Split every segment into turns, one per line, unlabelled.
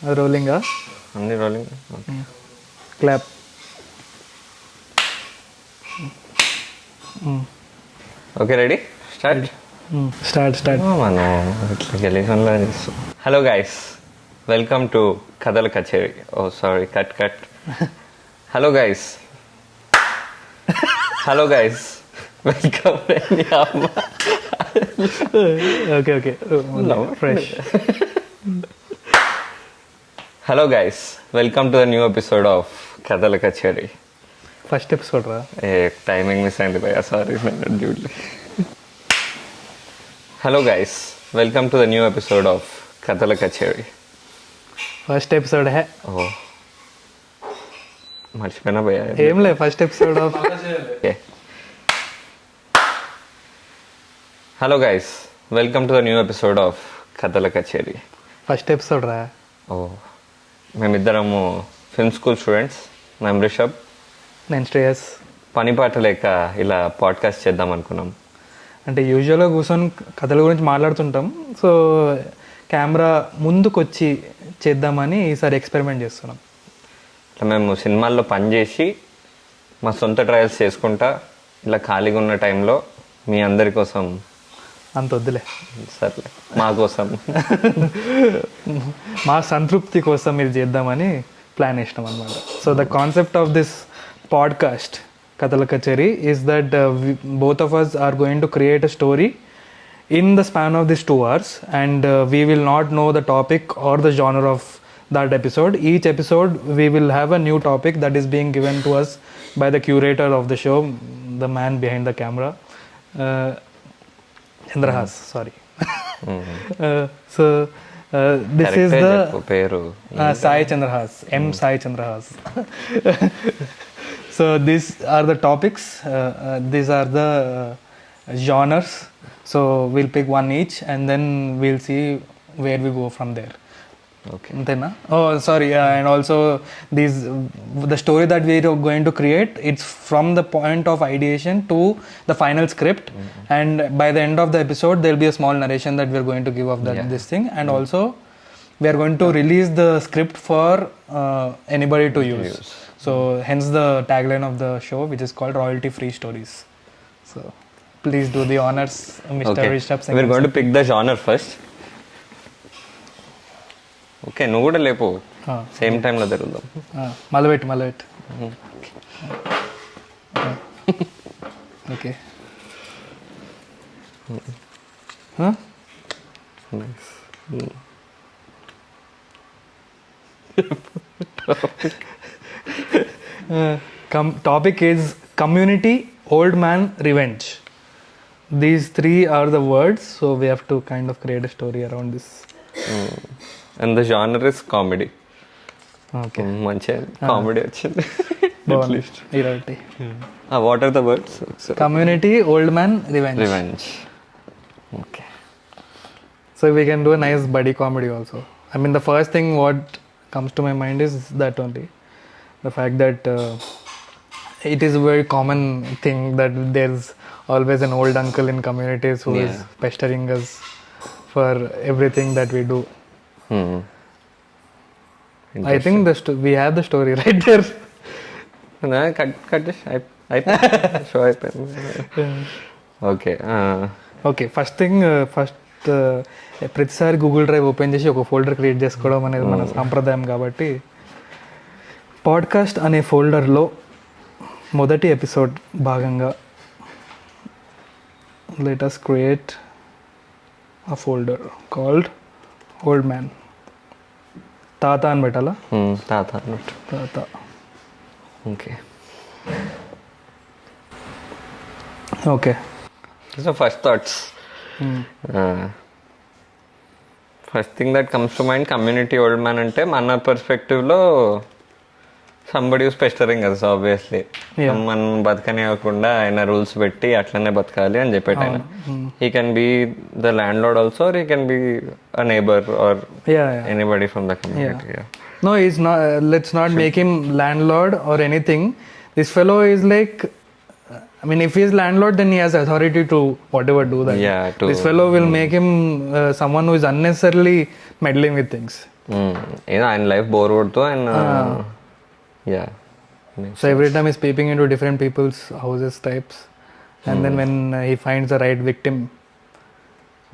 అది రోలింగా?
అన్ని rolling.
Clap.
Okay, ready? Start. మనం ఇట్లా గెలిషన్లో చేస్తాం. Hello guys, welcome to Kathala Kacheri. Oh sorry, cut. Hello guys, welcome.
Okay fresh.
Hello guys, welcome to the new episode of Kathala Kacheri.
First episode రా?
Timing miss అయింది భయ్యా, sorry. Hello guys, welcome to the new episode of Kathala Kacheri.
First episode హే?
ఓ మర్చిపోయినా భయ్యా.
ఏం లేదు, first episode of.
Hello guys, welcome to the new episode of Kathala Kacheri.
First episode రా?
ఓ, మేమిద్దరము film school students. మేము రిషబ్,
నేను శ్రేయస్.
పని పాట లేక ఇలా పాడ్కాస్ట్ చేద్దాం అనుకున్నాం.
అంటే యూజువల్గా కూర్చొని కథల గురించి మాట్లాడుతుంటాం, సో కెమెరా ముందుకు వచ్చి చేద్దామని ఈసారి ఎక్స్పెరిమెంట్ చేస్తున్నాం.
ఇట్లా మేము సినిమాల్లో పనిచేసి మా సొంత ట్రయల్స్ చేసుకుంటా ఇలా ఖాళీగా ఉన్న టైంలో మీ అందరి కోసం,
అంత వద్దులే
సర్లే, మా కోసం
మా సంతృప్తి కోసం ఇది చేద్దామని ప్లాన్ వేసినాం అనమాట. So the concept of this podcast Kathala Kacheri is that both of us are going to create a story in the span of these 2 hours, and we will not know the topic or the genre of that episode. Each episode we will have a new topic that is being given to us by the curator of the show, the man behind the camera, Chandrahas. Sorry. So this is the Sai Chandrahas, M Sai Chandrahas. So these are the topics, these are the genres. So we'll pick one each and then we'll see where we go from there.
Okay.
Antena? Oh, sorry. And also the story that we are going to create, it's from the point of ideation to the final script. And by the end of the episode, there'll be a small narration that we're going to give of this thing. And also we are going to release the script for anybody to use. So hence the tagline of the show, which is called Royalty Free Stories. So please do the honors, Mr. Rishab.
We're going to pick the genre first. Okay, నువ్వు కూడా లేపు, same టైంలో జరుగుదాం.
మలబెట్టు. Okay. Topic is community, old man, revenge. These 3 are the words, so we have to kind of create a story around this.
And the genre is comedy.
Okay.
మంచిగా comedy వచ్చింది. At least. What are the words?
Community, old man, revenge.
Okay.
So we can do a nice buddy comedy also. I mean, the first thing what comes to my mind is that only. The fact that it is a very common thing that there's always an old uncle in communities who is pestering us for everything that we do. I think we have the story right there.
Cut this. Show
Okay, first thing, ప్రతిసారి Google drive open చేసి ఒక folder create చేసుకోవడం అనేది మన సాంప్రదాయం కాబట్టి, podcast అనే ఫోల్డర్లో మొదటి ఎపిసోడ్ భాగంగా let us create a folder called old man. తాత అని పెట్టాలా?
తాత.
Okay.
So first thoughts. First thing that comes to mind, community old man అంటే మన పర్స్పెక్టివ్లో సంబడి యూస్ పెస్టరింగ్ కదా. సో ఆబ్వియస్లీ మనం బతకనివ్వకుండా ఆయన రూల్స్ పెట్టి అట్లనే బతకాలి అని చెప్పేట ఆయన. He can be the landlord also, or he can be a neighbour or anybody from the community.
No, he's not. Let's not make him landlord or anything. This fellow is like, I mean, if he's landlord, then he has authority to whatever do that.
Yeah.
This fellow will make him someone who is unnecessarily meddling with things.
ఏదో ఆయన life bore కొడుతూ ఆయన yeah.
So every time he's peeping into different people's houses types, and then when he finds the right victim,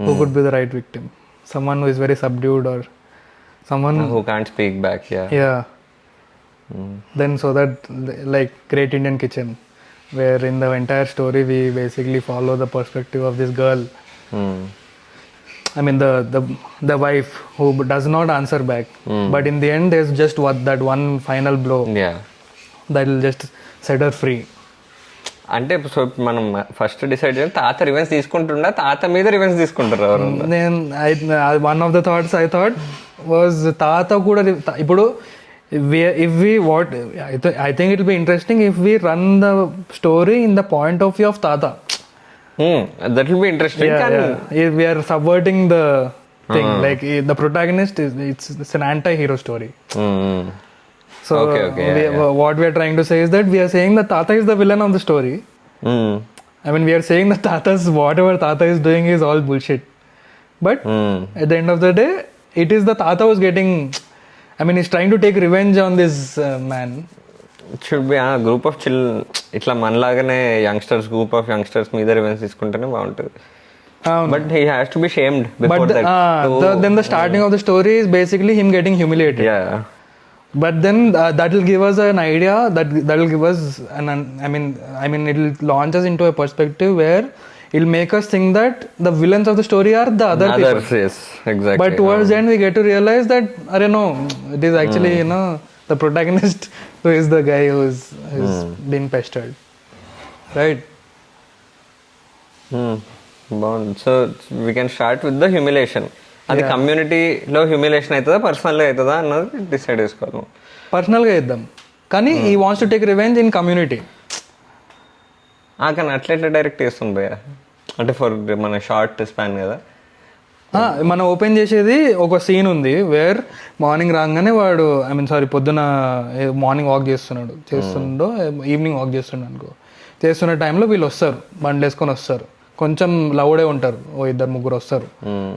who could be the right victim? Someone who is very subdued or someone
who can't speak back.
Yeah. Then so that like Great Indian Kitchen, where in the entire story we basically follow the perspective of this girl. I mean the wife who does not answer back, but in the end there's just that one final blow.
Yeah.
That will just set her free.
అంటే so మనం first decide చేయాలి తాత రివెన్స్ తీసుకుంటుండా తాత మీద రివెన్స్ తీసుకుంటారు ఎవరు?
నేను one of the thoughts I thought was తాత కూడా ఇప్పుడు if we what I think it will be interesting if we run the story in the point of view of Tata.
That will be interesting.
If we are subverting the thing, like the protagonist it's an anti-hero story. So what we are trying to say is that we are saying that Tata is the villain of the story. I mean, we are saying that whatever Tata is doing is all bullshit. But at the end of the day, it is the Tata who's getting, I mean, he's trying to take revenge on this man.
It should be a group of ఇట్లా మనలాగానే group of youngsters మీద రివెన్స్ తీసుకుంటేనే బాగుంటుంది. But he has to be shamed before that.
Then the starting of the story is basically him getting humiliated.
Yeah.
But then that will give us an idea that will give us I mean it will launch us into a perspective where it will make us think that the villains of the story are the other people.
Yes, exactly.
But towards the end we get to realize that no, it is actually the protagonist who is the guy who is been pestered, right?
So we can start with the humiliation. అది కమ్యూనిటీలో humiliation అవుతుందా పర్సనల్గా అవుతుందా అన్నది decide చేసుకోవాలి.
పర్సనల్గా ఇద్దాం కానీ ఈ wants to take revenge in community.
కానీ అట్లా డైరెక్ట్ చేస్తుంది భయ్యా, అంటే ఫర్ మన షార్ట్ స్పాన్ కదా.
మనం ఓపెన్ చేసేది ఒక సీన్ ఉంది వేర్ మార్నింగ్ రాగానే వాడు పొద్దున మార్నింగ్ వాక్ చేస్తుండో ఈవినింగ్ వాక్ చేస్తుండో అనుకో, చేస్తున్న టైంలో వీళ్ళు వస్తారు, బండ్లు వేసుకొని వస్తారు, కొంచెం లౌడే ఉంటారు, ఓ ఇద్దరు ముగ్గురు వస్తారు,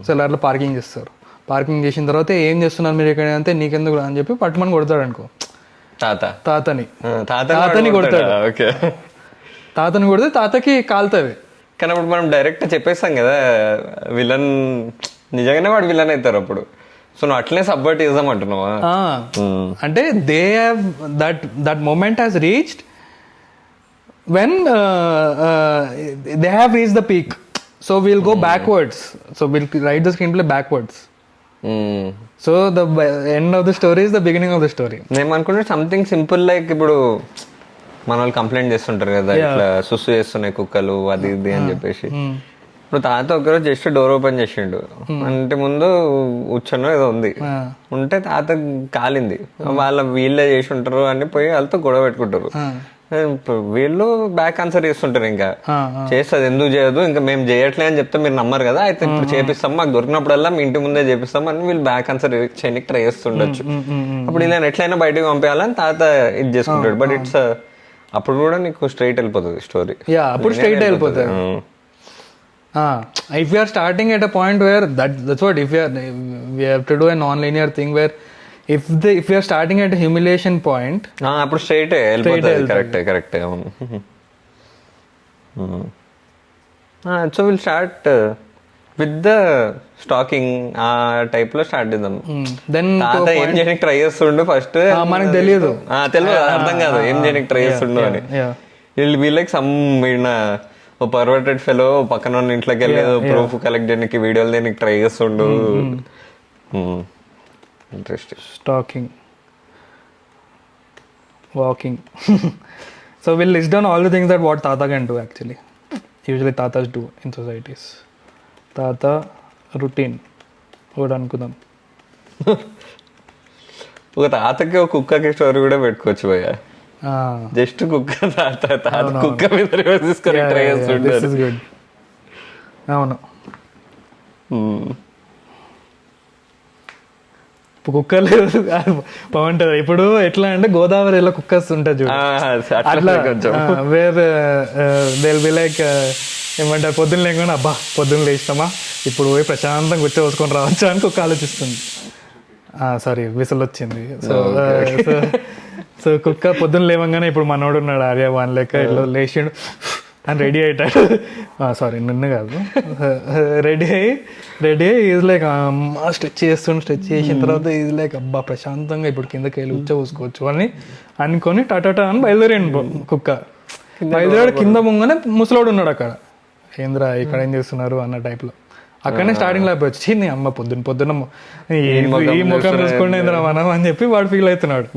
సెల్లార్లో పార్కింగ్ చేస్తారు. పార్కింగ్ చేసిన తర్వాత ఏం చేస్తున్నారు మీరు ఇక్కడ అంటే నీకెందుకు అని చెప్పి పట్టుమని కొడతాడు అనుకో. తాతని కొడతాడు. తాతని కొడితే తాతకి కాలుతుంది.
కానీ అప్పుడు మనం డైరెక్ట్ చెప్పేస్తాం కదా విలన్, నిజంగానే వాడు విలన్ అవుతారు అప్పుడు. సో నువ్వు అట్లనే సబ్వర్ట్ చేద్దాం అంటున్నావా?
అంటే they have that moment has reached when they have reached the peak, so we'll go backwards, so we'll write the screenplay backwards. So the end of the story is the beginning of the story.
నేను అనుకుంటే something simple like ఇప్పుడు మన వాళ్ళు complaint చేస్తుంటారు కదా ఇట్లా సుస్సు చేస్తున్నాయి కుక్కలు అది ఇది అని చెప్పేసి. ఇప్పుడు తాత ఒకరోజు జస్ట్ డోర్ ఓపెన్ చేసిండు, అంటే ముందు ఉచ్చనో ఏదో ఉంది ఉంటే తాత కాలింది, వీళ్ళే చేసి ఉంటారు అని పోయి వాళ్ళతో గొడవ పెట్టుకుంటారు. వీళ్ళు బ్యాక్ ఆన్సర్ చేస్తుంటారు, ఇంకా చేస్తుంది ఎందుకు చేయదు, ఇంకా మేము చేయట్లే అని చెప్తే మీరు నమ్మరు కదా, అయితే ఇప్పుడు చేపిస్తాం, మాకు దొరికినప్పుడల్లా మీ ఇంటి ముందే చేపిస్తాం అని వీళ్ళు బ్యాక్ ఆన్సర్ చేయడానికి ట్రై చేస్తుండొచ్చు. అప్పుడు ఇలా ఎట్లయినా బయటకు పంపేయాలని తాత ఇది చేసుకుంటాడు. బట్ ఇట్స్ అప్పుడు కూడా నీకు స్ట్రైట్ వెళ్ళిపోతుంది స్టోరీ.
అప్పుడు స్ట్రైట్ వెళ్ళిపోతుంది. If we are starting at a point where that's what, if we have to do a non-linear thing where if we are starting at a humiliation point,
అప్పుడు straight వెళ్ళిపోతుంది. Correct. So will start with the stacking ఆ type లో start చేద్దాం.
Then
తాత ఏం చేయడానికి try చేస్తుండు first
మనకు తెలియదు,
అర్థం కాదు ఏం చేయడానికి ట్రై చేస్తుండు అని. వీళ్ళు వీళ్ళకి సమ్ ఓ పర్వర్టెడ్ ఫెలో పక్కన ఉన్న ఇంట్లోకి వెళ్ళేదో ప్రూఫ్ కలెక్ట్ చేయడానికి వీడియోలు దేనికి ట్రై చేస్తుండు. Interesting.
Stalking, walking. So we'll list down all the things that what Tata can do actually. Usually Tatas do in societies. Tata routine. What అనుకుందాం.
ఒక తాతకి ఒక కుక్కకి స్టోరీ కూడా పెట్టుకోవచ్చు భయ్యా. జస్ట్ కుక్క తాత కుక్క మీద రివర్స్ తీసుకొని ట్రై చేస్తుంటారు.
This is good. అవును. కుక్కలు బాగుంటది. ఇప్పుడు ఎట్లా అంటే గోదావరిలో కుక్కర్స్ ఉంటాయి చూడు, అట్లా వేరే దే బి లైక్ ఏమంటారు, పొద్దున్న లేకుండా అబ్బా పొద్దున్న లేస్తామా ఇప్పుడు పోయి ప్రశాంతంగా కూర్చోసుకొని రావచ్చా అని కుక్క ఆలోచిస్తుంది. సారీ విసులు వచ్చింది. సో సో కుక్క పొద్దున్న లేవంగానే ఇప్పుడు మనోడు ఉన్నాడు ఆర్య వన్ లెక్క ఇట్లా లేచిండు అని రెడీ అవుతాడు. సారీ నిన్ను కాదు, రెడీ అయ్యి ఈజ్ లైక్ స్ట్రెచ్ చేసిన తర్వాత ఈజ్ లైక్ అబ్బా ప్రశాంతంగా ఇప్పుడు కిందకి వెళ్ళి ఉచ్చ అని అనుకొని టటా అని బయలుదేరాడు కుక్క. బయలుదేరాడు, కింద ముంగనే ముసలోడు ఉన్నాడు అక్కడ. ఏంద్రా ఇక్కడ ఏం చేస్తున్నారు అన్న టైప్లో. అక్కడనే స్టార్టింగ్ లో వచ్చి నీ అమ్మ పొద్దున్న ఈ ముఖం చూసుకుంటే మనం అని చెప్పి వాడు ఫీల్ అవుతున్నాడు.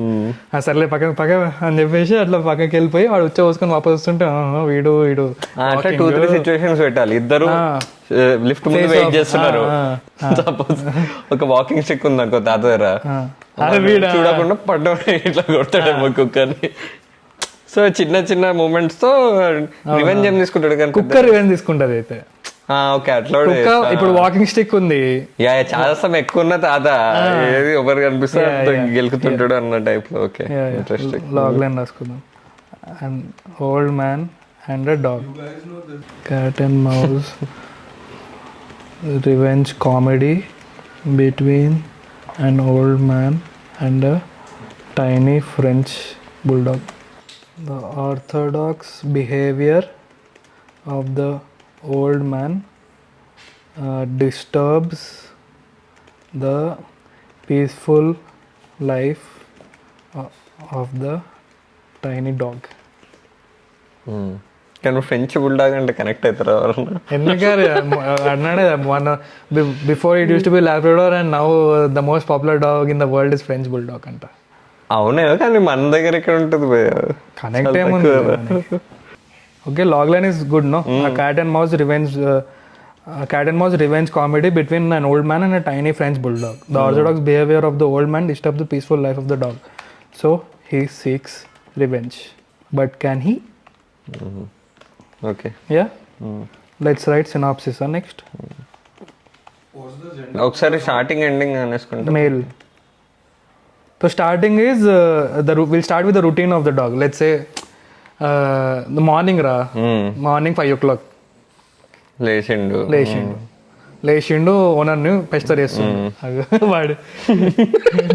సర్లే పక్క అని చెప్పేసి అట్లా పక్కకి వెళ్ళిపోయి వాడు వచ్చి పోసుకొని వాపస్ వస్తుంటే వీడు
2-3 సిచ్యువేషన్స్ పెట్టాలి. ఇద్దరు లిఫ్ట్ ముందు వెయిట్ చేస్తున్నారు. సపోజ్ ఒక వాకింగ్ స్టిక్ ఉంది అనుకో తాత దగ్గర, చూడకుండా పడ్డ ఇట్లా కొడతాడు కుక్కర్ని. సో చిన్న మూమెంట్స్ తో రివెంజ్ ఏం తీసుకుంటాడు కానీ
కుక్క రివెంజ్ తీసుకుంటది. అయితే
ఓకే అట్లా
ఇప్పుడు వాకింగ్ స్టిక్ ఉంది,
చాలా సమయం ఎక్కువ ఉన్న తాత ఏది ఎవరు కనిపిస్తే గెలుకుతుంటాడు అన్న టైప్ లో. Okay interesting.
లాగ్లైన్ రాసుకుందాం. And old man and a dog, cat and mouse revenge comedy between an old man and a tiny French bulldog. The orthodox behavior of the old man disturbs the peaceful life of the tiny dog.
కానీ French bulldog అంటే connect అవుతారా ఎవరన్నా?
ఎందుకంటే అన్నాడే మన before it used to be Labrador and now the most popular dog in the world is French bulldog అంట.
అవునే, కానీ మన దగ్గర ఇక్కడ ఉంటుంది
కనెక్ట్ ఏముంది. Okay, logline is good no. Cat and mouse revenge comedy between an old man and a tiny French bulldog. The orthodox behavior of the old man disturbs the peaceful life of the dog. So he seeks revenge. But can he?
Okay.
Yeah. Let's write synopsis next.
ఒకసారి starting ending అనేసుకుంటా.
Male. So starting is we'll start with the routine of the dog. Let's say the morning morning 5 o'clock లేచిండు ఓనర్ని pester చేస్తుండు, వాడు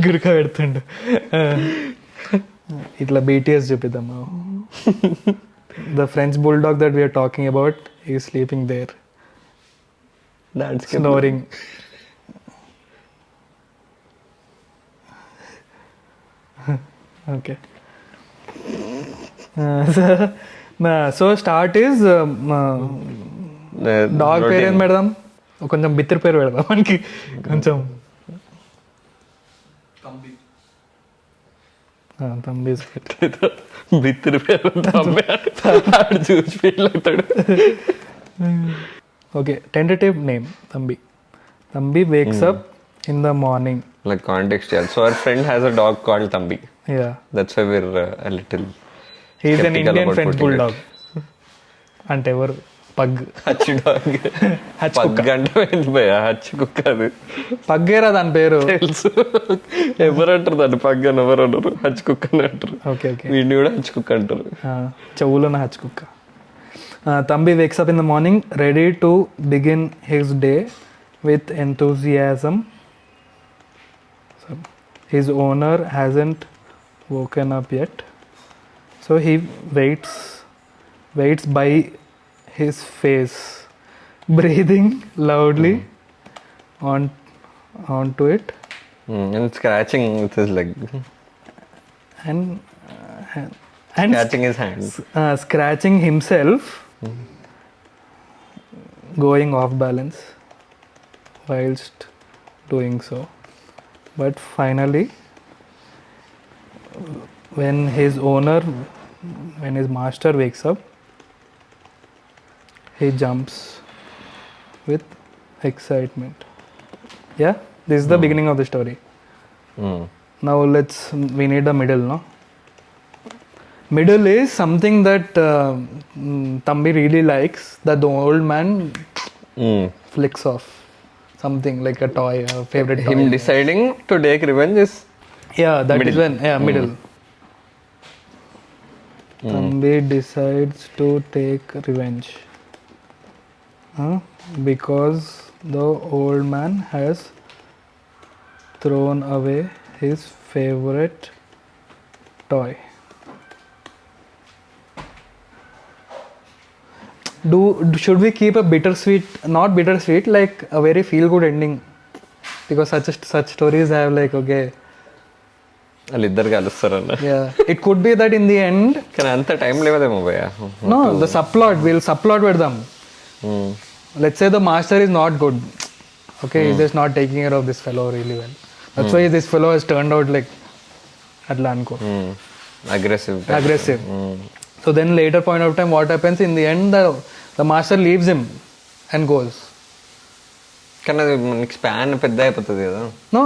గురిక పెడుతుండు. ఇట్లా BTS చూపిద్దాం. The French bulldog that we are talking about is sleeping there.
That's
snoring. Okay. So start is dog పేరు ఏం పెడదాం? కొంచెం బిత్తిరి పేరు పెడదాం మనకి, కొంచెం తంబి.
బిత్తిరి పేరు చూసి ఫీల్ అవుతాడు.
Okay, tentative name Thambi. Thambi wakes up in the morning.
Like context, yeah. So our friend has a dog called Thambi.
Yeah.
That's why we're a little.
He is an Indian French bulldog. అంటే ఎవరు? Pug.
హచ్ dog. Pug అంటే హచ్ కుక్క. అది
పగ్గేరా దాని పేరు.
తెలుసు, ఎవరు అంటారు దాన్ని పగ్ అని, ఎవరు అంటారు హచ్ కుక్క అని అంటారు.
ఓకే ఓకే,
వీడిని కూడా హచ్ కుక్క అంటారు.
చెవులోన హచ్ కుక్క. Thambi wakes up in the morning ready to begin his day with enthusiasm. His owner hasn't woken up yet, so he waits by his face, breathing loudly onto it,
and scratching with his leg,
and
scratching his hands,
scratching himself, going off balance whilst doing so. But finally, when his master wakes up, he jumps with excitement. Yeah, this is the beginning of the story. Now we need the middle, no? Middle is something that Thambi really likes, that the old man flicks off. Something like a toy, a favorite toy.
Him deciding to take revenge is
middle. Is when middle. Thambi decides to take revenge because the old man has thrown away his favorite toy. Should we keep a bittersweet, not bittersweet, like a very feel good ending? Because such stories have like, okay,
వాళ్ళిద్దరు కలుస్తారన్న.
yeah, it could be that in the end.
కానీ అంత time లేవదేమో భయ్యా.
No, the subplot, we'll subplot with them. Let's say the master is not good. Okay, he's just not taking care of this fellow really well. That's why this fellow has turned out like atla anko. Aggressive. So then later point of time, what happens in the end, the master leaves him and goes.
కానీ అది మనకి span పెద్ద అయిపోతుంది కదా.
No,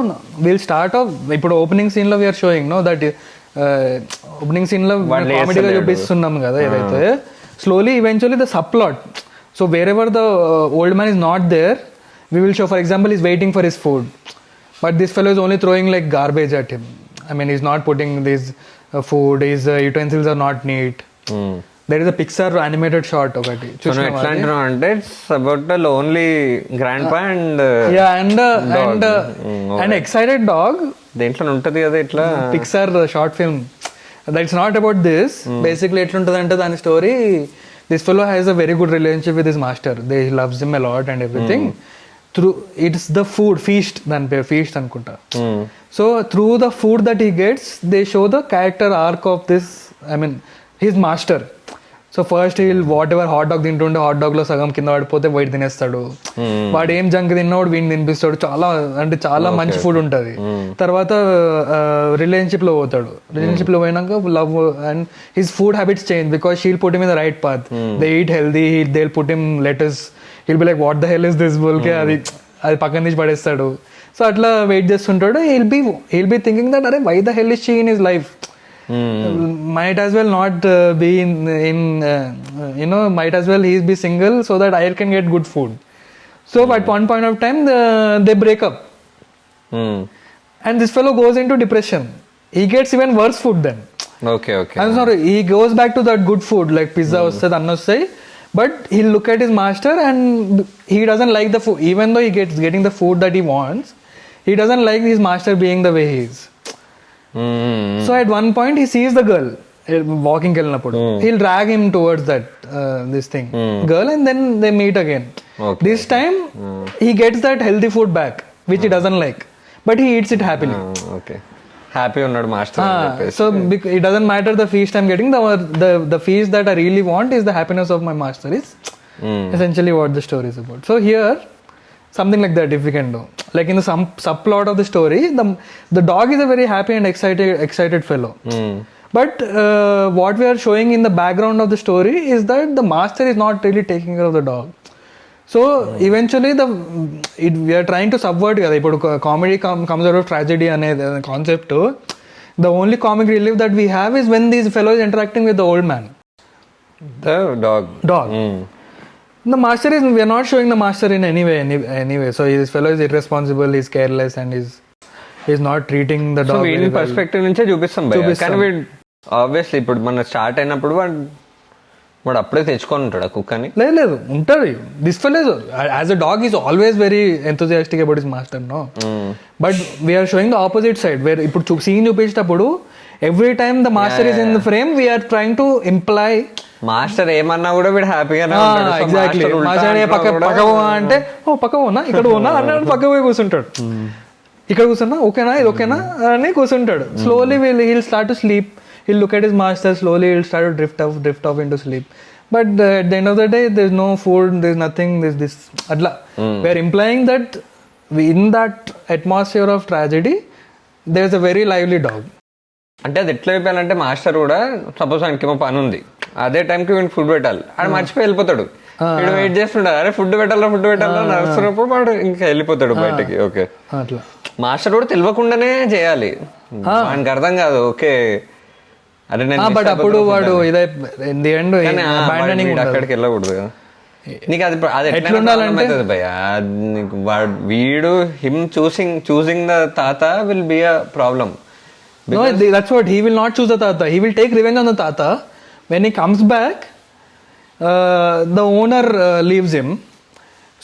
we'll start off ఇప్పుడు opening scene లో we're showing no that opening scene లో కామెడీగా చూపిస్తున్నాం కదా ఏదైతే, slowly eventually the subplot. So wherever the old man is not there, we will show, for example, he's waiting for his food, but this fellow is only throwing like garbage at him. I mean, he's not putting this food, his utensils are not neat. There is a Pixar animated shot okati
chusna etla antunnam ante it's about the lonely grandpa and
an excited dog.
dentlo untadi kada itla
Pixar short film. That's not about this. Basically etla untadante dani story, this fellow has a very good relationship with his master. They loves him a lot and everything. It's the food feast, దాని పేరు feast అనుకుంటా. So through the food that he gets, they show the character arc of this, I mean his master. So first వీళ్ళు whatever hot dog తింటుండే hot dog లో సగం కింద పడిపోతే బయట తినేస్తాడు. వాడు ఏం జంక్ తిన్నాడు వీడిని తినిపిస్తాడు. చాలా మంచి ఫుడ్ ఉంటుంది. తర్వాత రిలేషన్షిప్ లో పోతాడు. రిలేషన్షిప్ లో పోయినాక love and his food habits change because she'll put him in the right path. They eat healthy, they will put him letters, he'll be like what the hell is this బోల్కే అది పక్కన తీసి పడేస్తాడు. So అట్లా wait చేస్తుంటాడు. He'll be thinking that అరే why the hell is she in his life, might as well not be in might as well he be single so that I can get good food. So at one point of time they break up. And this fellow goes into depression. He gets even worse food then.
Okay I'm
sorry, he goes back to that good food like pizza ostad anna say, but he'll look at his master and he doesn't like the food. Even though he getting the food that he wants, he doesn't like his master being the way he is. So at one point he sees the girl walking kelinapudu, he'll drag him towards that this thing girl, and then they meet again. This time he gets that healthy food back which he doesn't like, but he eats it happily.
Happy unnadu master.
So it doesn't matter the feast I'm getting, the feast that I really want is the happiness of my master is essentially what the story is about. So here something like that if we can do, like in the subplot of the story, the dog is a very happy and excited fellow. But what we are showing in the background of the story is that the master is not really taking care of the dog. So eventually we are trying to subvert kada. Ipudu comedy comes out of tragedy ane concept. The only comic relief that we have is when these fellows interacting with the old man,
the dog.
The master is, we are not showing the master in any way. So this fellow is irresponsible, he's careless, and he's not treating the dog.
So వీళ్ళ perspective నుంచే చూపిస్తాం భయ్యా. కానీ వీడు obviously ఇప్పుడు మన start అయినప్పుడు వాడు అప్పుడే తెచ్చుకొని ఉంటాడు ఆ కుక్ అని.
లేదు ఉంటుంది. This fellow as a dog is always very enthusiastic about his master no, but we're showing the opposite side where ఇప్పుడు సీన్ చూపించేటప్పుడు every time the master is in the frame we're trying to imply
master ఏమన్నా కూడా వీడు హ్యాపీగానే
exactly. Master పక్క అంటే పక్క పోనా ఇక్కడ పోనా అన్నాడు, పక్క పోయి కూర్చుంటాడు. ఇక్కడ కూర్చున్నా ఓకేనా ఇది ఓకేనా అని కూర్చుంటాడు. Slowly he'll start to sleep, he'll look at his master, slowly he'll start to drift off into sleep. But at the end of the day there's no food, there's nothing, there's this atla. We're implying that in that atmosphere of tragedy there's a very lively dog.
అంటే అది ఎట్లా అయిపోయాలంటే master కూడా suppose ఆయనకేమో పని ఉంది, అదే టైంకి వీడికి ఫుడ్ పెట్టాలి, ఆడ మర్చిపోయి వెళ్ళిపోతాడు. వీడు వెయిట్ చేస్తుంటాడు, అరే ఫుడ్ పెట్టాలా నడుస్తున్నప్పుడు వాడు ఇంకా వెళ్ళిపోతాడు బయటకి. ఓకే
అట్లా
మాస్టర్ కూడా తెలియకుండానే చేయాలి, ఆయనకి అర్థం కాదు. ఓకే అరే నేను
బట్ అప్పుడు వాడు
అక్కడికి వెళ్ళకూడదు కదా. నీకు అది ఎట్లా ఉండాలంటే భయ్యా, వీడు హిమ్ చూసింగ్ ద తాత will be a problem.
No, that's what, he will not choose the Thatha. He will take revenge on the Thatha. When he comes back, the owner leaves him.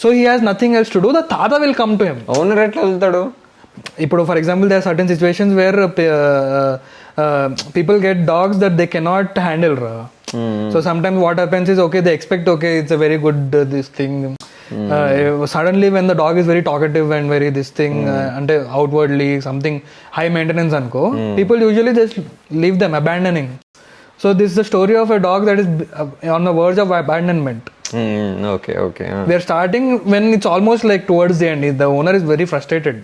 So he has nothing else to do. The Thatha will come to him.
Owner ఎట్లా వెళ్తాడు?
ఇప్పుడు for example there are certain situations where people get dogs that they cannot handle రా. So sometimes what happens is okay they expect okay it's a very good this thing. Suddenly when the dog is very talkative and very this thing అంటే outwardly something high maintenance అనుకో, people usually just leave them, abandoning. So this is the story of a dog that is on the verge of abandonment.
Okay.
We are starting when it's almost like towards the end. The owner is very frustrated.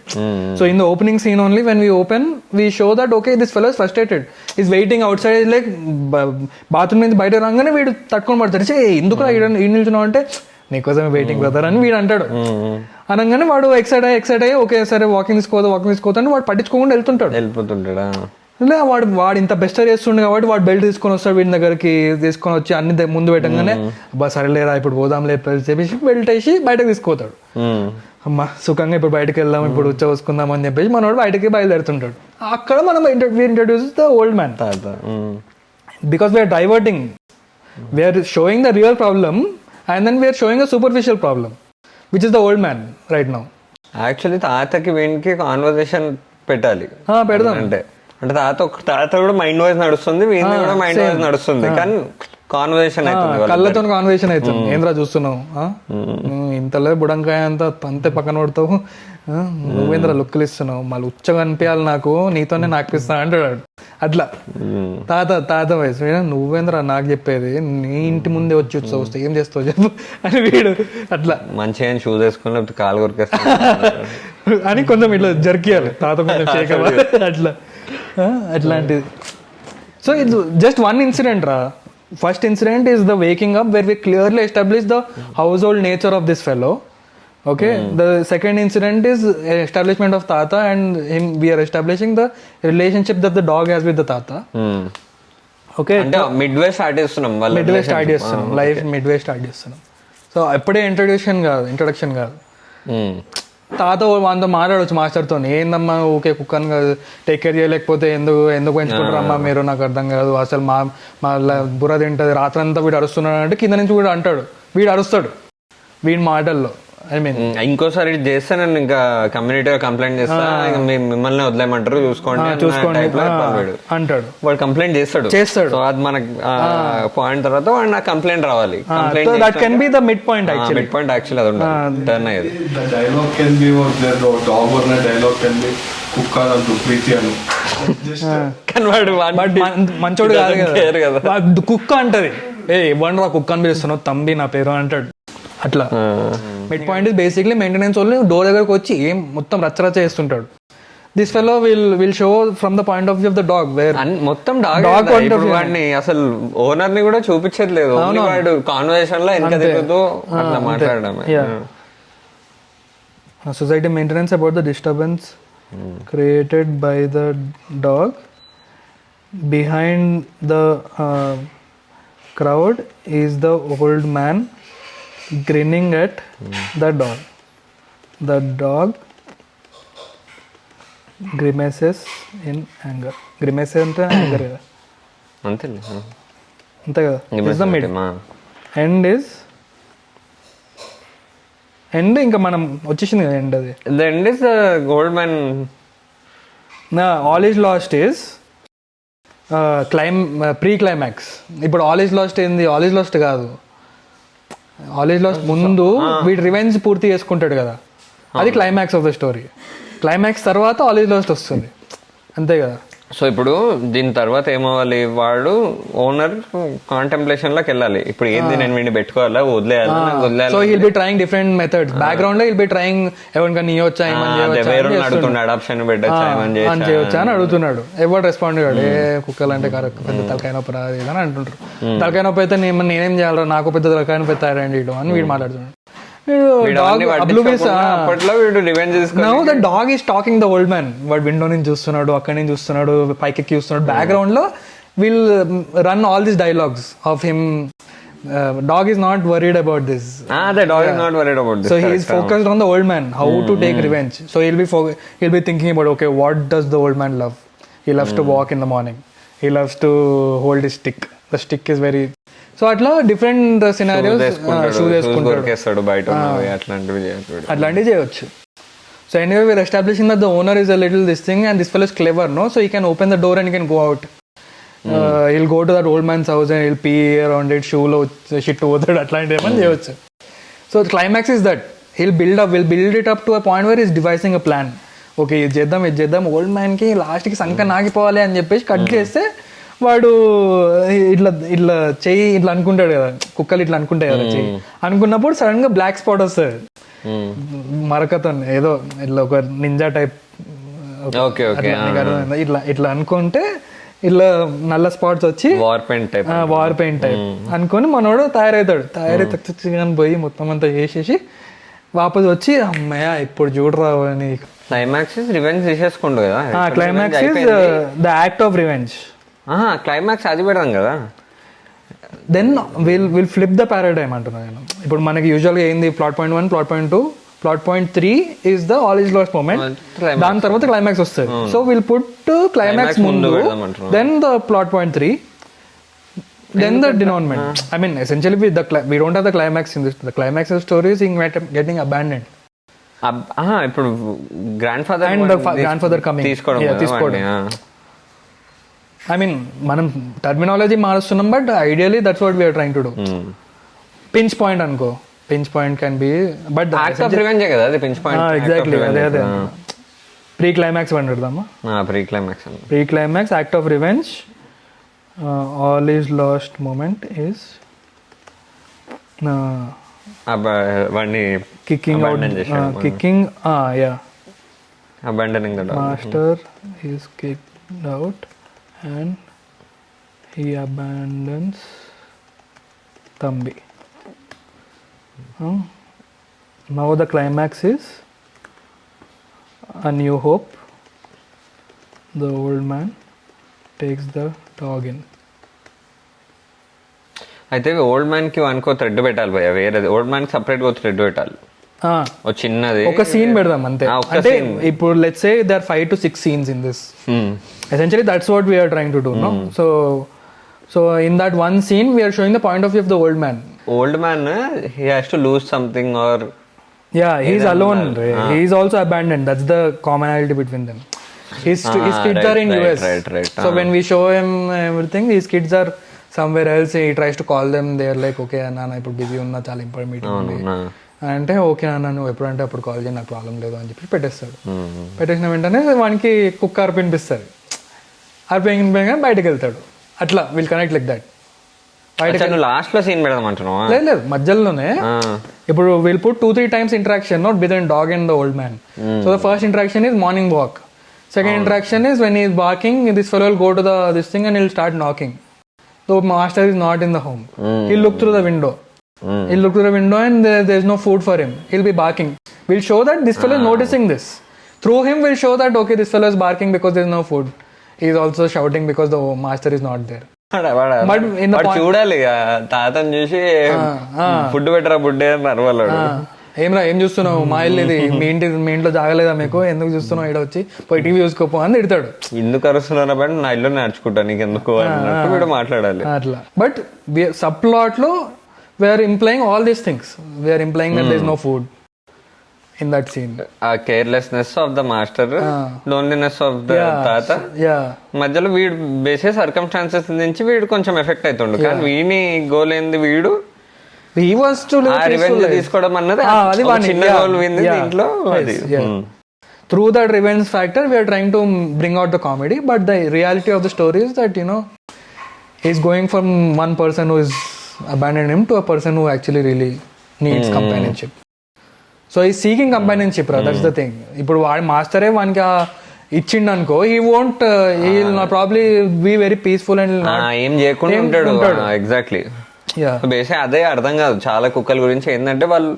So in the opening scene only, when we open, we show that okay, this fellow is frustrated. He's waiting outside. He's like bathroom నుంచి బయట రాగానే వీడు తట్టుకొని పడతాడు. ఎందుకు ఈ నిల్చున్నావు అంటే నీకోసమే వెయిటింగ్ బ్రదర్ అని వీడు అంటాడు. అనగానే వాడు ఎక్సైట్ అయ్యి ఓకే సరే వాకింగ్ తీసుకోవద్దని వాడు పట్టించుకోకుండా వెళ్ళిపోతుంటాడు. వాడు ఇంత బెస్టర్ చేస్తుండే కాబట్టి వాడు బెల్ట్ తీసుకొని వస్తాడు వీడి దగ్గరికి, తీసుకొని వచ్చి అన్ని ముందు పెట్టగానే అబ్బా సరేలేరా ఇప్పుడు పోదాంలే చెప్పేసి బెల్ట్ వేసి బయటకు తీసుకుపోతాడు. అమ్మా సుఖంగా ఇప్పుడు బయటకు వెళ్దాం, ఇప్పుడు ఉచ్చవసుకుందాం అని చెప్పేసి మనోడు బయటకి బయలుదేరుతుంటాడు. అక్కడ మనం introduce the old man because we're diverting, we're showing the real problem and then we are showing a superficial problem which is the old man right now.
Actually తాతకి వీనికి కాన్వర్సేషన్ పెట్టాలి,
పెడదాం.
అంటే తాత కూడా మైండ్ వాయిస్ నడుస్తుంది, వీని కూడా మైండ్ వాయిస్ నడుస్తుంది, కానీ కాన్వర్సేషన్ అవుతుంది,
కళ్ళతో కాన్వర్సేషన్ అవుతుంది. ఏంద్రా చూస్తున్నావు, ఇంతలో బుడంకాయ అంతే పక్కన పడతావు, నువ్వేంద్ర లుక్కులు ఇస్తున్నావు, మళ్ళీ ఉచ్చగా అనిపించాలి నాకు, నీతోనే నాకిస్తా అంటాడు. అట్లా తాత వయసు నువ్వేంద్ర నాకు చెప్పేది, నీ ఇంటి ముందే వచ్చి వస్తే ఏం చేస్తావు చెప్పు అని వీడు అట్లా
మంచిగా షూస్ వేసుకుని కాలు కొరికేస్తా
అని కొంచెం ఇట్లా జరికియాలి తాత కొంచెం అట్లాంటిది. So it's just one incident రా. First incident is the waking up where we clearly establish the household nature of this fellow. Okay, the second incident is establishment of Thatha and him. We are establishing the relationship that the dog has with the Thatha. Okay,
అంటే midway start చేస్తున్నాం,
life midway start చేస్తున్నాం. So ఎప్పుడే introduction కాదు. తాత అంతా మాట్లాడవచ్చు మాస్టర్తో, ఏందమ్మా okay కుక్కని కాదు టేక్ కేర్ చేయలేకపోతే ఎందుకు పెంచుకుంటారమ్మా మీరు, నాకు అర్థం కాదు అసలు మా బుర్ర తింటుంది రాత్రంతా వీడు అరుస్తున్నాడు అంటే కింద నుంచి వీడు అంటాడు, వీడు అరుస్తాడు వీడి మాటల్లో.
ఇంకోసారి చేస్తే నేను ఇంకా కమ్యూనిటీగా కంప్లైంట్ చేస్తా, మిమ్మల్ని వదిలేయమంటారు చూసుకోండి
అంటాడు.
వాడు కంప్లైంట్ చేస్తాడు. సో అది మనకి పాయింట్ తర్వాత వాడు నాకు కంప్లైంట్ రావాలి.
That can be the midpoint actually.
Midpoint actually అది ఉండాలి, టర్న్ అయ్యేది.
Dialogue can be dog or dialogue can be కుక్క అంటూ ప్రీతి అని,
కానీ వాడు
మంచోడు కాదు కదా, కుక్క అంటది ఇవ్వండి రా కుక్క అని పిలుస్తున్నావు తంబి నా పేరు అంటాడు. అట్లా midpoint is basically maintenance only door దగ్గరకు వచ్చి ఏం మొత్తం రచ్చరచ్చ చేస్తుంటాడు. This fellow will show from the point of view of the dog where
మొత్తం డాగ్ వాడిని అసలు ఓనర్ ని కూడా చూపించట్లేదు, వాడు కాన్వర్సేషన్ లో ఎంత తిరుగుతూ అట్లా మాట్లాడడం.
Society maintenance about the disturbance created by the dog behind the crowd is the old man grinning at the dog. The dog grimaces in anger. Grimaces అంటే anger కదా, అంతే కదా. Is the mid. End ఇంకా మనం వచ్చేసింది కదా end. అది
the end is the old man.
all is lost is pre climax. ఇప్పుడు ఆల్ ఈజ్ లాస్ట్ ఏంది, ఆల్ ఈజ్ లాస్ట్ కాదు, ఆల్ ఈజ్ లాస్ట్ ముందు వీడు రివెంజ్ పూర్తి చేసుకుంటాడు కదా, అది climax of the story. Climax తర్వాత ఆల్ ఈజ్ లాస్ట్ వస్తుంది, అంతే కదా.
సో ఇప్పుడు దీని తర్వాత ఏమవ్వాలి, వాడు ఓనర్ కాంటెంప్లేషన్ లోకి వెళ్ళాలి. ఇప్పుడు ఏంది నేను వీడిని పెట్టుకోవాలా వదిలేయాలి.
So hill B trying different methods background లో, హిల్ బి ట్రైయింగ్ ఎవరికైనా ఇవ్వచ్చా
అడుగుతున్నాడు, ఆప్షన్
చేయొచ్చా అని అడుగుతున్నాడు. ఎవరు రెస్పాండ్ కాడు, ఏ కుక్కలు అంటే కరెక్ట్ పెద్ద తలకాయ నొప్పి రాదు అని అంటుంటారు. తలకాయ నొప్పి అయితే నేనేం చేయాలి, నాకు పెద్ద తలకాయ నొప్పి తయారండి అని వీడు మాట్లాడుతున్నాడు. Dog is talking the old man. వాడు విండో నుంచి చూస్తున్నాడు, అక్కడి నుంచి చూస్తున్నాడు, పైకి చూస్తున్నాడు. బ్యాక్గ్రౌండ్ లో will run all these dialogues of him. Dog is not worried about this.
The dog is not worried about this.
So he is focused on the old man, how to take revenge. So he'll be thinking about, okay, what does the old man love? He loves to walk in the morning. He loves to hold his stick. The stick is very. So అట్లా different scenarios, shoes వేసుకుంటాడు,
బయట అట్లాంటివి
చేయవచ్చు. So anyway, we're establishing that the owner is a little this thing and this fellow is clever, no? So he can open the door and he can go out. He'll go to that old man's house and he'll pee around it, shoe lo shit over అట్లాంటి ఏమని చేయవచ్చు. So the climax is that we'll build it up to a point where he's devising a plan. Okay ఇది చేద్దాం old మ్యాన్కి లాస్ట్కి సంక నాగిపోవాలి అని చెప్పేసి cut చేస్తే వాడు ఇట్లా చెయ్యి ఇట్లా అనుకుంటాడు కదా, కుక్కలు ఇట్లా అనుకుంటాయి కదా చెయ్యి అనుకున్నప్పుడు సడన్ గా బ్లాక్ స్పాట్ వస్తుంది మరకతో, ఏదో ఇట్లా ఒక నింజా టైప్ ఇట్లా అనుకుంటే ఇట్లా నల్ల స్పాట్స్ వచ్చి వార్ పెయింట్ టైప్ అనుకొని మనోడు తయారైతాడు పోయి మొత్తం అంతా చేసేసి వాపస్ వచ్చి అమ్మయ్య ఇప్పుడు చూడరా అని.
క్లైమాక్స్ రివెంజ్ తీసేసుకుంటు కదా,
climax is the act of revenge.
Climax అది పెడదాం కదా,
then will flip the paradigm అంటున్నా నేను. ఇప్పుడు మనకి యూజువల్గా ఏంది plot point 1, plot point 2, plot point 3 is the all is last moment, దాని తర్వాత క్లైమాక్స్ వస్తుంది. సో విల్ పుట్ క్లైమాక్స్ ముందు, then the plot point 3, then the denouement. I mean essentially we don't have the climax in this. The climax of the story is getting abandoned.
ఇప్పుడు grandfather
and the grandfather coming తీసుకోవడం. I mean మనం terminology మారుస్తున్నాం, but ideally that's what we're trying to do. Pinch point అనుకో, pinch point can be, but
act of revenge కదా అది pinch point.
Exactly అదే pre climax పెడదామా, pre climax act of revenge, all is last moment is kicking out,
abandoning the dog.
Master is kicked out and he abandons Thambi. Now the climax is a new hope. The old man takes the dog in.
అయితే old man కి అనుకో thread పెట్టాలి భయ, వేరే old man కి separate గా thread పెట్టాలి, చిన్నది
ఒక సీన్ పెడదాం అంతే. అంటే ఇప్పుడు let's say there 5 to 6 scenes in this. Essentially that's what we are trying to do, no? So in that one scene we are showing the point of view of the old man.
He has to lose something, or
he's alone. He's also abandoned. That's the commonality between them. His kids are in US.
Right.
So when we show him everything, his kids are somewhere else. He tries to call them. They are like, okay నాన్న ఇప్పుడు busy ఉన్నా, చాలా important meeting ఉంది అంటే, okay నాన్న నువ్వు ఎప్పుడంటే అప్పుడు కాల్ చేయి, నాకు ప్రాబ్లం లేదు అని చెప్పి పెట్టేస్తాడు. పెట్టేసిన వెంటనే వానికి కుక్క అర్పినిపిస్తుంది, అర్పిన బయటకు వెళ్తాడు. అట్లా will connect like that.
Last లో సీన్ పెడదాం అంటున్నావా?
లేదు మధ్యలోనే. ఇప్పుడు will put 2-3 times interaction, not between dog and the old man. So the first interaction is morning walk. Second interaction is when he is barking, this fellow will go to this thing and he'll start knocking. The master is not in the home. He'll look through the window. And there's no food for him. He'll be barking. We'll show that this fellow is noticing this. Through him we'll show that okay, this fellow is barking because there's no food. He is also shouting because the master is not there.
But in the చూడాలి తాతని చూసి food పెట్టరా బుడ్డే అని అరవాలాడు.
ఏం చూస్తున్నావు, మా ఇల్లు ఇది, మీ ఇంట్లో జాగలేదా మీకు, ఎందుకు చూస్తున్నావు, ఇక్కడ వచ్చి పోయి టీవీ చూసుకోపో అని తిడతాడు.
ఎందుకు అరుస్తున్నా బట్ నా ఇల్లు నేర్చుకుంటా నీకు ఎందుకు అన్నట్టు వీడు మాట్లాడాలి
అట్లా. బట్ సబ్ ప్లాట్ లో we're implying all these things. We're implying that there is no food in that scene.
Carelessness of the master, loneliness of the తాత, మధ్యలో వీడు బేసే సర్కమ్స్టాన్సెస్ నుంచి వీడు కొంచెం ఎఫెక్ట్ అవుతుండు. కానీ వీడిని గోల్ ఏంది, వీడు
he was to live
revenge తీసుకోవడం అన్నది చిన్న గోల్ వింది దీంట్లో.
Through that revenge factor we are trying to bring out the comedy, but the reality of the story is that he's going from one person who is abandoned him to a person who actually really needs companionship. So he's seeking companionship, that's the thing. ఇప్పుడు వాడి మాస్టరే వానికి ఇచ్చిండు అనుకో, he won't, he'll not probably be very peaceful and
ఏం చేయకుండా ఉంటాడు. Exactly. బేసే అదే అర్థం కాదు చాలా కుక్కల గురించి ఏంటంటే, వాళ్ళు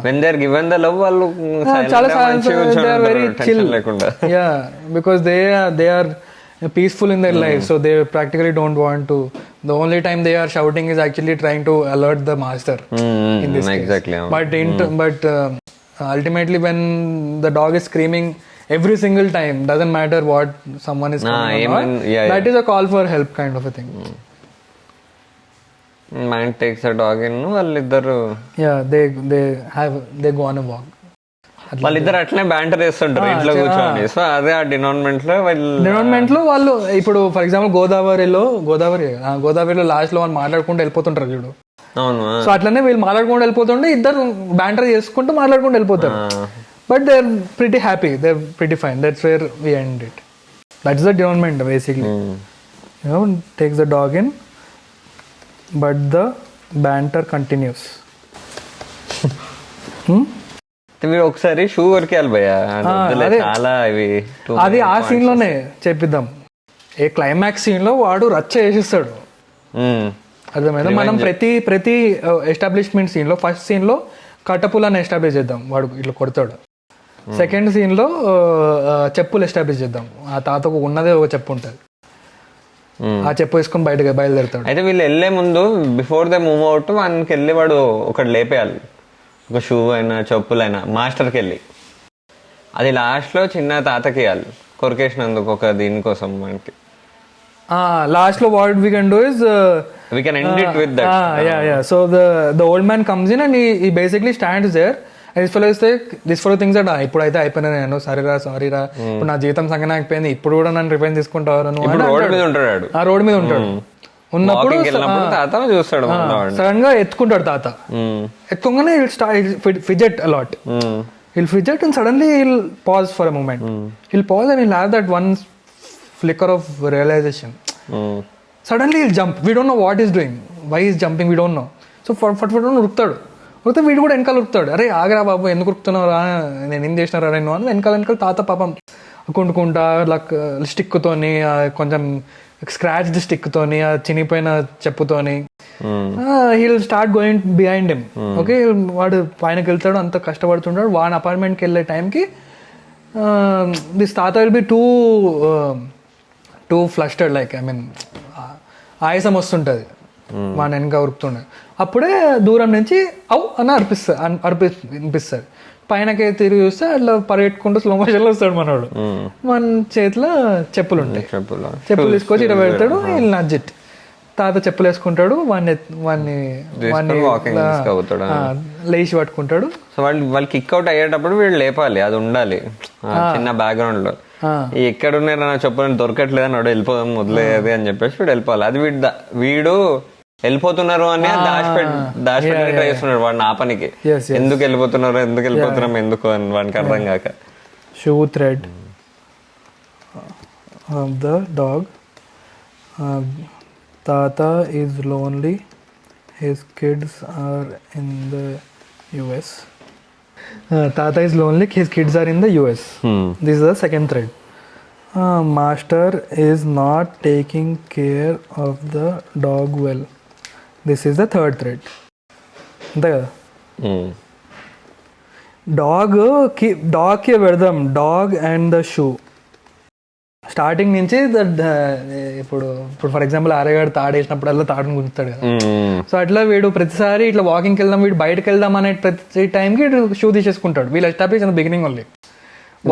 when they are given the love వాళ్ళు
చాలా they are very chill లేకుండా, because they are peaceful in their life, so they practically don't want to. The only time they are shouting is actually trying to alert the master in this
exactly
case. But ultimately when the dog is screaming every single time, doesn't matter what someone is calling on, that is a call for help kind of a thing.
Man takes a dog in, వాళ్ళిద్దరు
they go on a walk.
వాళ్ళిద్దరు అట్లనే banter చేస్తుంటారు ఇంట్లో కూర్చొని. So అదే ఆ denominate
లో వాళ్ళు ఇప్పుడు ఫర్ ఎగ్జాంపుల్ గోదావరిలో లాస్ట్ లో వాళ్ళు మాట్లాడుకుంటూ వెళ్ళిపోతుంటారు చూడు.
అవును.
సో అట్లనే వీళ్ళు మాట్లాడుకుంటూ వెళ్ళిపోతుంటే ఇద్దరు బ్యాంటర్ చేసుకుంటూ మాట్లాడుకుంటూ వెళ్ళిపోతారు. But they are pretty happy, they are pretty fine. That's where we end it. That's the denominate basically. Takes the dog in but the banter continues.
మీరు ఒకసారి షూ వరకు వెళ్ళిపోయా చాలా ఇవి
అది ఆ సీన్ లోనే చెప్పిద్దాం. ఏ క్లైమాక్స్ సీన్ లో వాడు రచ్చ చేసేస్తాడు, అర్థమైందా? మనం ప్రతి ఎస్టాబ్లిష్మెంట్ సీన్ లో ఫస్ట్ సీన్ లో కట్టపులను ఎస్టాబ్లిష్ చేద్దాం, వాడు ఇట్లా కొడతాడు. సెకండ్ సీన్ లో చెప్పులు ఎస్టాబ్లిష్ చేద్దాం, ఆ తాతకు ఉన్నదే ఒక చెప్పు ఉంటుంది, ఆ చెప్పు వేసుకొని బయలుదేరుతాడు.
అయితే వీళ్ళు వెళ్ళే ముందు బిఫోర్ ద మూవ్ అవుట్ వానికి వెళ్ళి వాడు ఒకటి లేపేయాలి, ఒక షూ అయినా చెప్పులైనా మాస్టర్కి వెళ్ళి. అది లాస్ట్లో చిన్న తాతకి ఇవ్వాలి కొరికేసినందుకు ఒక దీనికోసం మనకి.
లాస్ట్ లో what we can do is
we can end it with that.
So the old man comes in and he basically stands there and this fellow is like, this fellow thinks that ఇప్పుడైతే అయిపోయినా నేను సరేరా సారీరా ఇప్పుడు నా జీతం సంగన అయిపోయింది, ఇప్పుడు కూడా నన్ను రివెంజ్ తీసుకుంటారు. ఆ రోడ్ మీద ఉంటాడు. ఉన్నప్పుడు సడన్ గా ఎత్తుకుంటాడు తాత. ఎత్తుకోగానే fidget a lot. He'll fidget and suddenly he'll pause for a moment. He'll pause and he'll have that one flicker of realization. Suddenly he'll jump. We don't know what he's doing. Why he's jumping, we don't know. So ఫట్ ఉరుకుతాడు. ఉరికితే వీడు కూడా వెనకాల ఉరుకుతాడు. అరే ఆగరా బాబు, ఎందుకు ఉరుకుతున్నావురా, నేను ఏం చేసినారా నేను అని వెనకాల తాత పాపం కుంటుకుంటా స్టిక్తోని, కొంచెం స్క్రాచ్ స్టిక్తోని, ఆ చినిపోయిన చెప్పుతోని he'll start going behind him. Okay, వాడు పైనకి వెళ్తాడు, అంత కష్టపడుతుంటాడు. వాడి అపార్ట్మెంట్కి వెళ్ళే టైంకి దిస్ తాత will be too flustered, like I mean ఆయాసం వస్తుంటుంది, వాడిని వెనక ఉరుకుతుండే. అప్పుడే దూరం నుంచి అవు అని అనిపిస్తుంది. పైనకి తిరిగి చూస్తే అట్లా పరిగెట్టుకుంటూ స్లో మోషన్లో వస్తాడు మనోడు. మన చేతిలో చెప్పులు ఉంటాయి, చెప్పులు తీసుకొచ్చి ఇట్లా పెడతాడు. వీళ్ళు నజ్జిట్ తాత చెప్పులు వేసుకుంటాడు, వాడిని లేచి పట్టుకుంటాడు.
సో వాళ్ళు కిక్ అవుట్ అయ్యేటప్పుడు వీళ్ళు లేపాలి, అది ఉండాలి చిన్న బ్యాక్గ్రౌండ్ లో. ఎక్కడున్నారు నా చెప్పులు దొరకట్లేదు అని వాడు వెళ్ళిపోదాం వదిలేదు అని చెప్పేసి వీడు వెళ్ళిపోవాలి. అది వీడు వెళ్ళిపోతున్నారు అని దాచిపెట్టి ట్రై చేస్తున్నాడు వాడిని ఆ పనికి. ఎందుకు వెళ్ళిపోతున్నారు ఎందుకు అని వాడికి అర్థం కాక.
Shoe thread of the dog. Tata is lonely. His kids are in the US. Tata is lonely. His kids are in the US. This is the second thread. Master is not taking care of the dog well. This is the third thread. The dog ki vedam, dog and the shoe. Starting నుంచి ఇప్పుడు for example ఆరేగాడు తాడేసినప్పుడల్లా తాడుని గుంజుతాడు కదా. So అట్లా వీడు ప్రతిసారి ఇట్లా వాకింగ్కి వెళ్దాం, వీడు బయటకు వెళ్దాం అనే ప్రతి టైంకి షూ తీసేసుకుంటాడు. వీళ్ళు establish in beginning only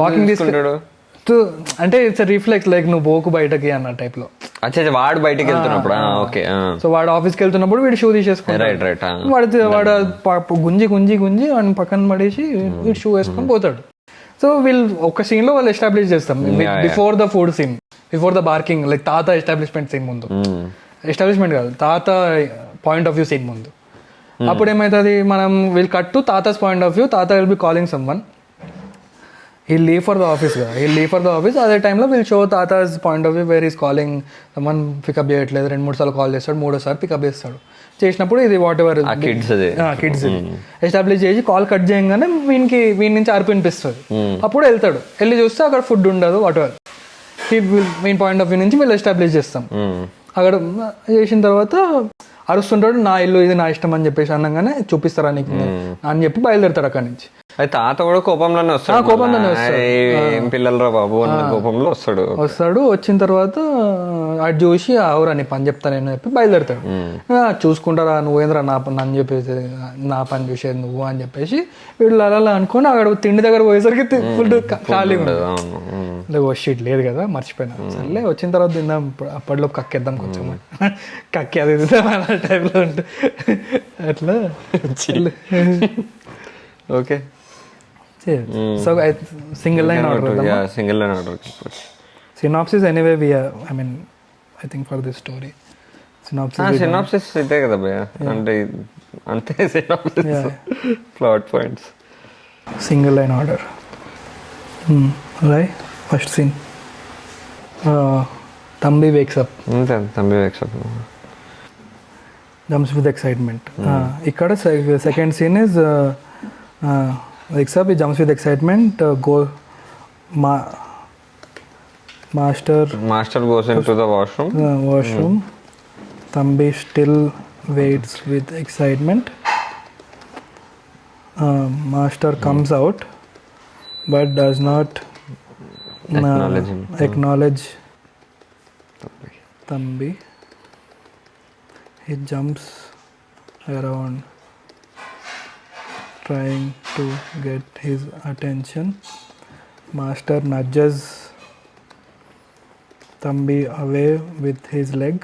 walking తీసుకుంటాడు అంటే ఇట్స్ రిఫ్లెక్స్, లైక్ నువ్వు పోకు బయటకి అన్న టైప్ లో.
వాడు బయటకి వెళ్తున్నప్పుడు
సో వాడు ఆఫీస్కి వెళ్తున్నప్పుడు వీడు షూ తీసేసుకుంటాడు. వాడు గుంజి వాడిని పక్కన పడేసి వీడు షూ వేసుకొని పోతాడు. సో వీళ్ళు ఒక సీన్ లో వాళ్ళు ఎస్టాబ్లిష్ చేస్తాం before the food scene, before the barking, like తాత ఎస్టాబ్లిష్మెంట్ సీన్ ముందు, ఎస్టాబ్లిష్మెంట్ కాదు తాత పాయింట్ ఆఫ్ వ్యూ సీన్ ముందు. అప్పుడు ఏమవుతుంది, మనం వీల్ కట్ టు తాతాస్ పాయింట్ ఆఫ్ వ్యూ. తాత will be calling someone, he'll leave for the office కదా, he'll leave for the office. అదే టైంలో వీల్ షో తాతాస్ point of view where is calling someone, pick up చేయట్లేదు, 2-3 సార్లు కాల్ చేస్తాడు, 3వ సారి పికప్ చేస్తాడు. చేసినప్పుడు ఇది వాట్ ఎవర్ కిడ్స్ ఎస్టాబ్లిష్ చేసి కాల్ కట్ చేయగానే వీని నుంచి అరుపు వినిపిస్తుంది. అప్పుడు వెళ్తాడు, వెళ్ళి చూస్తే అక్కడ ఫుడ్ ఉండదు, వాట్ ఎవర్ వీన్ పాయింట్ ఆఫ్ వ్యూ నుంచి వీళ్ళు ఎస్టాబ్లిష్ చేస్తాం. అక్కడ చేసిన తర్వాత అరుస్తుంటాడు, నా ఇల్లు ఇది, నా ఇష్టం అని చెప్పేసి అనగానే చూపిస్తారా నీకు అని చెప్పి బయలుదేరుతాడు అక్కడి నుంచి.
అయితే తాత కూడా కోపంలోనే వస్తాడు, ఏం పిల్లలరా బాబు అన్న కోపంలో వస్తాడు. వచ్చిన తర్వాత అటు చూసి అవురా నీ పని చెప్తా నేను చెప్పి బయలుదేరుతాడు. చూసుకుంటారా నువ్వేంద్రా నన్ను చెప్పేసి నా పని చూసేది నువ్వు అని చెప్పేసి వీళ్ళు అలా అనుకుని అక్కడ తిండి దగ్గర పోయేసరికి ఫుడ్ ఖాళీ ఉండదు. షీట్ లేదు కదా, మర్చిపోయినా. సర్లే వచ్చిన తర్వాత తిందాం, అప్పట్లో కక్కేద్దాం కొంచెం, కక్కి అది అలా టైంలో ఉంటుంది అట్లా. Okay,
so single line order.
Single line order.
Synopsis anyway we I mean I think for this story
synopsis ఇదే కదా భయ్య, అంటే అంతే synopsis, plot points.
Single line order. Right, first scene Thambi wakes up.
Thambi wakes up,
jumps with excitement. ఇక్కడ second scene is wakes up, he jumps with excitement, go master
goes into the washroom.
Thambi still waits with excitement. Master comes out but does not acknowledge Thambi. He jumps around trying to get his attention. Master nudges Thambi away with his leg.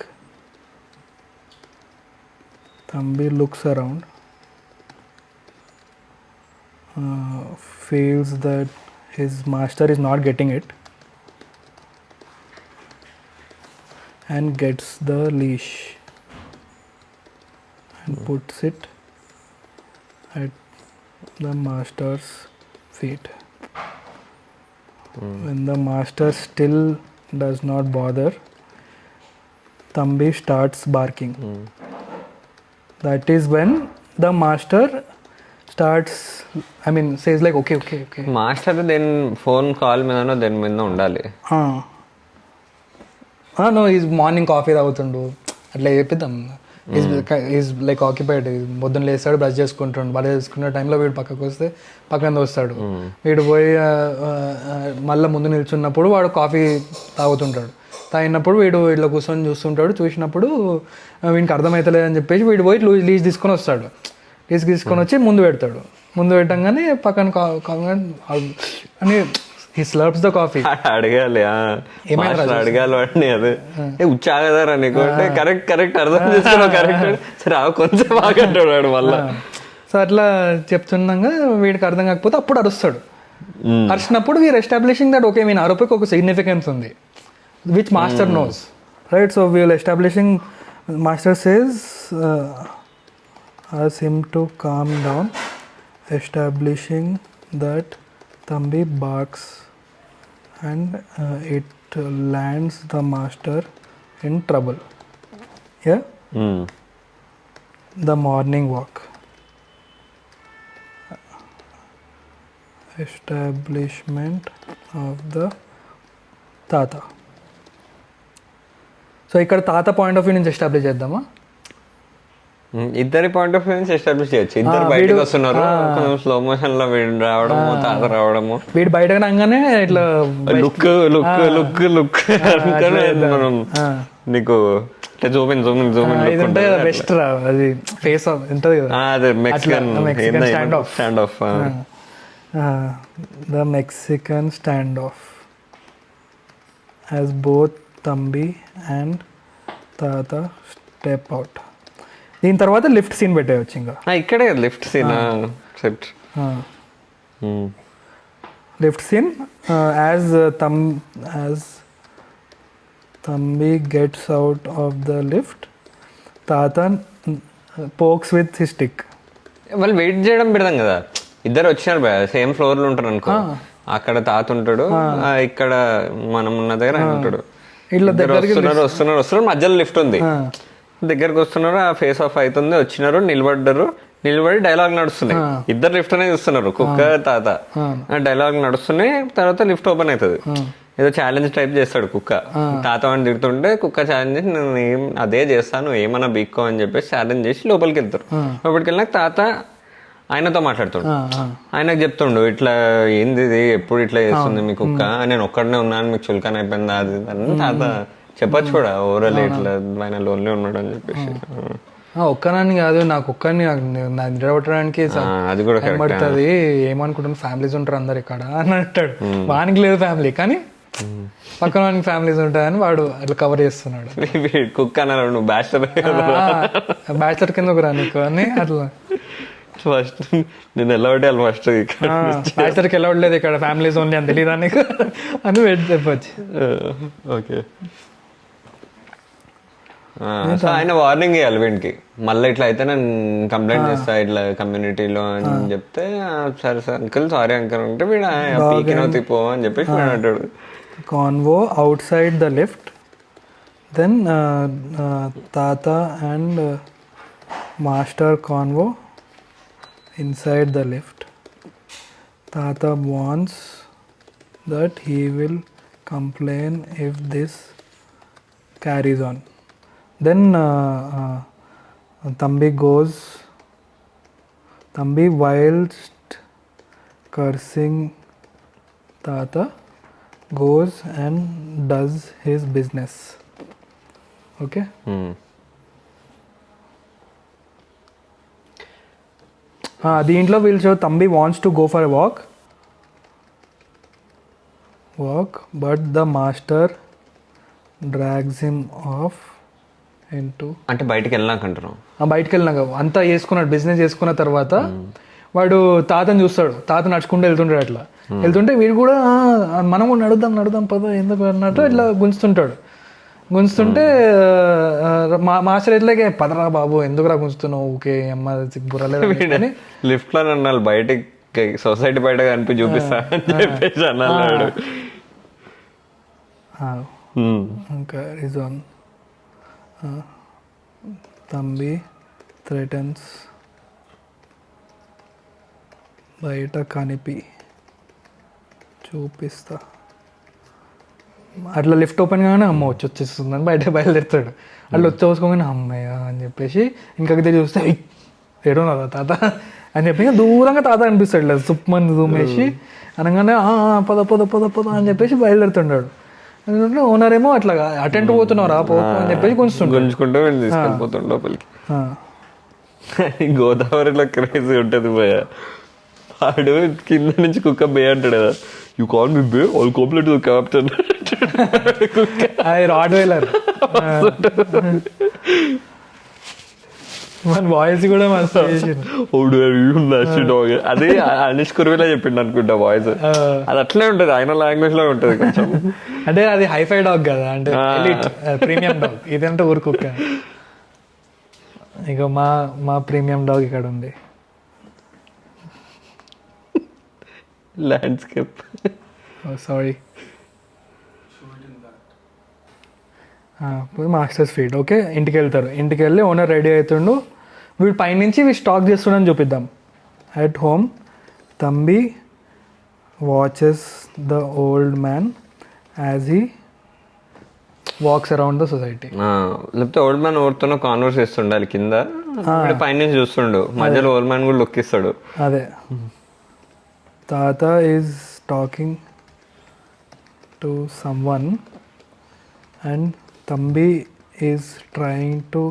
Thambi looks around, feels that his master is not getting it, and gets the leash and puts it at the master's feet. When the master still does not bother, Thambi starts barking. That is when the master starts, I mean, says like okay.
Master then phone call మీదనో దేని మీద ఉండాలి.
No, is morning coffee తాగుతుండు అట్లా చెప్పిద్దాం. Is like occupied. పొద్దున్న లేస్తాడు, brush చేసుకుంటుండు. Brush చేసుకునే టైంలో వీడు పక్కకు వస్తే పక్కన వస్తాడు. వీడు పోయి మళ్ళీ ముందు నిల్చున్నప్పుడు వాడు కాఫీ తాగుతుంటాడు. తాగినప్పుడు వీడు ఇట్లా కూర్చొని చూస్తుంటాడు. చూసినప్పుడు వీడికి అర్థమవుతలేదు అని చెప్పేసి వీడు పోయి లీజ్ తీసుకొని వస్తాడు. లీజ్ తీసుకొని వచ్చి ముందు పెడతాడు. ముందు పెట్టంగానే పక్కన అని he slurps the coffee.
అడగాలి, అడగాలి వాడిని. అది ఉచ్చాగదారా నీకు అంటే కరెక్ట్ అర్థం చేసుకున్నావు, కరెక్ట్ సరే కొంచెం బాగంటాడు వాడు మళ్ళా.
సో అట్లా చెప్తున్నాగా వీడికి అర్థం కాకపోతే అప్పుడు అరుస్తాడు. అరిచినప్పుడు వీఆర్ ఎస్టాబ్లిషింగ్ దట్ ఓకే వీని అరుపుకి ఒక సిగ్నిఫికెన్స్ ఉంది, which master knows, right? So we're establishing, master says ask him to calm down, establishing that Thambi barks and it lands the master in trouble. Yeah? The morning walk. Establishment of the Thatha. So ఇక్కడ తాత point of view నుంచి establish చేద్దామా?
ఇద్దరి point of view నుంచి establish చేయొచ్చు. ఇద్దరు బయటకు వస్తున్నారు, స్లో మోషన్ లో వీడు రావడము, తాత రావడము.
వీడు బయటకు రాగానే ఇట్లా
లుక్ మనం నీకు
బెస్ట్ రా, అది ఫేస్ ఆఫ్ ఉంటది కదా,
అదే Mexican stand of.
The Mexican stand of as both Thambi and Thatha step out. దీని తర్వాత లిఫ్ట్ సీన్ పెట్టేయచ్చు. ఇంకా
ఇక్కడే lift scene set.
Lift scene as Thambi gets out of the lift, Thatha pokes with his stick.
వాళ్ళు wait చేయడం పెడదాం కదా, ఇద్దరు వచ్చినారు సేమ్ ఫ్లోర్ లో ఉంటారు అనుకో, అక్కడ తాత ఉంటాడు, ఇక్కడ మనం ఉన్న దగ్గర ఆయన ఉంటాడు. వస్తున్నారు మధ్యలో లిఫ్ట్ ఉంది, దగ్గరకు వస్తున్నారు, ఆ ఫేస్ ఆఫ్ అవుతుంది, వచ్చినారు, నిలబడి డైలాగ్ నడుస్తున్నాయి. ఇద్దరు లిఫ్ట్ అనేది చూస్తున్నారు, కుక్క తాత. డైలాగ్ నడుస్తున్నాయి, తర్వాత లిఫ్ట్ ఓపెన్ అవుతుంది. ఏదో ఛాలెంజ్ టైప్ చేస్తాడు కుక్క. తాత అని తిడుతుంటే కుక్క ఛాలెంజ్ చేసి నేను అదే చేస్తాను, ఏమన్నా బీక్కో అని చెప్పేసి ఛాలెంజ్ చేసి లోపలికి వెళ్తారు. లోపలికి వెళ్ళినాక తాత ఆయనతో మాట్లాడుతాడు. ఆయనకు చెప్తుండు, ఇట్లా ఏంది ఇది, ఎప్పుడు ఇట్లా చేస్తుంది మీ కుక్క, నేను ఒక్కడనే ఉన్నాను, మీకు చులకన అయిపోయిందా అది అని తాత చెప్పచ్చు కూడా. ఓవరాల్ ఇట్లా ఆయన లోన్లీ ఉన్నాడు అని చెప్పేసి.
ఒక్కనాన్ని కాదు, నా కుక్కని నిలబెట్టడానికి
అది కూడా
పడుతుంది, ఏమనుకుంటున్నా ఫ్యామిలీస్ ఉంటారు అందరు ఇక్కడ అని అంటాడు. వానికి లేదు ఫ్యామిలీ, కానీ పక్కన వానికి ఫ్యామిలీస్ ఉంటాయని వాడు అట్లా కవర్ చేస్తున్నాడు.
కుక్క అన్నాడు, నువ్వు బ్యాచిలర్
కింద ఒక రానికు అని అట్లా
ఫస్ట్ నేను ఎలా ఉండాలి ఫస్ట్ ఇక్కడ
మాస్టర్కి ఎలా ఉండలేదు ఇక్కడ ఫ్యామిలీస్ ఓన్లీ అని తెలియదా నీకు అని చెప్పచ్చు.
ఓకే. సో ఆయన వార్నింగ్ ఇవ్వాలి వీడికి, మళ్ళీ ఇట్లా అయితే నేను కంప్లైంట్ చేస్తా ఇట్లా కమ్యూనిటీలో అని చెప్తే, సరే సార్ అంకుల్ సారీ అంకుల్ అంటే వీడు పీకినో తిప్పో అని చెప్పేసి వీడు అంటాడు.
Convo outside the lift. Then Tata and Master convo inside the lift. Tata warns that he will complain if this carries on. Then Thambi whilst cursing Tata goes and does his business. Okay. దీంట్లో we'll show Thambi wants to go for a walk but the master drags him off into.
అంటే బయటికి వెళ్ళాకంటున్నాం.
బయటికి వెళ్ళినాక అంతా చేసుకున్నాడు, business చేసుకున్న తర్వాత వాడు తాతని చూస్తాడు, తాత నడుచుకుంటూ వెళ్తుంటాడు. అట్లా వెళ్తుంటే వీడు కూడా మనం కూడా నడుద్దాం పద ఎందుకు అన్నట్టు ఇట్లా గుంజుతుంటే మాస్టర్ ఎట్లాగే పదరా బాబు ఎందుకురా గుంజుతున్నావు ఊకే అమ్మ బుర్రలేదు
లిఫ్ట్ లో అన్నాడు బయటకి సొసైటీ బయట కనిపి చూపిస్తా అని చెప్పేసి అన్నాడు.
ఇంకా రిజాన్ Thambi threatens బయట కనిపి చూపిస్తా. అట్లా లిఫ్ట్ ఓపెన్ కాగానే అమ్మ వచ్చేస్తుందని బయట బయలుదేరుతాడు. అట్లా వచ్చేసుకోగానే అమ్మయ్య అని చెప్పేసి ఇంకా చూస్తే ఏడున్నదా తాత అని చెప్పి దూరంగా తాత అనిపిస్తాడు. ఇట్లా సుప్మని జూమేసి అనగానే పద పద పద పద అని చెప్పేసి బయలుదేరుతున్నాడు. ఎందుకంటే ఓనర్ ఏమో అట్లా అటెండ్ పోతున్నారా అని చెప్పేసి
గుంజుకుంటూ తీసుకెళ్ళిపోతాడు లోపలికి. గోదావరిలో క్రేజీ ఉంటుంది పోయా, వాడు కింద నుంచి కుక్క బే అంటాడు కదా, you call me bae all complete captain.
అది రాడ్ వైలర్ మన వాయిస్ కూడా
అది అనిష్ కుర్వేలా చెప్పిండు అనుకుంటా వాయిస్. అది అట్లే ఉంటది, ఆయన లాంగ్వేజ్ లో ఉంటది కొంచెం.
అంటే అది హైఫై డాగ్ కదా, అంటే ప్రీమియం డాగ్. ఇదంటే ఊరు కుక్క. ఇక మా ప్రీమియం డాగ్ ఇక్కడ ఉంది,
landscape.
Sorry masters feed. Okay, ఇంటికి వెళ్తారు. ఇంటికి వెళ్ళి ఓనర్ రెడీ అవుతుండు, వీడు పైనుంచి వీడు స్టాక్ చేస్తుండని చూపిద్దాం. At home Thambi watches the old man as he walks around the society.
లేకపోతే ఓల్డ్ మ్యాన్ ఎవరితోనో కాన్వర్స్ చేస్తుండాలి కింద, పైనుంచి చూస్తుండు, మధ్యలో ఓల్డ్ మ్యాన్ కూడా లుక్ ఇస్తాడు.
అదే Tata is talking to someone and Thambi is trying to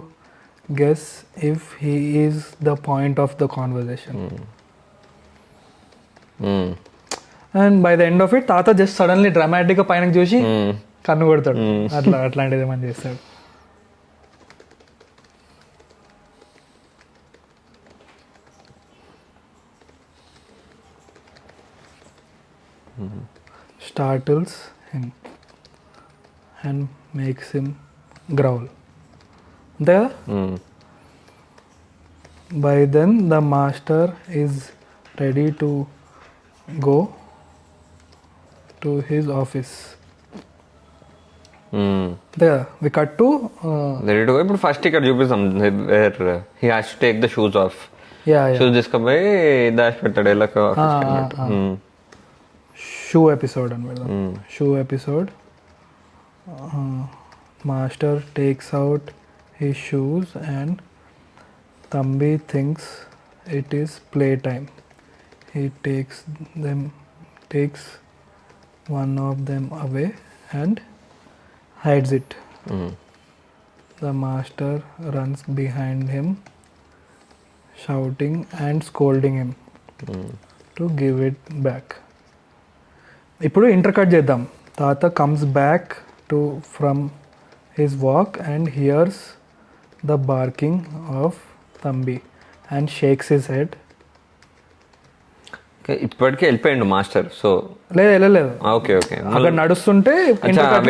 guess if he is the point of the conversation. And by the end of it, Tata just suddenly dramatic గా పైన చూసి కన్ను కొడతాడు. అట్లాంటిది ఏమని చేస్తాడు. Startles him and makes him growl. అంతే కదా. By then the master is ready to go to his office. అంతే కదా. We cut to
ready to go. ఇప్పుడు ఫస్ట్ ఇక్కడ చూపిస్తాం where he has to take the shoes of. Shoes తీసుకుపోయి దాచి పెట్టాడు ఎలా
షూ ఎపిసోడ్ అని పెడదాం. Shoe episode. Master takes out his shoes and Thambi thinks it is playtime. He takes one of them away and hides it. The master runs behind him shouting and scolding him to give it back. ఇప్పుడు ఇంటర్కట్ చేద్దాం. తాత comes back from his walk and hears the barking of Thambi and shakes his head
ఇప్పటికే వెళ్ళిపోయిండు master. So
లేదు వెళ్ళలేదు,
okay okay.
అక్కడ నడుస్తుంటే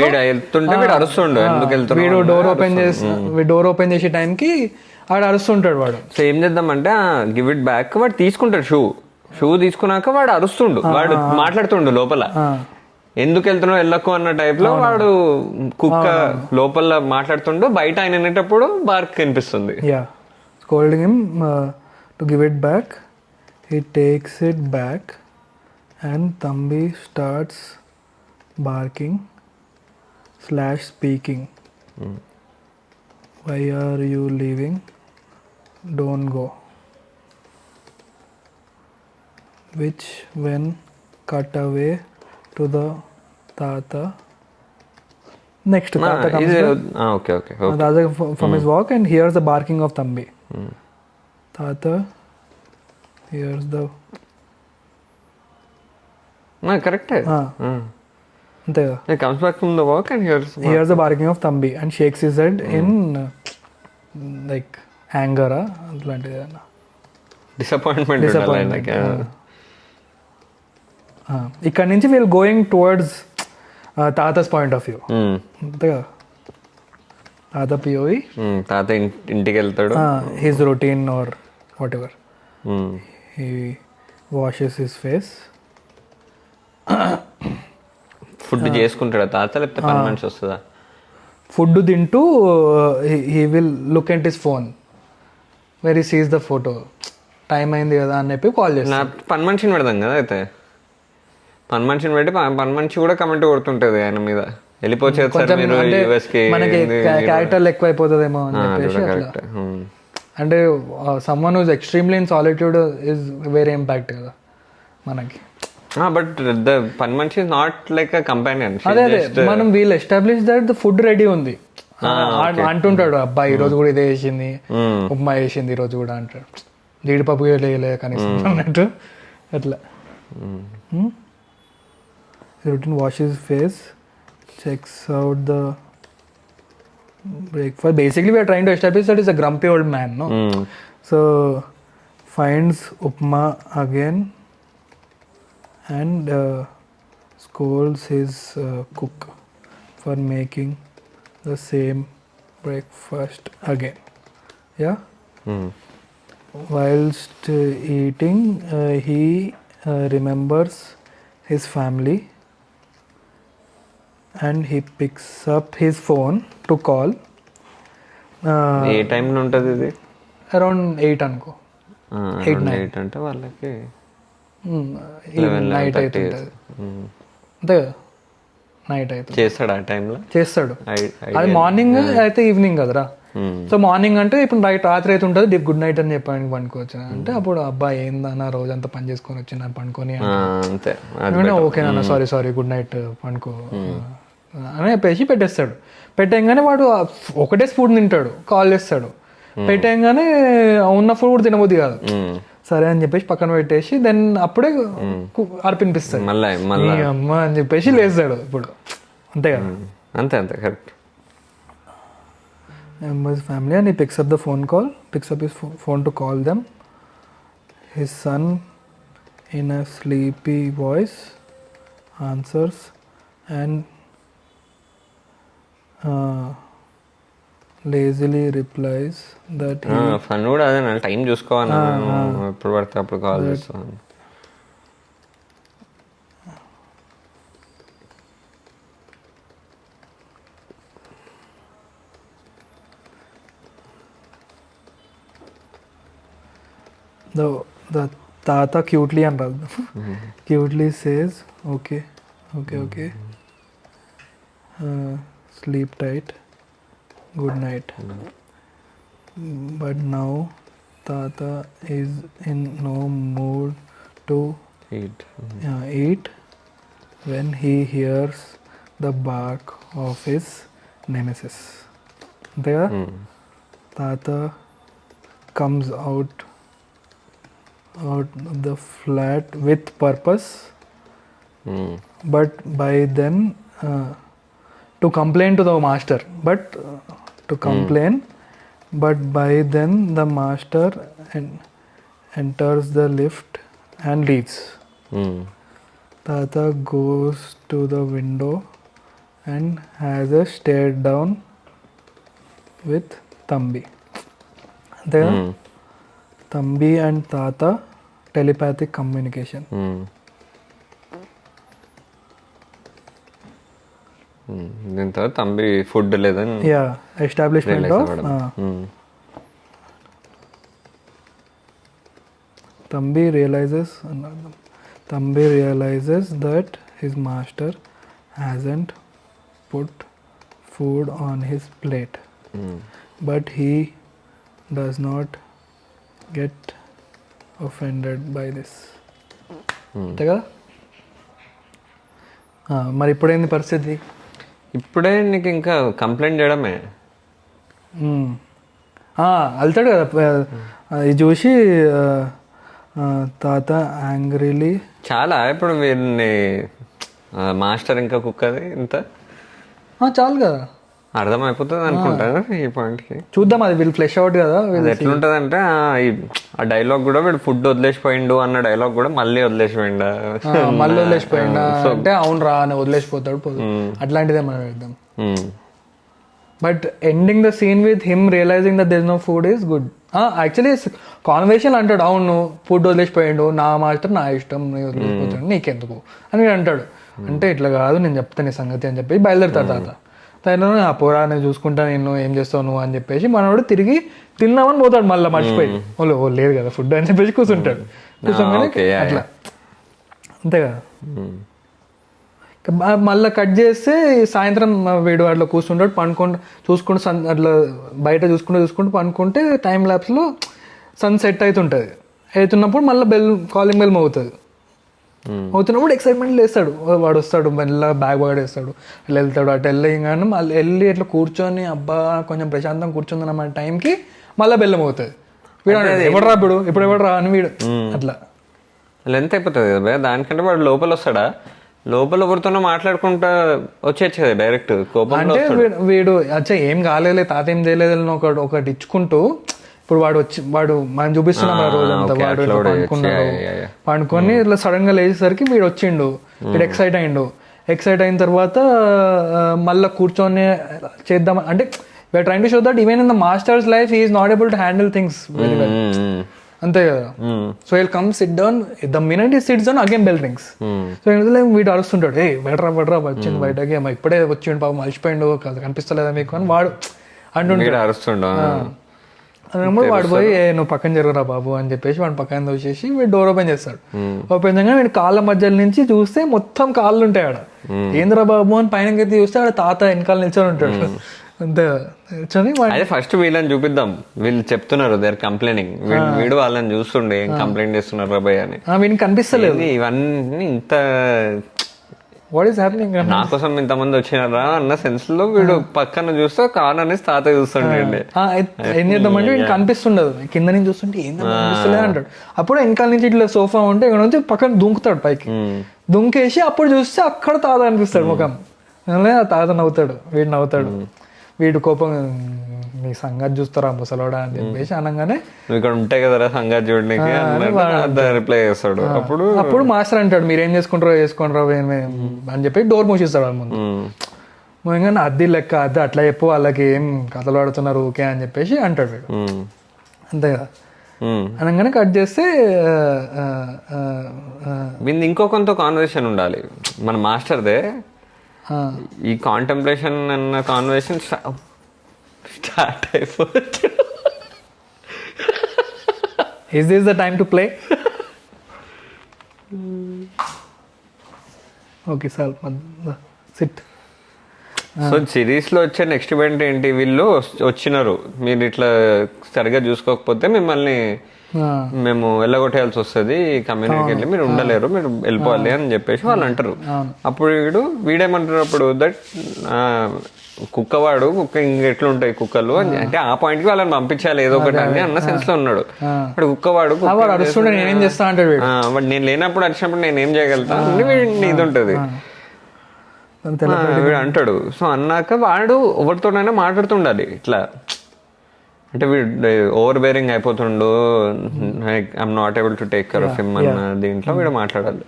వీడు వెళ్తుంటే వీడు అరుస్తుండు, ఎందుకు వెళ్తున్నాడు?
వీడు డోర్ ఓపెన్ చేసే టైంకి ఆడ అరుస్తుంటాడు వాడు.
సో ఏం చేద్దామంటే గివ్ ఇట్ బ్యాక్, వాడు తీసుకుంటాడు షూ తీసుకున్నాక వాడు అరుస్తుండు, వాడు మాట్లాడుతుండు లోపల, ఎందుకు వెళ్తున్నావు వెళ్ళకు అన్న టైప్ లో వాడు కుక్క లోపల మాట్లాడుతుండు, బయట ఆయన వినేటప్పుడు బార్క్ కనిపిస్తుంది.
Scolding him to give it back. He takes it back and Thambi starts barking / speaking. Why are you leaving? Don't go. Which when cut away to the Thatha. Next Thatha comes
okay.
Thatha from his walk and hears the barking of Thambi. Thatha hears the
correct.
అంతే కదా.
He comes back from the walk and hears
the barking of Thambi and shakes his head in like anger అట్లాంటిది ఏదన్నా
disappointment.
ఇక్కడ నుంచి we'll going towards Thatha's point of view. అంతే కదా, Thatha POV,
Thatha ఇంటికి వెళ్తాడు,
his routine or whatever, he washes his face.
Food చేసుకుంటాడు తాత, లేకపోతే పని మనిషి వస్తుందా?
ఫుడ్ తింటూ he will look at his phone where he sees the photo, time అయింది కదా అని చెప్పి కాల్ చేస్తాడు.
పని మనిషిని పెడదాం కదా, అయితే పని మనిషిని పెట్టి పని మనిషి కూడా కమెంట్ కొడుతుంటది ఆయన మీద, వెళ్ళిపోవచ్చు మీరు యూఎస్ కి,
మనకి క్యారెక్టర్ ఎక్కువ అయిపోతుందేమో అని చెప్పేసి అట్లా. అంటే someone who's extremely in solitude is very impact కదా మనకి.
బట్ ద పని మనిషి is not like a companion.
అదే మనం we'll establish that the food ready ఉంది అంటుంటాడు, అబ్బాయి ఈ రోజు కూడా ఇదే వేసింది, ఉప్మా వేసింది ఈ రోజు కూడా అంటాడు, జీడిపప్పు వేయలే కనీసం అన్నట్టు అట్లా. Routine washes his face, checks out the breakfast. Basically, we are trying to establish that he's a grumpy old man, no? So, finds upma again and scolds his cook for making the same breakfast again. Yeah? Whilst eating, he remembers his family. And he picks up his phone to call.
ఏ టైంలో ఉంటుంది ఇది?
Around 8 అనుకో.
8 అంటే వాళ్ళకి
night అవుతుంది అంతే కదా, night అవుతుంది.
చేస్తాడు ఆ టైంలో?
చేస్తాడు. అది మార్నింగ్ అయితే ఈవినింగ్ కదరా. సో మార్నింగ్ అంటే ఇప్పుడు రాత్రి అయితే ఉంటుంది, గుడ్ నైట్ అని చెప్పడానికి పండుకోవచ్చు అంటే, అప్పుడు అబ్బాయి ఏందన్నా రోజంతా పని చేసుకొని వచ్చి నన్ను పండుకొని
అంతే
ఓకేనా సారీ గుడ్ నైట్ పండుకో అని చెప్పేసి పెట్టేస్తాడు. పెట్టేయంగానే వాడు ఒకటే ఫుడ్ తింటాడు, కాల్ చేస్తాడు, పెట్టేయంగానే ఉన్న ఫుడ్ కూడా తినబోద్ది కాదు, సరే అని చెప్పేసి పక్కన పెట్టేసి దెన్ అప్పుడే అర్పినిపిస్తాడు అమ్మ అని చెప్పేసి లేస్తాడు. ఇప్పుడు అంతే కదా,
అంతే correct.
His family and he picks up his phone to call them. His son in a sleepy voice answers and lazily replies that
fun కూడా అదే టైం చూసుకోవాలి, ఎప్పుడు పడితే అప్పుడు కాల్ చేస్తాను.
The Tata cutely cutely says okay sleep tight, good night. But now Tata is in no mood to eat when he hears the bark of his nemesis. There Tata comes out of the flat with purpose, but by then to complain to the master, but by then the master enters the lift and leaves. Thatha goes to the window and has a stare down with Thambi. అంతే కదా, Thambi and Thatha telepathic communication.
దీని తర్వాత తంబి food లేదని
establishment of Thambi realizes that his master hasn't put food on his plate, but he does not get offended by this. అంతే కదా. మరి ఇప్పుడేంది పరిస్థితి?
ఇప్పుడే నీకు ఇంకా కంప్లైంట్ చేయడమే.
వెళ్తాడు కదా, ఇది చూసి తాత యాంగ్రీలీ
చాలా. ఇప్పుడు వీరిని మాస్టర్ ఇంకా కుక్ అది ఇంత
చాలు కదా,
అర్థమైపోతుంది అనుకుంటాను ఈ పాయింట్కి.
చూద్దాం, అది వీళ్ళు ఫ్లెష్ అవుట్ కదా.
అది ఎట్లుంటది అంటే ఆ డైలాగ్ కూడా వీడు ఫుడ్ వదిలేసిపోయిండు అన్న డైలాగ్ కూడా మళ్ళీ వదిలేసిపోయిండా
అంటే అవును రా అని వదిలేసిపోతాడు, అట్లాంటిదే మనం అర్థం. But ending the scene with him realizing that there no food is good. Actually conversation అంటాడు, అవును ఫుడ్ వదిలేసిపోయిండు, నా మాస్టర్ నా ఇష్టం, నేను వదిలేసిపోతాడు నీకెందుకు అని వీడు అంటాడు. అంటే ఇట్లా కాదు నేను చెప్తాను ఈ సంగతి అని చెప్పి బయలుదేరుతాడు తాత. తను ఆ పోరా నేను చూసుకుంటా, నేను ఏం చేస్తావు నువ్వు అని చెప్పేసి మనోడు తిరిగి తిన్నామని పోతాడు, మళ్ళీ మర్చిపోయి ఓ లేదు కదా ఫుడ్ అని చెప్పేసి కూర్చుంటాడు. కూర్చోగానే అట్లా అంతే కదా. మళ్ళీ కట్ చేస్తే సాయంత్రం వీడు అట్లా కూర్చుంటాడు, పండుకుంటూ చూసుకుంటూ అట్లా బయట చూసుకుంటూ పండుకుంటే టైం ల్యాప్స్లో సన్ సెట్ అవుతుంటుంది. అవుతున్నప్పుడు మళ్ళీ కాలింగ్ బెల్ మోగుతుంది. అవుతున్నప్పుడు ఎక్సైట్మెంట్ లేస్తాడు, వాడు వస్తాడు మెల్ల బ్యాగ్ వాడేస్తాడు, అట్లా వెళ్తాడు. అటు వెళ్ళగానే మళ్ళీ వెళ్ళి అట్లా కూర్చొని అబ్బా కొంచెం ప్రశాంతంగా కూర్చుంది అన్నమాట టైంకి మళ్ళీ బెల్లం అవుతుంది. వీడు ఎవడు రా ఇప్పుడు ఎవడు రా అని వీడు అట్లా
లెంత్ అయిపోతుంది కదా. దానికంటే వాడు లోపల వస్తాడా, లోపల ఎవరితోనో మాట్లాడుకుంటా వచ్చేచ్చు కదా డైరెక్ట్ కోపం.
అంటే వీడు అచ్చా ఏం కాలేదు తాత ఏం చేయలేదు ఒకటి ఇచ్చుకుంటూ, ఇప్పుడు వాడు మనం చూపిస్తున్నాం ఆ రోజంతా, వాడు పండుకున్నాడు, పండుకొని ఇట్లా సడన్ గా లేచేసరికి వీడు వచ్చిండు, వీడు ఎక్సైట్ అయిన తర్వాత మళ్ళీ కూర్చొని చేద్దాం అంటే we're trying to show that even in the master's life he is not able to handle things very well. అంతే కదా. So will come sit down, the minute he sits down again bell rings. So వీడు అరుస్తుంటాడు, ఏ బెటరా వచ్చింది బయటకి, ఇప్పుడే వచ్చిండు పాపం మలిచిపోయిండు కనిపిస్తలేదా మీకు అని వాడు అంటుంటాడు,
అరుస్తుండ.
అన్నప్పుడు వాడు పోయి నువ్వు పక్కన జరుగురా బాబు అని చెప్పేసి వాడు పక్కన దోసేసి వీడు డోర్ ఓపెన్ చేస్తాడు. ఓపెన్ చేయగానే వీడు కాళ్ళ మధ్యలో నుంచి చూస్తే మొత్తం కాళ్ళు ఉంటాయి ఆడ. ఏంద్రా బాబు అని పైన చూస్తే ఆడ తాత వెనకాల నిల్చొని ఉంటాడు. అంతే
అదే ఫస్ట్ వీళ్ళని చూపిద్దాం, వీళ్ళు చెప్తున్నారు దే ఆర్ కంప్లైనింగ్, వీడు వాళ్ళని చూస్తుండే ఏం కంప్లైంట్ చేస్తున్నారు రాబాయ్ అని.
వీడికి కనిపిస్తలేదు
ఇవన్నీ ఇంత
వాట్ ఈస్ హ్యాపెనింగ్,
నా కోసం ఇంతమంది వచ్చినారా అన్న సెన్స్ లో వీడు పక్కన చూస్తే కార్ అనేసి తాత చూస్తుండే.
ఏం చేద్దామంటే వీడికి కనిపిస్తుండదు, కింద నుంచి చూస్తుంటే ఏం కనిపిస్తలేదు అంటాడు. అప్పుడు వెనకాల నుంచి ఇట్లా సోఫా ఉంటే ఇక్కడ నుంచి పక్కన దుంకుతాడు పైకి, దుంకేసి అప్పుడు చూస్తే అక్కడ తాత అనిపిస్తాడు ముఖం. తాత నవ్వుతాడు, వీడు నవ్వుతాడు. వీడు కోపం నీ సంగతి చూస్తారా ముసలోడా అని చెప్పేసి అనగానే
ఇక్కడ ఉంటాయి కదరా సంగతి చూడడానికి రిప్లై చేస్తాడు.
అప్పుడు మాస్టర్ అంటాడు మీరేం చేసుకుంటారో అని చెప్పి డోర్ మూసిస్తాడు వాళ్ళ ముందు. కానీ అద్దీ లెక్క అద్దె అట్లా చెప్పు వాళ్ళకి ఏం కథలు ఆడుతున్నారు ఓకే అని చెప్పేసి అంటాడు వీడు. అంతే కదా. అనగానే కట్ చేస్తే
ఇంకో కొంత కాన్వర్సేషన్ ఉండాలి మన మాస్టర్దే. ఈ కాంటెంప్లేషన్ అన్న కాన్వర్సేషన్ స్టార్ట్ అయిపోవచ్చు.
Is this the time to play? Okay, sir. Sit.
So series లో వచ్చే నెక్స్ట్ ఈవెంట్ ఏంటి, వీళ్ళు వచ్చినారు మీరు ఇట్లా సరిగా చూసుకోకపోతే మిమ్మల్ని మేము వెళ్ళగొట్టేయాల్సి వస్తుంది, కమ్యూనిటీకి వెళ్ళి మీరు ఉండలేరు, మీరు వెళ్ళిపోవాలి అని చెప్పేసి వాళ్ళు అంటారు. అప్పుడు వీడేమంటారు అప్పుడు దట్ కుక్కవాడు కుక్క ఎట్లుంటాయి కుక్కలు అంటే ఆ పాయింట్ కి వాళ్ళని పంపించాలి ఏదో ఒకటి అని అన్న సెన్స్ లో ఉన్నాడు. ఇప్పుడు కుక్కవాడు
నేనేం చేస్తా అంటాడు,
నేను లేనప్పుడు వచ్చినప్పుడు నేనేం చేయగలుగుతా ఇది ఉంటది వీడు అంటాడు. సో అన్నాక వాడు ఎవరితోనైనా మాట్లాడుతుండాలి ఇట్లా, అంటే వీడు ఓవర్ బేరింగ్ అయిపోతుండు, I'm not able to take care of him అన్న దీంట్లో వీడు మాట్లాడాలి.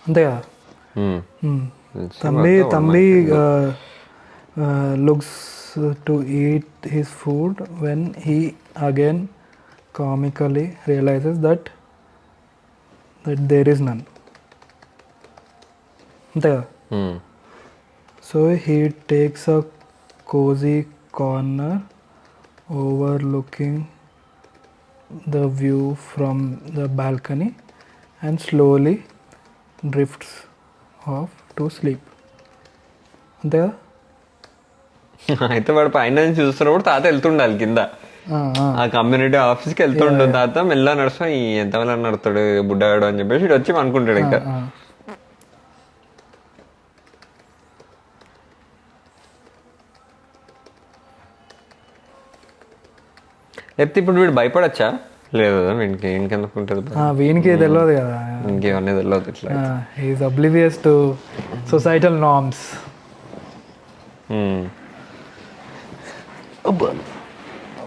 అంతే కదా. Thambi looks to eat his food when he again comically realizes that there is none. అంతే కదా. So he takes a cozy corner overlooking the view from the balcony and slowly drifts off to sleep. అంతే కదా.
అయితే వాడు పైన నుంచి చూస్తున్నప్పుడు తాత వెళ్తుండాలి కింద, ఆ కమ్యూనిటీ ఆఫీస్కి వెళ్తుండు తాత మెల్ల నడుస్తా, ఈ ఎంతమంది నడుతాడు బుడ్డాడు అని చెప్పేసి ఇటు వచ్చి అనుకుంటాడు ఇంకా. లేకపోతే ఇప్పుడు వీడు భయపడచ్చా? లేదు కదా, వీనికి ఇంకెందుకుంటుంది,
వీనికి తెలియదు కదా,
ఇంకేమన్నీ తెలియదు ఇట్లా.
He is oblivious to societal norms.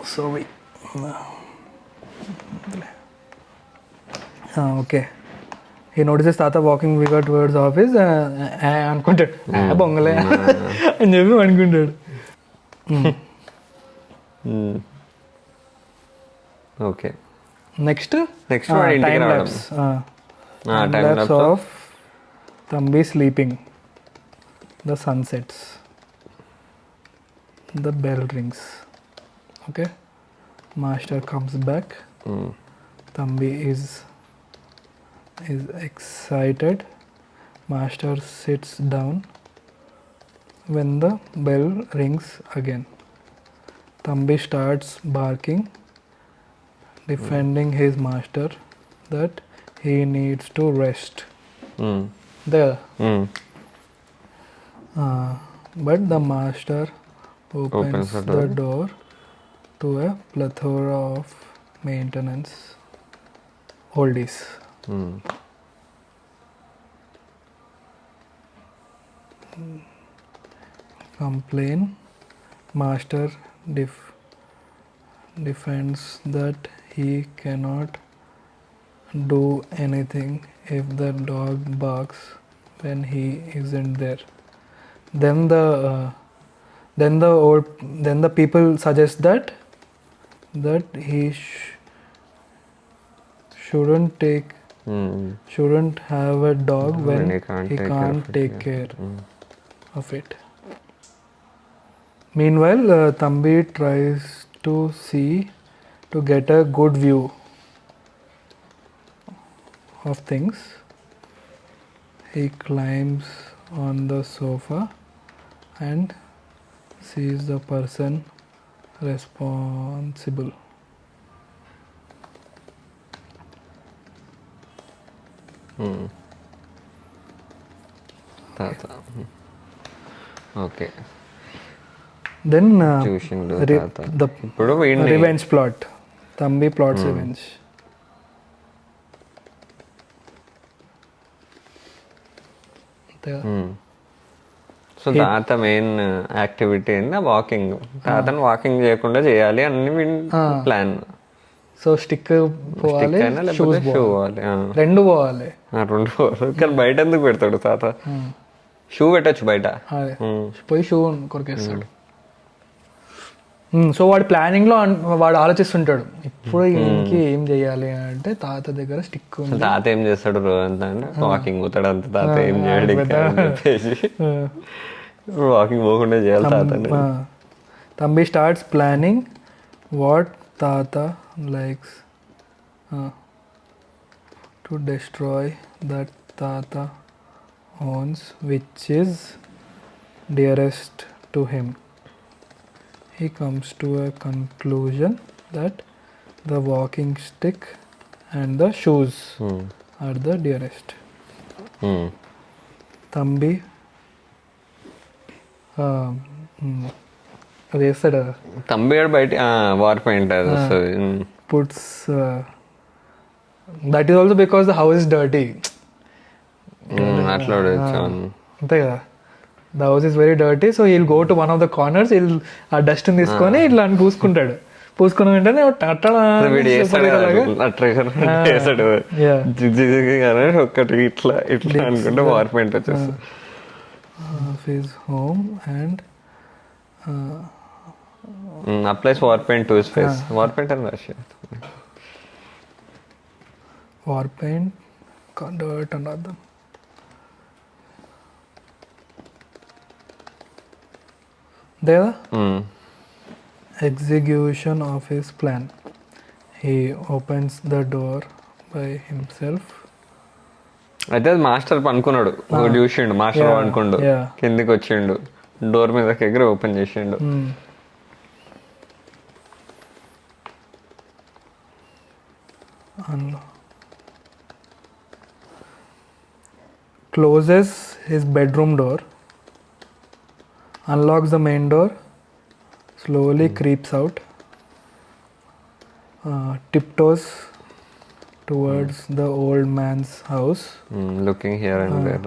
Sorry. Okay. He notices Thatha walking bigger towards office. అనుకుంటాడు బొంగలే అని చెప్పి అనుకుంటాడు.
Okay,
next
time
lapse of Thambi sleeping. The sun sets. The bell rings. Okay, master comes back. Thambi is excited. Master sits down when the bell rings again. Thambi starts barking, defending his master that he needs to rest. There. But the master opens the door to a plethora of maintenance oldies. Complain. Master defends that he cannot do anything if the dog barks when he isn't there. Then the people suggest that he shouldn't have a dog when he can't take care of it. Meanwhile, Thambi tries to get a good view of things. He climbs on the sofa and sees the person responsible.
Thatha. Okay.
Then
చూసిండు తాత.
the
ఇప్పుడు వీడిని
revenge plot. Thambi plots revenge.
So తాత main activity ఏంది walking. తాతను walking చేయకుండా చేయాలి అని ప్లాన్.
సో స్టిక్ పోవాలి,
లేకపోతే షూ పోవాలి,
రెండు పోవాలి.
కానీ బయట ఎందుకు పెడతాడు తాత? షూ పెట్టచ్చు బయట,
పోయి షూ కొరికేస్తాడు. సో వాడు ప్లానింగ్ లో వాడు ఆలోచిస్తుంటాడు ఇప్పుడు ఇంకి ఏం చెయ్యాలి అంటే తాత దగ్గర స్టిక్ ఉంది.
తాత ఏం చేస్తాడు రోజంతా అంటే వాకింగ్ పోతాడు అంత. తాత ఏం చేయడు చెప్పేసి వాకింగ్ పోకుండా చేయాలి తాత.
Thambi starts planning what Thatha likes to destroy that Thatha owns, which is dearest to him. He comes to a conclusion that the walking stick and the shoes are the dearest. Thambi అది వేస్తాడు.
తంబి బయట war point
puts that is also because the house is dirty.
అట్లా ఉండొచ్చు.
అంతే కదా. The house is very dirty, so he'll go to one of the corners, ఆ dust తీసుకొని ఇట్లా అని పూసుకుంటాడు. పూసుకున్న వెంటనే
వీడు చేస్తాడు ఒక్కటి ఇట్లా ఇట్లా అనుకుంటే వార్ పెయింట్ వచ్చేస్తుంది.
His home and
applies war paint to his face. War paint అని రాసి
వార్ పెయింట్ డర్ట్ అని అర్థం. There, execution of his plan. He opens the door by himself.
అయితే మాస్టర్ పనుకున్నాడు, చూసిండు మాస్టర్ అనుకుండు, కిందికి వచ్చిండు, డోర్ మీద ఎగిరి ఓపెన్ చేసిండు.
Closes his bedroom door, unlocks the main door, slowly creeps out, tiptoes towards the old man's house,
looking here and there,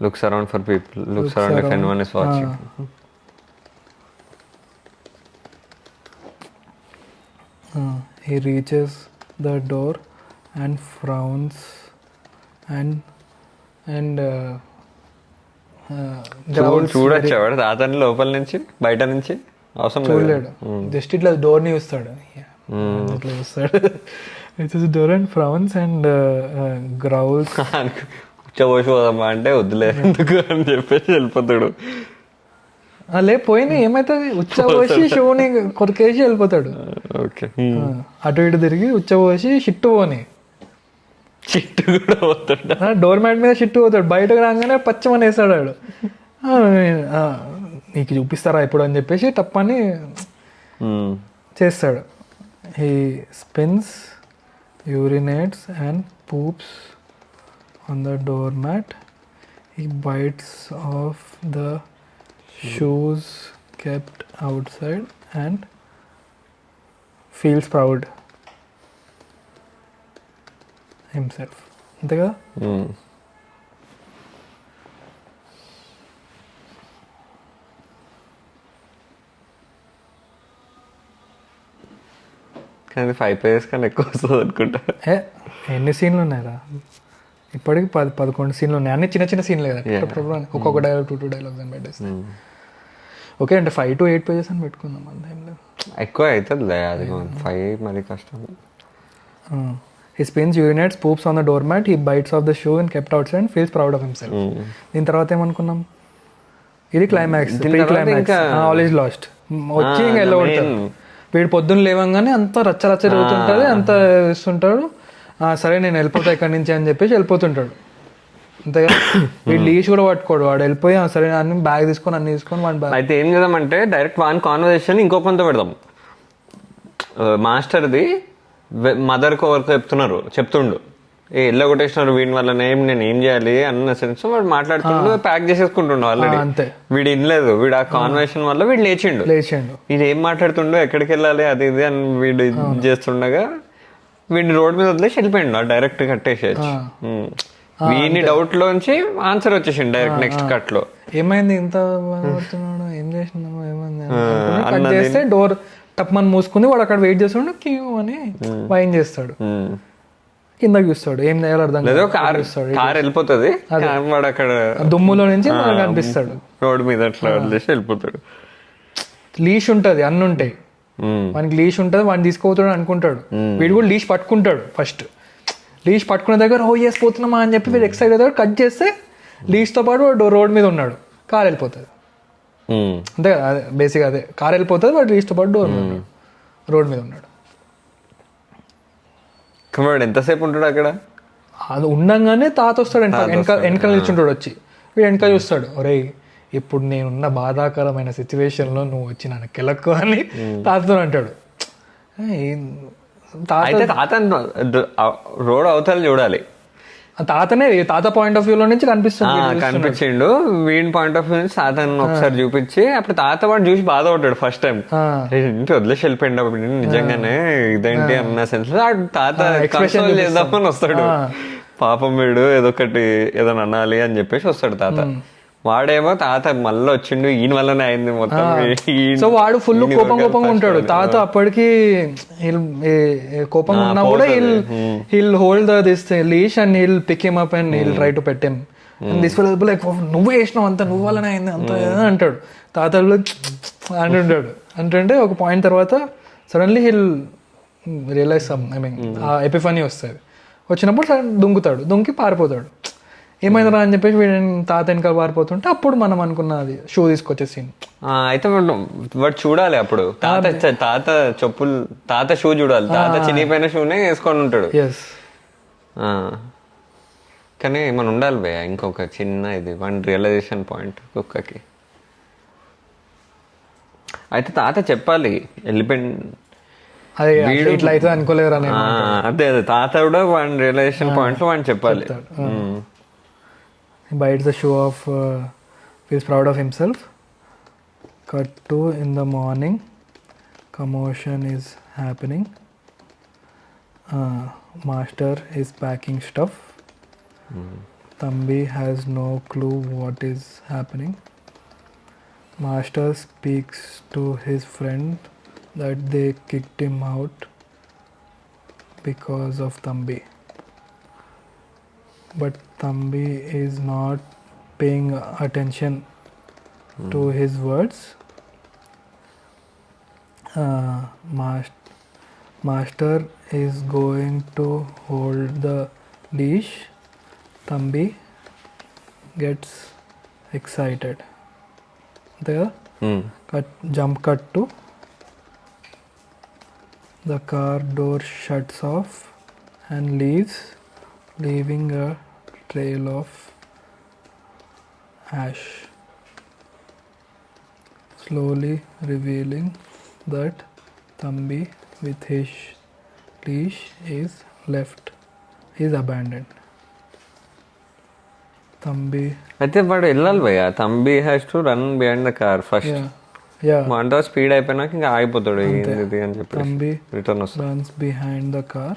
looks around for people, looks around if anyone is watching.
He reaches the door and frowns and
చూడొచ్చు అతని లోపల నుంచి బయట నుంచి అవసరం
చూడలేడు, just ఇట్లా door ని చూస్తాడు, ఇట్లా చూస్తాడు. Door and frowns and growls.
ఉచ్చబోసి పోదమ్మా అంటే వద్దులే ఎందుకు అని చెప్పేసి వెళ్ళిపోతాడు.
పోయినా ఏమైతుంది, ఉచ్చబోసి షూని కొరికేసి వెళ్ళిపోతాడు.
ఓకే,
అటు ఇటు తిరిగి ఉచ్చబోసి షిట్టు పోని,
షిట్టు కూడా పోతాడు,
డోర్ మ్యాట్ మీద షిట్టు పోతాడు. బయటకు రాగానే పచ్చమని వేస్తాడు వాడు. నీకు చూపిస్తారా ఇప్పుడు అని చెప్పేసి తప్పని చేస్తాడు. He spins, urinates and poops on the door mat. He bites off the shoes kept outside and feels proud himself. అంతే కదా.
కానీ 5 pages కన్నా ఎక్కువ వస్తుంది అనుకుంటా.
ఎన్ని సీన్లు ఉన్నాయరా ఇప్పటికి? 11 సీన్లు ఉన్నాయి, అన్ని చిన్న చిన్న సీన్లే కదా. ఒక్కొక్క డైలాగ్ 2 డైలాగ్స్ అని పెట్టేసి ఓకే అంటే 5 to 8 pages అని పెట్టుకుందాం. అంత ఏం లేదు,
ఎక్కువ అవుతుంది అది. 5 మరి కష్టం.
He spins, urinates, poops on the doormat. He bites off the shoe and kept outside and feels proud of himself. దీని తర్వాత ఏమనుకున్నాం? ఇది climax, pre climax. All is last. వచ్చి ఇంకా వెళ్ళగొడతారు. వీడు పొద్దున్న లేవంగానే అంత రచ్చ రచ్చ జరుగుతుంటుంది, అంత ఇస్తుంటాడు. సరే నేను వెళ్ళిపోతా ఇక్కడి నుంచి అని చెప్పేసి వెళ్ళిపోతుంటాడు. అంతేగా. వీడు లీష్ కూడా పట్టుకోడు, వాడు వెళ్ళిపోయి సరే అన్ని బ్యాగ్ తీసుకొని అన్ని తీసుకొని వాడి బ్యాగ్.
అయితే ఏం చేద్దామంటే డైరెక్ట్ వన్ కాన్వర్సేషన్ ఇంకో కొంత పెడదాం. మాస్టర్ది మదర్కి ఎవరితో చెప్తుండు ఎల్ల కొట్టేసినారు వీడి వల్ల నేను ఏం చేయాలి అన్న సెన్స్ వాడు మాట్లాడుతుండు, ప్యాక్ చేసేసుకుంటుండు ఆల్రెడీ.
అంతే,
వీడు వినలేదు. వీడు ఆ కాన్వర్సేషన్ వల్ల వీడు లేచిండు. వీడు ఏం మాట్లాడుతుండో, ఎక్కడికి వెళ్ళాలి అది ఇది అని వీడు చేస్తుండగా వీడిని రోడ్ మీద వదిలేసి వెళ్ళిపోయిండు, డైరెక్ట్ కట్టేసేయచ్చు. వీడిని డౌట్ లోంచి ఆన్సర్ వచ్చేసిండు డైరెక్ట్ నెక్స్ట్ కట్ లో.
ఏమైంది ఇంత బాధపడుతున్నాడు, ఏం చేసినాము, ఏమైంది చేస్తే డోర్ టప్మని మూసుకుంది. వాడు అక్కడ వెయిట్ చేస్తుండు, క్యూ అని వైన్ చేస్తాడు, కిందకి చూస్తాడు, ఏం చేయాలో అర్థం
లేదు. కార్ వెళ్ళిపోతుంది, వాడు అక్కడ
దుమ్ములో నుంచి మనకు కనిపిస్తాడు
రోడ్ మీద అట్లా వదిలేసి వెళ్ళిపోతాడు.
లీష్ ఉంటది, అన్ని ఉంటాయి మనకి. లీష్ ఉంటుంది, వాడిని తీసుకోపోతాడు అనుకుంటాడు. వీడు కూడా లీష్ పట్టుకుంటాడు ఫస్ట్. లీష్ పట్టుకున్న దగ్గర ఓ ఎస్ పోతున్నామా అని చెప్పి వీడు ఎక్సైట్ అవుతాడు. కట్ చేస్తే లీష్తో పాటు వాడు రోడ్ మీద ఉన్నాడు, కార్ వెళ్ళిపోతుంది. అంతే కదా, అదే బేసిక్ అదే. కార్ వెళ్ళిపోతుంది, వాడు లీష్తో పాటు రోడ్ మీద ఉన్నాడు.
వాడు ఎంతసేపు ఉంటాడు అక్కడ?
అది ఉండంగానే తాత వస్తాడు, వెనకాల నిల్చుంటాడు. వచ్చి వీడు వెనకాల చూస్తాడు, ఒరే ఇప్పుడు నేనున్న బాధాకరమైన సిచ్యువేషన్లో నువ్వు వచ్చి నన్ను కెలక్కు అని తాతతో అంటాడు.
తాత రోడ్ అవతల చూడాలి,
తాతనే తాత పాయింట్ ఆఫ్ వ్యూలో నుంచి
కనిపించిండు. వీడి పాయింట్ ఆఫ్ వ్యూ నుంచి తాతను ఒకసారి చూపించి అప్పుడు తాత వాడు చూసి బాధపడ్డాడు ఫస్ట్ టైం. ఇంటి వదిలేసి వెళ్ళిపోయిండు అప్పుడు నిజంగానే ఇదేంటి అన్న సెన్స్ తాత ఎక్స్ప్రెషన్ చేద్దామని వస్తాడు. పాపం వీడు ఏదైనా అనాలి అని చెప్పేసి వస్తాడు తాత. వాడేమో తాత మళ్ళీ వచ్చిండు ఈయన వల్లనే అయింది మొత్తం.
సో వాడు ఫుల్ కోపంగా ఉంటాడు. తాత అప్పటికి కోపంగా ఉన్నా కూడా he'll hold this leash and he'll pick him up and he'll try to pet him. And this will be like, నువ్వే వేసినావు అంత, నువ్వు వల్లనే అయింది అంత అంటాడు. తాత అంటుంటాడు. అంటే ఒక పాయింట్ తర్వాత సడన్లీ he'll realize ఆ ఎపిఫనీ వస్తుంది. వచ్చినప్పుడు దుంకి పారిపోతాడు. ఏమైందిరా అని చెప్పేసి వీడిని తాత వెనకాల పారిపోతుంటే అప్పుడు మనం అనుకున్నది షూ తీసుకొచ్చే సీన్.
అయితే వాడు చూడాలి అప్పుడు తాత షూ చూడాలి. తాత చినిగిపోయిన షూనే వేసుకొని ఉంటాడు. కానీ మనం ఉండాలి భయ్య ఇంకొక చిన్న ఇది వన్ రియలైజేషన్ పాయింట్ కుక్కకి. అయితే తాత చెప్పాలి వెళ్ళిపోయి
ఇట్లా అయితే అనుకోలేరు.
అదే తాత కూడా వన్ రియలైజేషన్ పాయింట్ వాడిని చెప్పాలి.
He bites the shoe off, feels proud of himself. Cut to in the morning, commotion is happening. Master is packing stuff. Thambi has no clue what is happening. Master speaks to his friend that they kicked him out because of Thambi. But Thambi is not paying attention to his words. Master is going to hold the leash. Thambi gets excited. There, jump cut to the car door shuts off and leaving a trail of ash, slowly revealing that Thambi with his leash is abandoned. Thambi.
అయితే వాడు వెళ్ళాలి భయ్య. Thambi has to run behind the car first. అంటే speed అయిపోయినాక ఇంకా ఆగిపోతాడు అని చెప్పి
Thambi
రిటర్న్ వస్తాడు.
runs behind the car.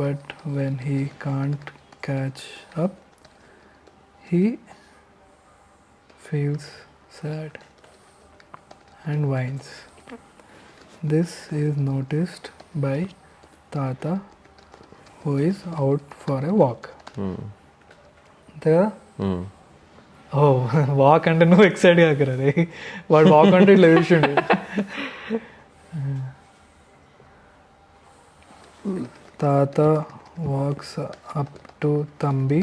But when he can't catch up, he feels sad and whines. This is noticed by Tata, who is out for a walk. Oh, walk అంటే నువ్వు excite కాకరా రే. వాడు walk అంటే ఇట్లా చూసిండు. Tata walks up to Thambi,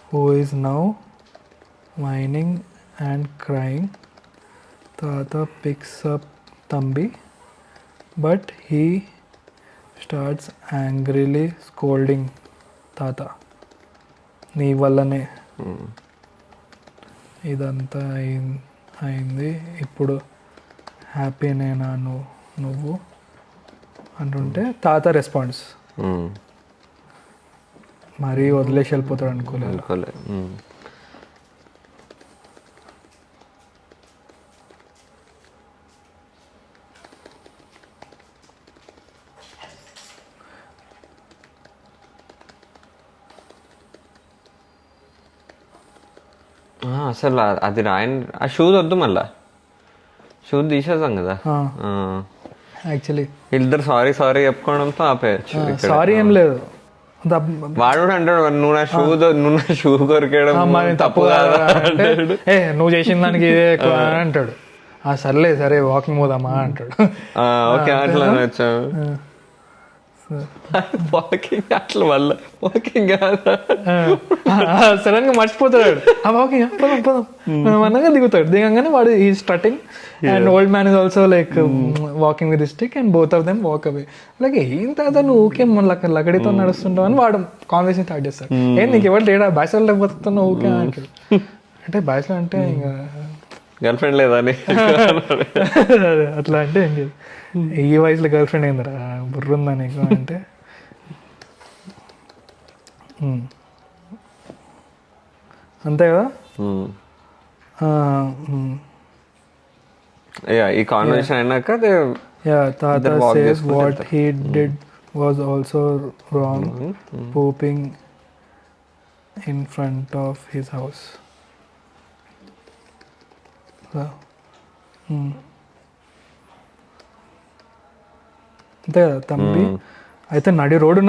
who is now whining and crying. Tata picks up Thambi, but he starts angrily scolding Tata. నీ వల్లనే ఇదంతా అయింది, ఇప్పుడు హ్యాపీనేనా నువ్వు అంటుంటే తాత రెస్పాన్స్ మరీ వదిలేసి వెళ్ళిపోతాడు అనుకోలేదు.
అసలు అది రాయని ఆ షూస్ వద్దు, మళ్ళా షూస్ తీసేసాం కదా.
యాక్చువల్లీ
ఇద్దరు సారీ చెప్పుకోవడంతో ఆపేయచ్చు.
సారీ ఏం లేదు,
వాడు అంటాడు నువ్వు నా షూ కొరికేయడం తప్పు కాదా అంటాడు.
నువ్వు చేసిన దానికి ఇదే ఎక్కువ అంటాడు. సరే వాకింగ్ పోదామా అంటాడు.
ఓకే అట్లా వచ్చాము వాకింగ్, అట్లా వల్ల వాకింగ్
సడన్ గా మర్చిపోతాడు. వాకింగ్ పదం అన్నగా దిగుతాడు. దిగంగానే వాడు ఈ starting and old man is also like walking with stick and both of them walk away. Like ఏం తాత నువ్వు ఊకే లకడితో నడుస్తుంటావు అని వాడు కాన్వర్సేషన్ స్టార్ట్ చేస్తాడు. ఏం నీకు ఎవరు లేడా బ్యాచిలర్ బతుకుతున్నావు ఊకే అంటాడు. అంటే బ్యాచిలర్ అంటే ఇంకా
గర్ల్ ఫ్రెండ్ లేదా
అట్లా అంటే ఏం లేదు. ఈ వయసులో గర్ల్ ఫ్రెండ్ ఏందిరా బుర్రుందా నీకు అంటే అంతే కదా.
ఈ కాన్వర్సేషన్ అయినాక
Tata says what he did was also wrong, pooping in front of his house. So, అంతే కదా తంబి. అయితే నడి రోడ్డు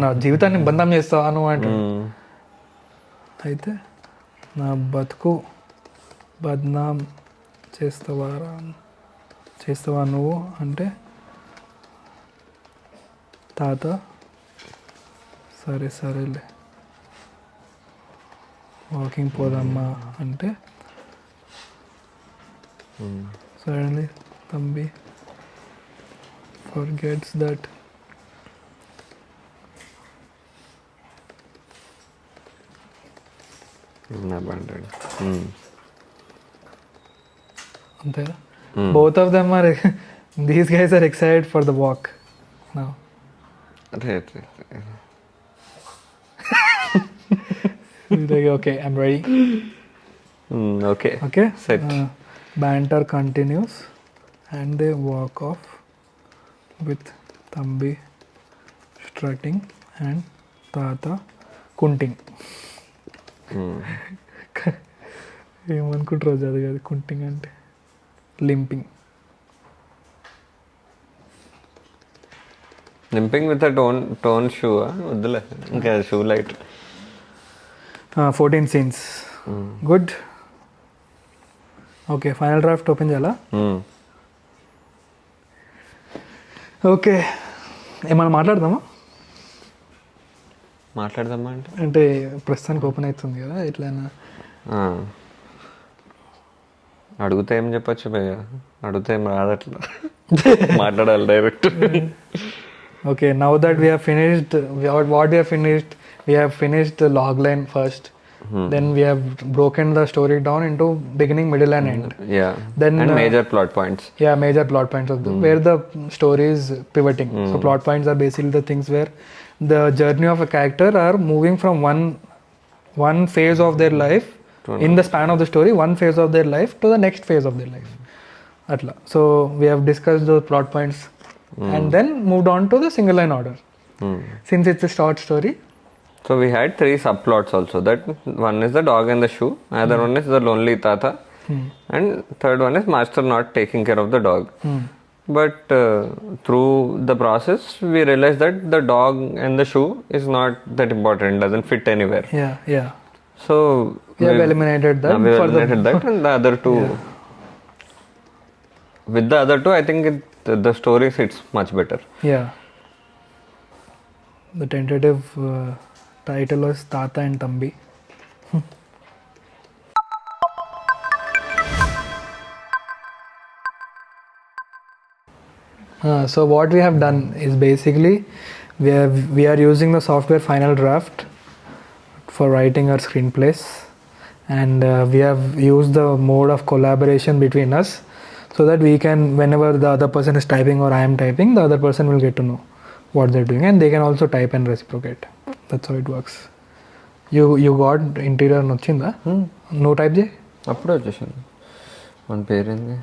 నా జీవితాన్ని బంధం చేస్తాను అంటే, అయితే నా బతుకు బద్నాం చేస్తావా నువ్వు అంటే, తాత సరేలే వాకింగ్ పోదమ్మా అంటే, suddenly Thumby forgets that
abandoned.
అంతే. Both of them are these guys are excited for the walk now.
Right.
Like, okay, I'm ready.
Okay. Set.
Banter continues and they walk off with Thambi strutting and Thatha kunting. ఏమనుకుంటారు అది కాదు కుంటింగ్ అంటే, limping.
Limping with tone shoe వద్దులే, ఇంకా shoe light.
14 scenes. Good. Okay, final draft open చేయాలా? Okay, ఏమన్నా మాట్లాడదామా అంటే ప్రస్తుతానికి ఓపెన్ అవుతుంది కదా, ఎట్లయినా
అడిగితే ఏం చెప్పచ్చు భయ్య, అడిగితే ఏం రాదట్లా మాట్లాడాలి direct.
Okay, now that we have finished what we have finished the logline first. Then we have broken the story down into beginning, middle and end.
Yeah.
Then
and major plot points.
Yeah, major plot points of where the story is pivoting. So plot points are basically the things where the journey of a character are moving from one phase of their life in the span of the story, one phase of their life to the next phase of their life. Atla. So we have discussed those plot points and then moved on to the single line order. Since it's a short story.
So we had 3 subplots also. That one is the dog and the shoe, another one is the lonely Thatha, and third one is master not taking care of the dog. But through the process we realized that the dog and the shoe is not that important, doesn't fit anywhere.
Yeah.
So
we have eliminated that.
That and the other two. With the other two, I think the story fits much better.
Yeah. The tentative title was Thatha and Thambi. So what we have done is basically we are using the software Final Draft for writing our screenplays, and we have used the mode of collaboration between us so that we can, whenever the other person is typing or I am typing, the other person will get to know what they're doing and they can also type and reciprocate. That's how it works. You got interior వచ్చిందా? నువ్వు type చేయి.
అప్పుడే వచ్చేసింది. మన పేరేంది?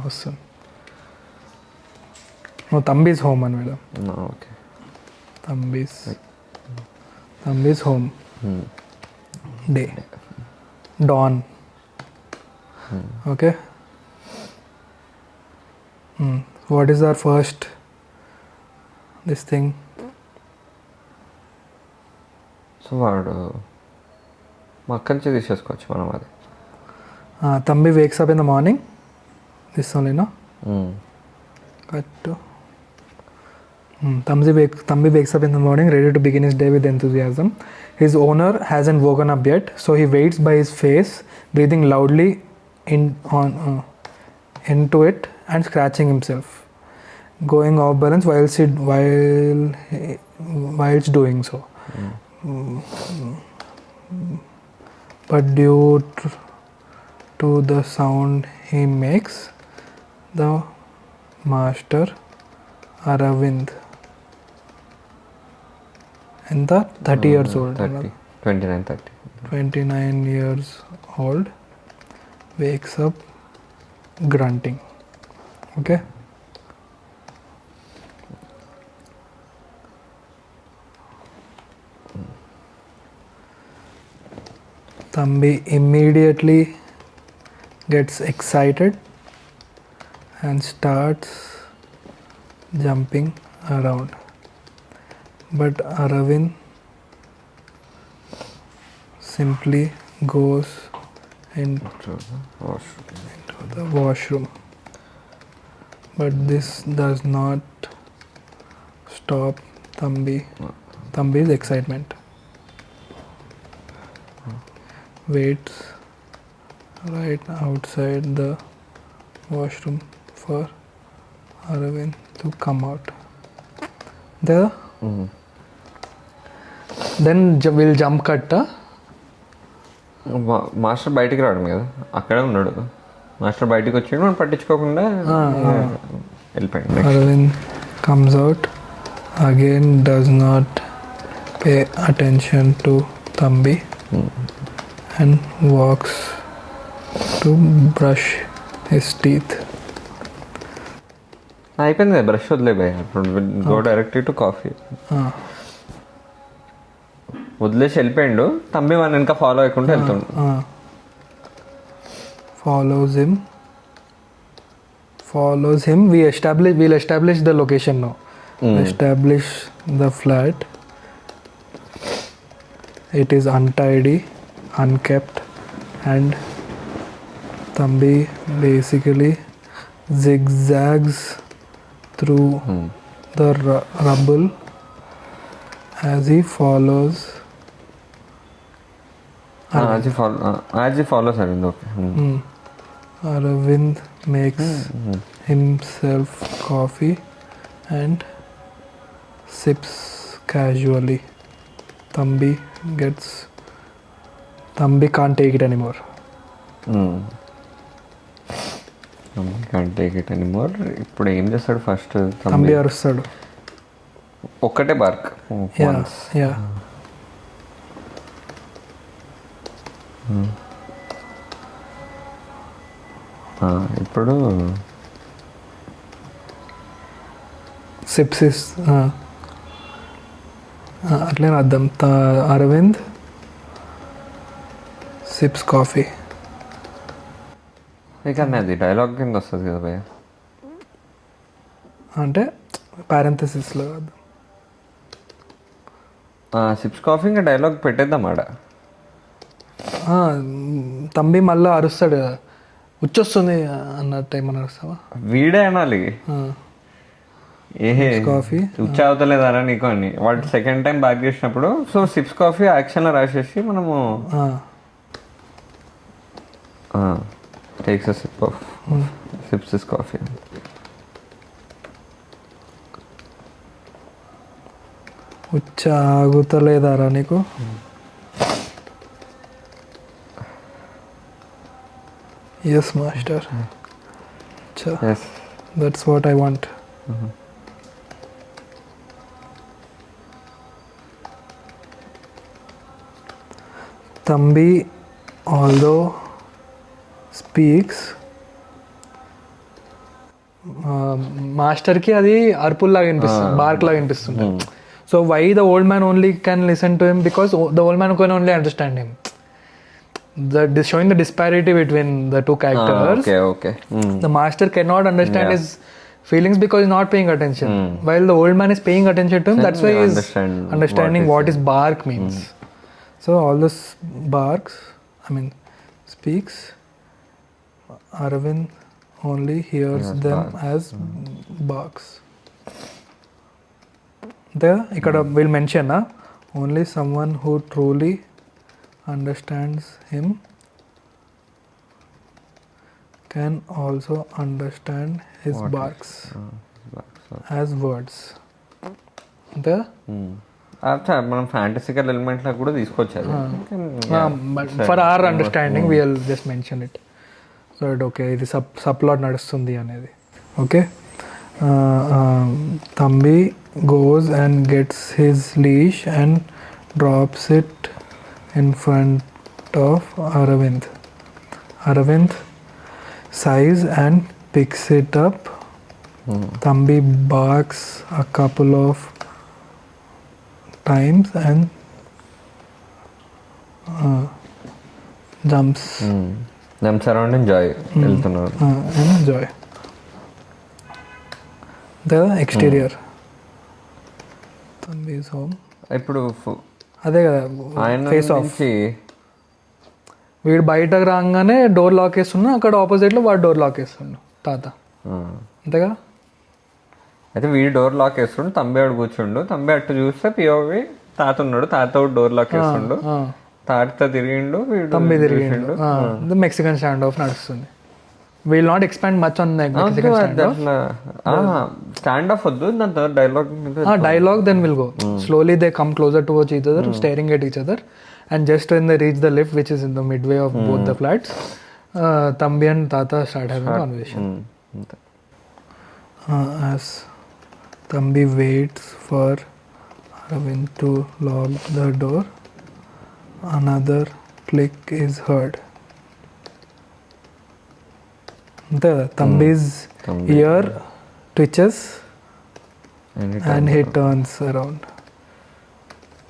వస్తుంది. నువ్వు Thambi's home అని madam.
Okay,
Thambi's home, day, dawn. Okay, what is our first this thing?
So వాడు మా అక్కడి నుంచి తీసేసుకోవచ్చు మనం అది.
Thambi wakes up in the morning. This only, no? Cut to. Thambi wakes up in the morning, ready to begin his day with enthusiasm. His owner hasn't woken up yet, so he waits by his face, breathing loudly into it and scratching himself, going off balance whilst doing so. But due to the sound he makes, the master Aravind, and the 30 years old, 29 years old, wakes up grunting. Okay. Thambi immediately gets excited and starts jumping around. But Aravind simply goes into the washroom. But this does not stop Thambi's excitement. Waits right outside the washroom for Aravind to come out. Then we'll jump cut.
Master బయటికి రావడం కదా, అక్కడే ఉన్నాడు. Master బయటికి వచ్చి మనం పట్టించుకోకుండా వెళ్ళిపోయాడు.
Aravind comes out again, does not pay attention to Thambi and walks to brush his teeth.
అయిపోయింది కదా, బ్రష్ వదిలేపోయా. Go direct to coffee. వదిలేసి వెళ్ళిపోయిండు. తంబి మన వెనక ఫాలో అయ్యకుండా వెళ్తుండు.
Follows him. We'll establish the location now. Establish the flat. It is untidy, unkept, and Thambi basically zigzags through the rubble as he follows.
As he follows Aravind. Okay.
Aravind makes himself coffee and sips casually. Thambi can't take it anymore.
Can't take it anymore. ఇప్పుడు ఏం చేస్తాడు first?
తంబి అరుస్తాడు.
ఒక్కటే BARC.
Yeah.
ఇప్పుడు
sips అట్లే అర్థం. Arvind sips coffee.
ఇక అది డైలాగ్ కింద వస్తుంది కదా భయ్య,
అంటే పారెంథసిస్లో
సిప్స్ కాఫీ ఇంకా డైలాగ్ పెట్టేద్దాం ఆడ.
తంబి మళ్ళీ అరుస్తాడు కదా, వచ్చొస్తుంది అన్నట్టు ఏమన్నా అరుస్తావా?
వీడే అనాలి ఏహే
కాఫీ
ఉచ్చ అవుతలేదారా నీకు అని. వాడు సెకండ్ టైం బ్యాక్ చేసినప్పుడు సో సిప్స్ కాఫీ యాక్షన్లో రాసేసి మనము takes a SIP of SIPs is coffee.
ఉచ్చ ఆగుతలేదారా నీకు? Yes, master.
Yes.
That's what I want. Thambi, although speaks, మాస్టర్కి అది అరుపుల్లాగా వినిపిస్తుంది, బార్క్ లాగా వినిపిస్తుంది. So why the old man only can listen to him? Because the old man can only understand him. Showing the disparity between the two characters.
Okay.
The master cannot understand his feelings because he's not paying attention. While the old man is paying attention to him, that's why he's understanding what his bark means. So all those barks, speaks, Aravind only hears them as barks. Ikkada we'll mention only someone who truly understands him can also understand his barks as words.
మనం ఫ్యాంటసికల్ element లా కూడా తీసుకొచ్చారు.
For our understanding will just mention it so it okay ఇది subplot నడుస్తుంది అనేది. Okay, Thambi goes and gets his leash and drops it in front of Aravind. Aravind sighs and picks it up. Thambi barks a couple of times and jumps
jumps around in joy వెళ్తున్నారు.
And joy అంతే కదా. Exterior Thambi's home.
ఇప్పుడు
అదే కదా
ఆయన
face of.
నుంచి
వీడు బయటకు రాగానే డోర్ లాక్ వేస్తున్నా, అక్కడ ఆపోజిట్లో వాడు డోర్ లాక్ వేస్తుండు తాత. అంతేగా.
అయితే వీడు డోర్ లాక్ వేస్తుండు, తంబి ఆడు కూర్చుండు. తంబి అట్టు చూస్తే పిఓవి తాత ఉన్నాడు, తాత డోర్ లాక్ వేస్తుండు. తాత తిరిగిండు, వీడు
తంబి తిరిగిండు. మెక్సికన్ స్టాండ్ ఆఫ్ నడుస్తుంది. Will not expand much on Mexican
standoff వద్దు, దాంతో
dialogue then will go slowly. They come closer towards each other, staring at each other, and just when they reach the lift which is in the midway of both the flats, Thambi and Thatha start having a conversation. As Thambi waits for Aravind to lock the door, another click is heard. Thambi's ear twitches and he turns around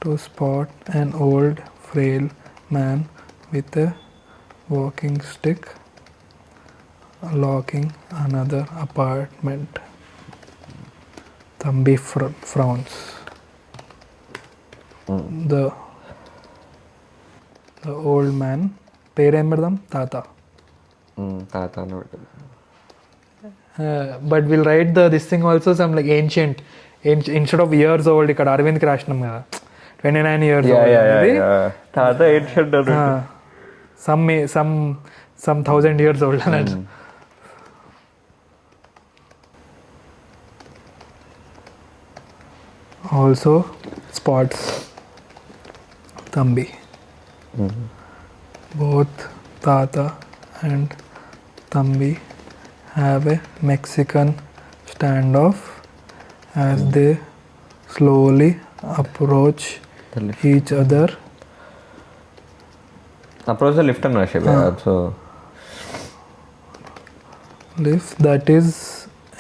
to spot an old frail man with a walking stick locking another apartment. Thambi frowns. The old man, పేరు ఏం పెడదాం? తాత.
తాత.
But we'll write this thing also some like ancient instead of years old. ఇక్కడ అరవింద్కి రాసినాం కదా 29 years old.
తాత ancient.
some 1000 years old. Also spots Thambi. Both Thatha and Thambi have a Mexican standoff as they slowly approach each other.
Approach the lift and Rishab. So
Lift that is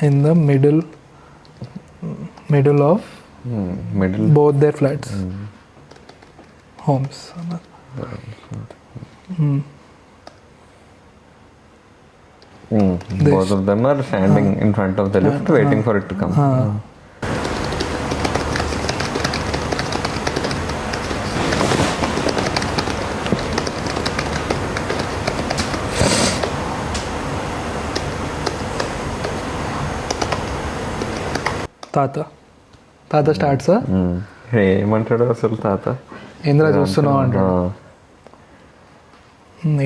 in the middle of both their flats, homes.
Both of them are standing in front of the lift waiting for it to come.
తాత starts.
ఏమంటాడు అసలు తాత?
ఏంద్రా చూస్తున్నావు అంటాడు.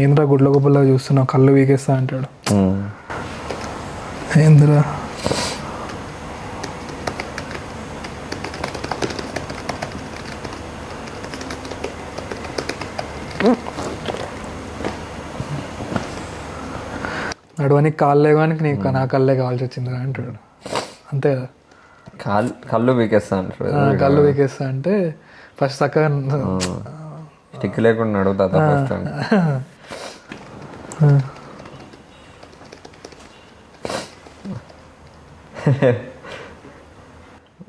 ఏంద్రా గుడ్ల గుబ్బలా చూస్తున్నావు, కళ్ళు వీకేస్తా అంటాడు. ఏంద్రా నడవనికి కాళ్ళు లేవడానికి నీకు నా కళ్ళే కావాల్సి వచ్చిందిరా అంటాడు. అంతే కదా.
కళ్ళు వీకేస్తా అంటాడు.
కళ్ళు వీకేస్తా అంటే ఫస్ట్ చక్కగా
స్టిక్ లేకుండా అడుగుతా ఫస్ట్.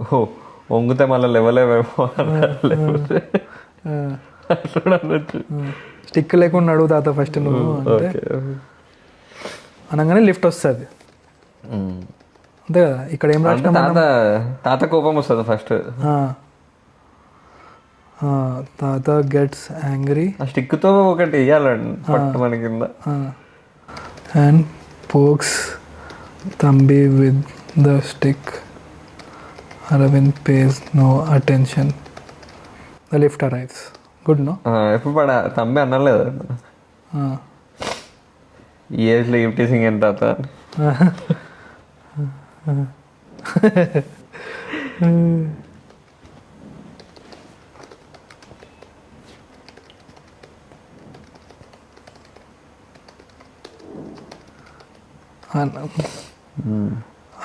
ఓ వంగితే మళ్ళీ లెవలేమేమో
స్టిక్ లేకుండా అడుగు తాత ఫస్ట్ నువ్వు అంటే అనగానే లిఫ్ట్ వస్తుంది. అంతే కదా. ఇక్కడ ఏం రాసిన
తాత కోపం వస్తుంది ఫస్ట్.
తాత గెట్స్ యాంగ్రీ.
ఆ స్టిక్తో ఒకటి వేయాలండి మన కింద.
And pokes Thambi with the stick. Aravind pays no attention. The lift arrives. Good, no?
ఎప్పుడు పడ తంబి అనలేదు ఈ ఏజ్లో యూటీ సింగ్ ఎంత తాత.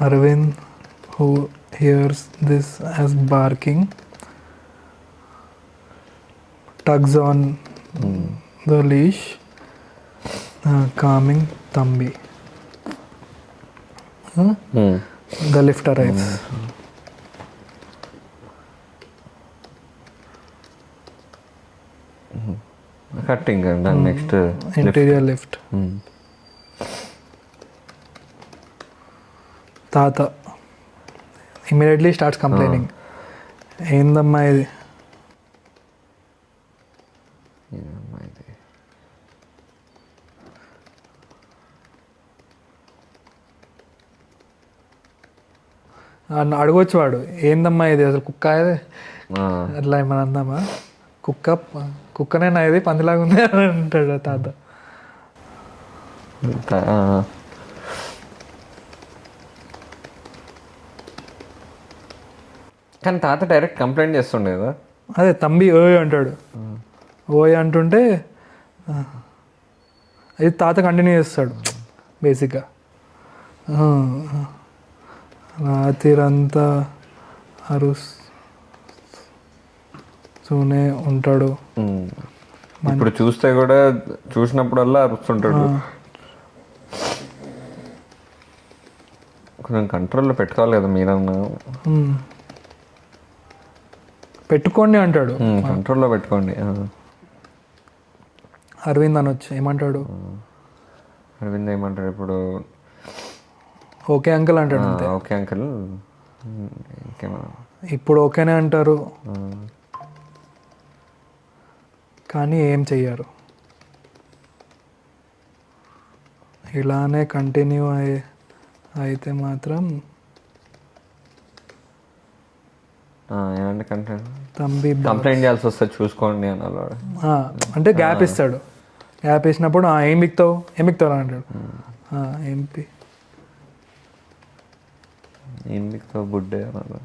Aravind, who hears this as barking, tugs on the leash, calming Thambi. The lift arrives.
Cutting దాని next
interior lift. తాత immediately starts complaining. ఏందమ్మా ఇది? అడగొచ్చు వాడు, ఏందమ్మా ఇది అసలు కుక్క ఇది అట్లా ఏమన్నా అందామా? కుక్కనేనా ఇది, పందిలాగా ఉంది అని అంటాడు తాత.
కానీ తాత డైరెక్ట్ కంప్లైంట్ చేస్తుండే కదా.
అదే తంబి ఓయ్ అంటాడు. ఓయ్ అంటుంటే అది తాత కంటిన్యూ చేస్తాడు బేసిక్గా. రాత్రిరంతా అరుస్తూనే ఉంటాడు.
ఇప్పుడు చూస్తే కూడా చూసినప్పుడల్లా అరుస్తుంటాడు. కొంచెం కంట్రోల్లో పెట్టుకోవాలి కదా మీరన్నా.
పెట్టుకోండి అంటాడు.
కంట్రోల్లో పెట్టుకోండి.
అరవింద్ అనొచ్చు, ఏమంటాడు?
అరవింద్ ఏమంటాడు ఇప్పుడు?
ఓకే అంకుల్ అంటాడు అంతే.
Okay uncle.
ఇప్పుడు ఓకేనే అంటారు కానీ ఏం చెయ్యరు. ఇలానే కంటిన్యూ అయితే మాత్రం
ఏమంటే
తంబి
కంప్లైంట్ చేయాల్సి వస్తుంది చూసుకోండి అన్నాడు.
అంటే గ్యాప్ ఇస్తాడు. గ్యాప్ ఇచ్చినప్పుడు ఏం బిక్తావు అంటాడు.
ఏం బిక్తావు బుడ్డే అన్నాడు.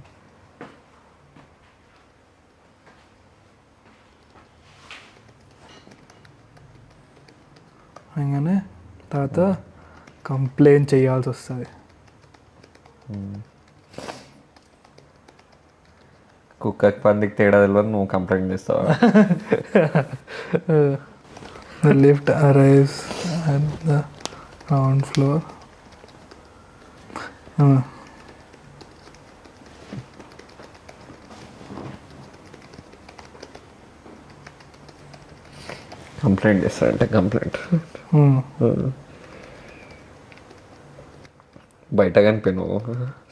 అనగానే తర్వాత కంప్లైంట్ చేయాల్సి వస్తుంది.
కుక్కకి పందికి తేడా తెలియదు, నువ్వు కంప్లైంట్ చేస్తావా?
The lift arrives at the ground floor.
Complaint చేస్తాడంటే కంప్లైంట్ బయట కనిపోయిను,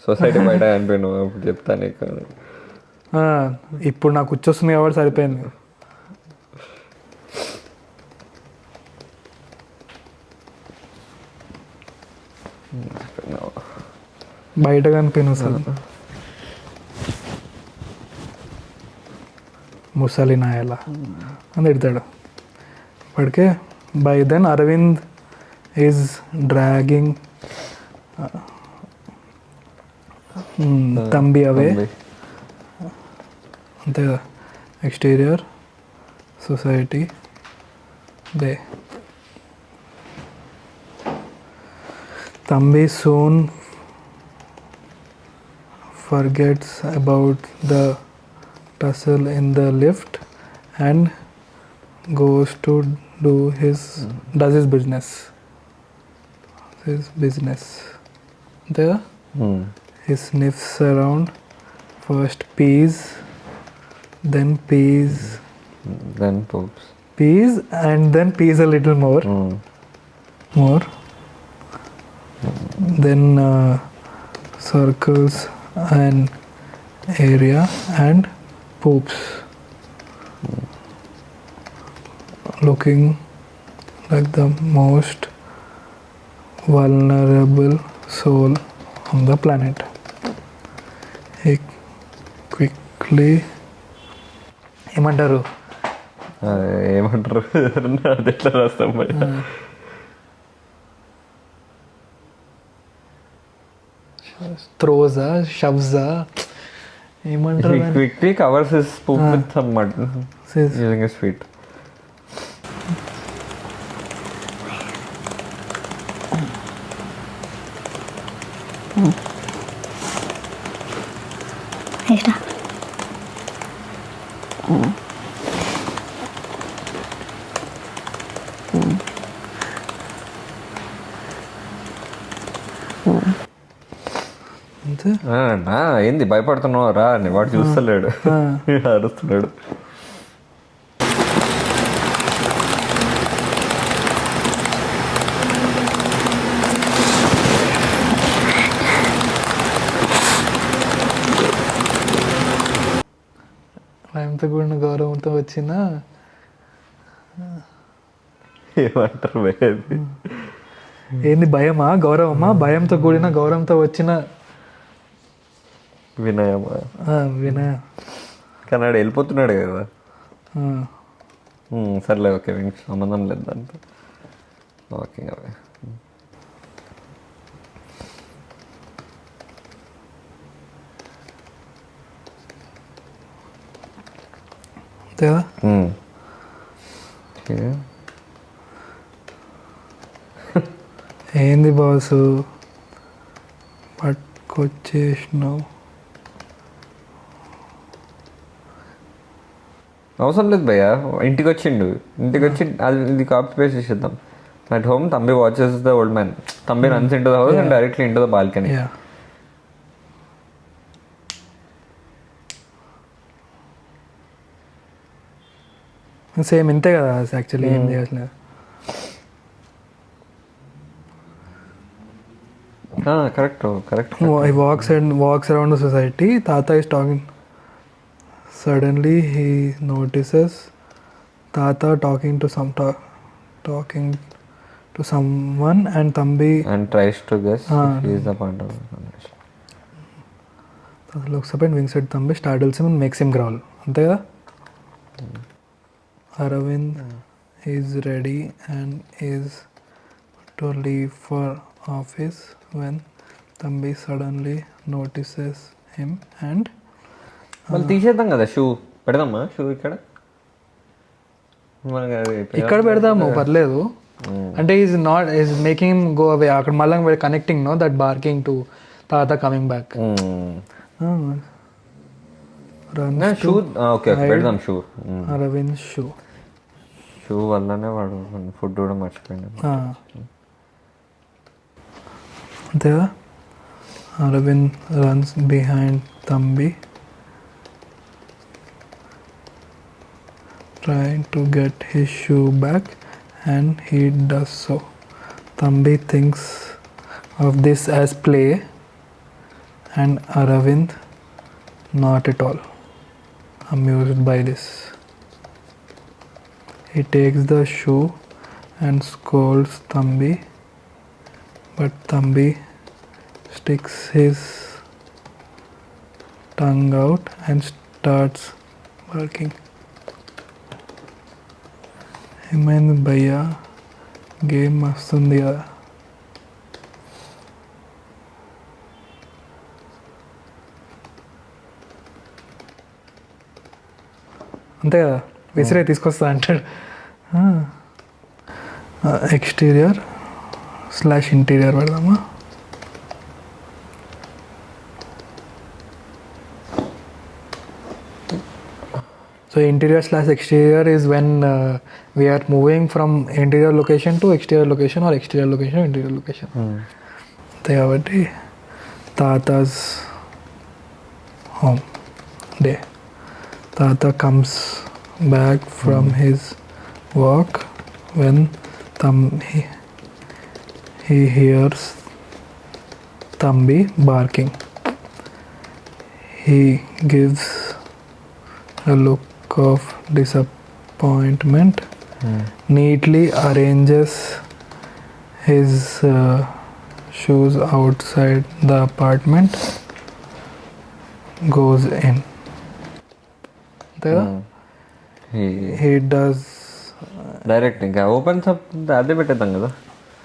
సొసైటీ బయట కనిపోయిను అప్పుడు చెప్తాను.
ఇప్పుడు నాకు వచ్చేస్తుంది కాబట్టి సరిపోయింది. బయట కనిపోయిన సార్ ముసలి నాయలా అని తిడతాడు. ఇప్పటికే by then Aravind is dragging Thambi away. అంతే కదా. Exterior society day. Thambi soon forgets about the tussle in the lift and goes to does his business. There, he sniffs around. First peas, then
poops.
Peas and then peas a little more. Then circles an area and poops, looking like the most vulnerable soul on the planet. He quickly ఏమంటారు
అది ఎట్లా రాస్తాం?
థ్రోజా షవ్జా ఏమంటారు?
He quickly covers his poop with some mud using his feet. ఏంది భయపడుతున్నావు రా అని వాడు చూస్తలేడు, అరుస్తున్నాడు.
భయంతో కూడిన గౌరవంతో వచ్చిన
ఏమంటారు భయ్యా ఇది?
ఏంది భయమా గౌరవమా? భయంతో కూడిన గౌరవంతో వచ్చిన
వినయమా?
వినయ.
కానీ ఆడు వెళ్ళిపోతున్నాడు కదా.
ఆ.
సర్లే ఓకే, వీనికి సంబంధం లేదు దాంతో. ఓకే అవే
అంతేగా. ఏంది బాసు పట్టుకొచ్చేసినావు?
అవసరం లేదు భయ్యా, ఇంటికి వచ్చిండు. ఇంటికి వచ్చి అది ఇది కాపీ పేస్ట్ చేసేద్దాం. At home Thambi watches the old man. Thambi runs into the house and directly into the balcony.
Yeah. Same ఇంతే కదా యాక్చువల్లీ. ఏం చేయట్లేదు.
Correct.
He walks around the society. Thatha is talking. Suddenly he notices Thatha talking to someone and Thambi
tries to guess if he is the part of the conversation.
Thatha looks up and winks at Thambi, startles him and makes him growl. Antega? Aravind is ready and is to leave for office when Thambi suddenly notices him and
వాళ్ళు తీసేద్దాం కదా. Shoe పెడదామా? Shoe ఇక్కడ
ఇక్కడ పెడదాము, పర్లేదు. అంటే is making him go away. అక్కడ మళ్ళీ connecting no that barking to Thatha coming back.
Shoe okay పెడదాం. షూ
అరవింద్ షూ
వల్లనే వాడు ఫుడ్ కూడా మర్చిపోయాడు.
అంతేగా. Aravind runs behind Thambi trying to get his shoe back and he does so. Thambi thinks of this as play and Aravind not at all amused by this. He takes the shoe and scolds Thambi, but Thambi sticks his tongue out and starts barking. ఏమైంది భయ్యా? Game వస్తుంది కదా. అంతే కదా, విసిరే తీసుకొస్తా అంటాడు. Exterior / interior పెడదామా? So interior / exterior is when we are moving from interior location to exterior location or exterior location to interior location. కాబట్టి తాతా's home day. Thatha comes back from his walk when he hears Thambi barking. He gives a look of disappointment, neatly arranges his shoes outside the apartment, goes in. He does
direct ఇంకా opens up అదే పెట్టేద్దాం కదా.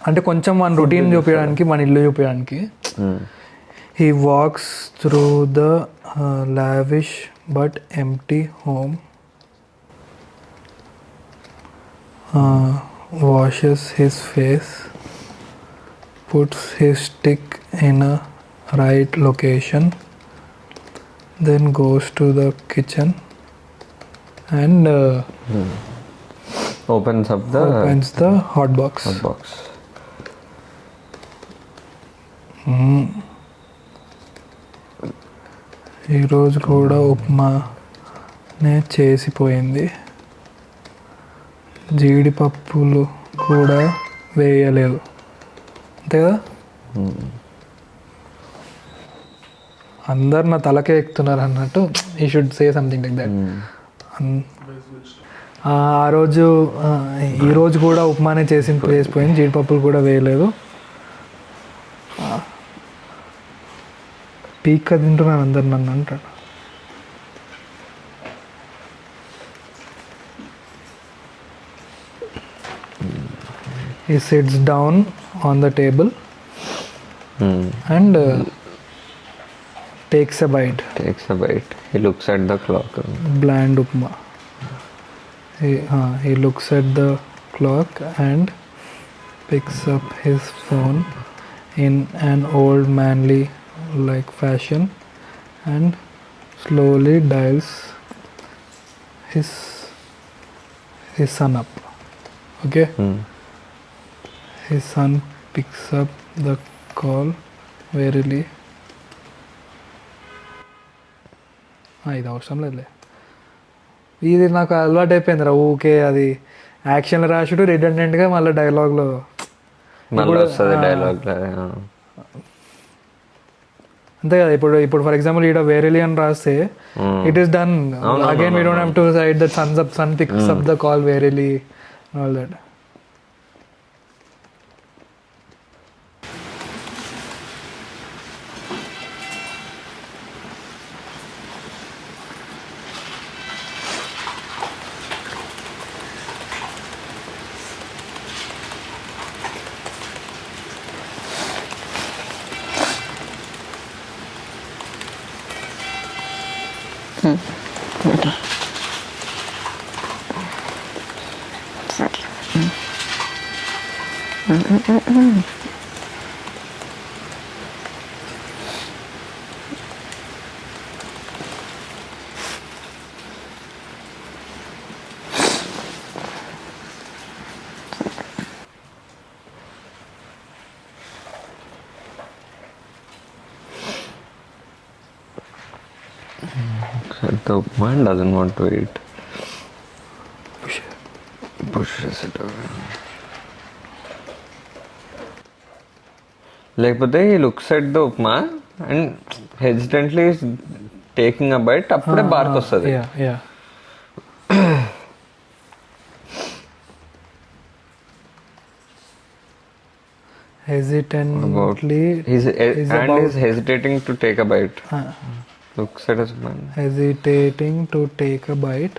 అంటే కొంచెం మన routine చూపించడానికి, మన ఇల్లు చూపించడానికి. He walks through the lavish but empty home, washes his face, puts his stick in a right location, then goes to the kitchen and
opens
the hot box. ఈరోజు కూడా ఉప్మానే చేసిపోయింది. జీడిపప్పులు కూడా వేయలేదు. అంతే కదా. అందరు నా తలకే ఎక్కుతున్నారు అన్నట్టు ఈ should say something like that. ఆ రోజు ఈరోజు కూడా ఉప్మానే చేసిపోయింది, జీడిపప్పులు కూడా వేయలేదు. పీక్క తింటున్నాను అందరు నన్ను అంటాడు. He sits down on the table and takes a bite.
He looks at the clock.
Bland upma. He looks at the clock and picks up his phone in an old manly like fashion and slowly dials his son up. Okay. His son picks up the call warily. ఇది అవసరం లేదులే, ఇది నాకు అలవాటు అయిపోయింది రా. ఊకే అది యాక్షన్లో రాసుడు రిడెండెంట్గా మళ్ళీ డైలాగ్లో అంతే కదా. ఇప్పుడు ఫర్ ఎగ్జాంపుల్ ఈడ వేరేలి అని రాస్తే it is done again. We don't have to side that son picks up the call warily all that.
The man doesn't want to eat. Pushes it away. లేకపోతే he looks at the upma and hesitantly is taking a bite. అప్పుడే BARC వస్తుంది.
Hesitantly
he's hesitating to take a bite. Looks at his man.
Hesitating to take a bite